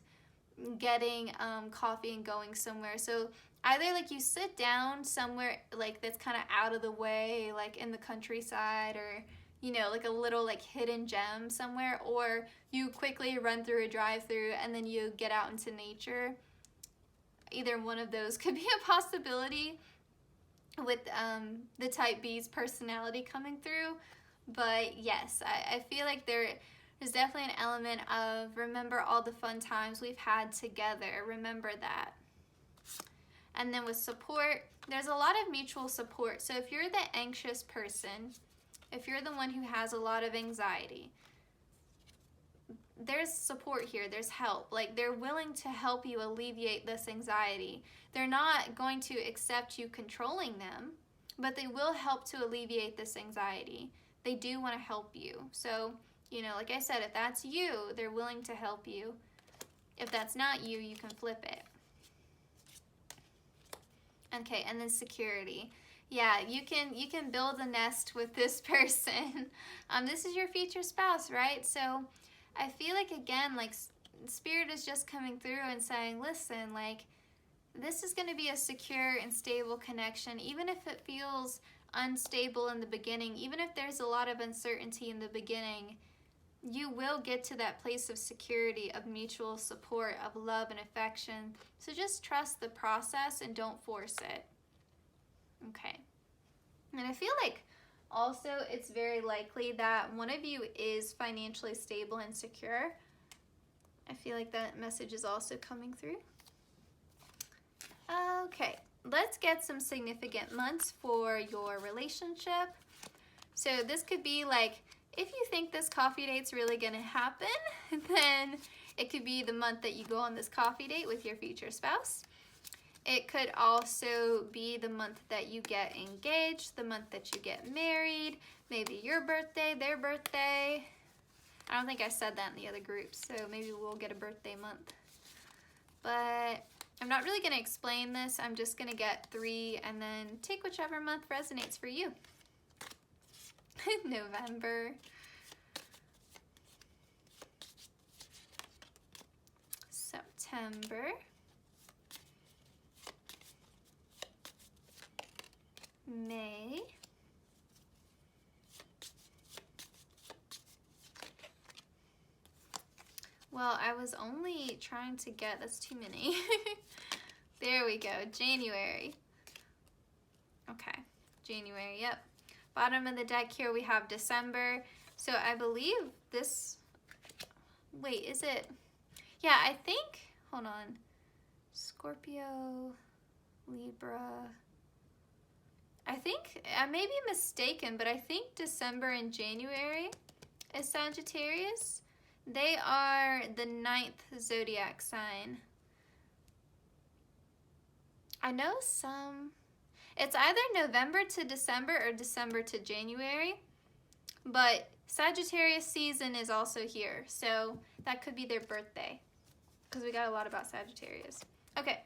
[SPEAKER 1] getting coffee and going somewhere. So either like you sit down somewhere like that's kind of out of the way, like in the countryside, or, you know, like a little like hidden gem somewhere, or you quickly run through a drive-through and then you get out into nature. Either one of those could be a possibility with the type B's personality coming through. But yes, I feel like there's definitely an element of remember all the fun times we've had together. Remember that. And then with support, there's a lot of mutual support. So if you're the anxious person, if you're the one who has a lot of anxiety, there's support here. There's help. Like, they're willing to help you alleviate this anxiety. They're not going to accept you controlling them, but they will help to alleviate this anxiety. They do want to help you. So, you know, like I said, if that's you, they're willing to help you. If that's not you, you can flip it. Okay, and then security. Yeah, you can build a nest with this person. This is your future spouse, right? So I feel like, again, like, Spirit is just coming through and saying, listen, like, this is going to be a secure and stable connection, even if it feels unstable in the beginning, even if there's a lot of uncertainty in the beginning. You will get to that place of security, of mutual support, of love and affection. So just trust the process and don't force it. Okay. And I feel like Also, it's very likely that one of you is financially stable and secure. I feel like that message is also coming through. Okay, let's get some significant months for your relationship. So this could be like, if you think this coffee date's really gonna happen, then it could be the month that you go on this coffee date with your future spouse. It could also be the month that you get engaged, the month that you get married, maybe your birthday, their birthday. I don't think I said that in the other groups, so maybe we'll get a birthday month. But I'm not really gonna explain this. I'm just gonna get 3 and then take whichever month resonates for you. November. September. May. Well, I was only trying to get, that's too many. There we go, January. Okay, January, yep. Bottom of the deck here we have December. So I believe this, wait, is it? Yeah, I think, hold on. Scorpio, Libra. I think, I may be mistaken, but I think December and January is Sagittarius. They are the 9th zodiac sign. I know some, it's either November to December or December to January, but Sagittarius season is also here, so that could be their birthday, because we got a lot about Sagittarius. Okay.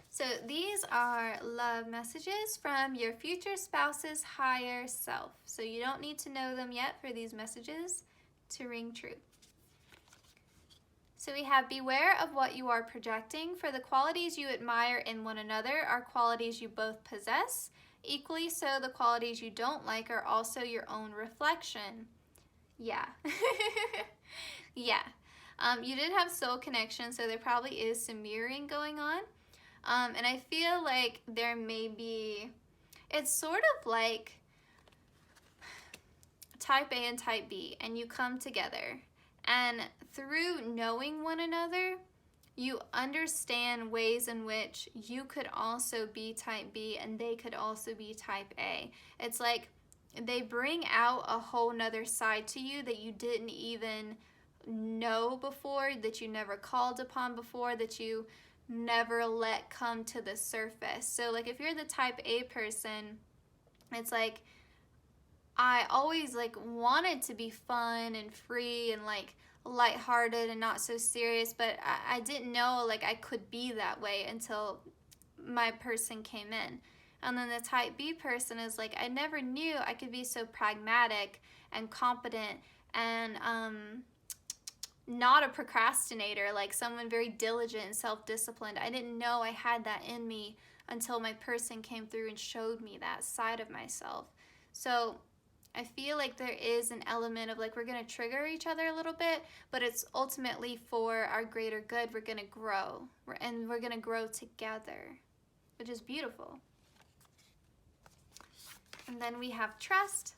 [SPEAKER 1] So these are love messages from your future spouse's higher self. So you don't need to know them yet for these messages to ring true. So we have, beware of what you are projecting, for the qualities you admire in one another are qualities you both possess. Equally so, the qualities you don't like are also your own reflection. Yeah. Yeah. You did have soul connection, so there probably is some mirroring going on. And I feel like there may be, it's sort of like type A and type B, and you come together. And through knowing one another, you understand ways in which you could also be type B and they could also be type A. It's like they bring out a whole nother side to you that you didn't even know before, that you never called upon before, that you never let come to the surface. So like if you're the type A person, it's like I always like wanted to be fun and free and like lighthearted and not so serious, but I didn't know like I could be that way until my person came in. And then the type B person is like, I never knew I could be so pragmatic and competent and not a procrastinator, like someone very diligent and self-disciplined. I didn't know I had that in me until my person came through and showed me that side of myself. So I feel like there is an element of like we're going to trigger each other a little bit, but it's ultimately for our greater good. We're going to grow, and we're going to grow together, which is beautiful. And then we have trust.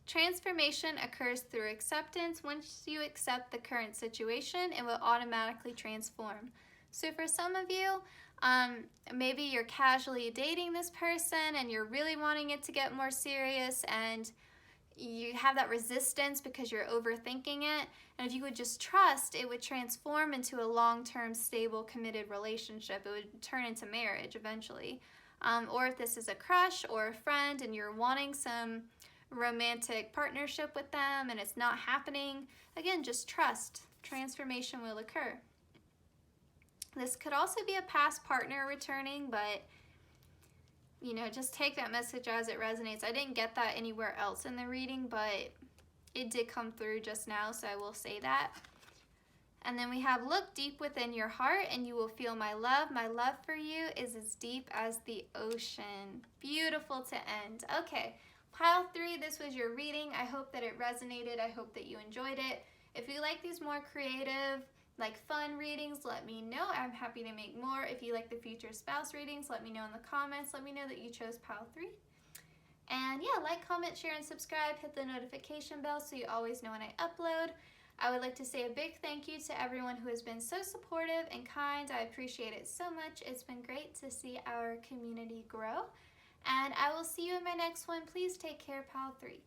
[SPEAKER 1] Transformation occurs through acceptance. Once you accept the current situation, it will automatically transform. So for some of you, maybe you're casually dating this person and you're really wanting it to get more serious, and you have that resistance because you're overthinking it. And if you would just trust, it would transform into a long-term, stable, committed relationship. It would turn into marriage eventually. Or if this is a crush or a friend and you're wanting some romantic partnership with them and it's not happening, again, just trust. Transformation will occur. This could also be a past partner returning, but you know, just take that message as it resonates. I didn't get that anywhere else in the reading, but it did come through just now, so I will say that. And then we have, look deep within your heart and you will feel my love. My love for you is as deep as the ocean. Beautiful to end. Okay, pile 3, this was your reading. I hope that it resonated. I hope that you enjoyed it. If you like these more creative, like fun readings, let me know. I'm happy to make more. If you like the future spouse readings, let me know in the comments. Let me know that you chose pile 3. And yeah, like, comment, share, and subscribe. Hit the notification bell so you always know when I upload. I would like to say a big thank you to everyone who has been so supportive and kind. I appreciate it so much. It's been great to see our community grow. And I will see you in my next one. Please take care, Pal 3.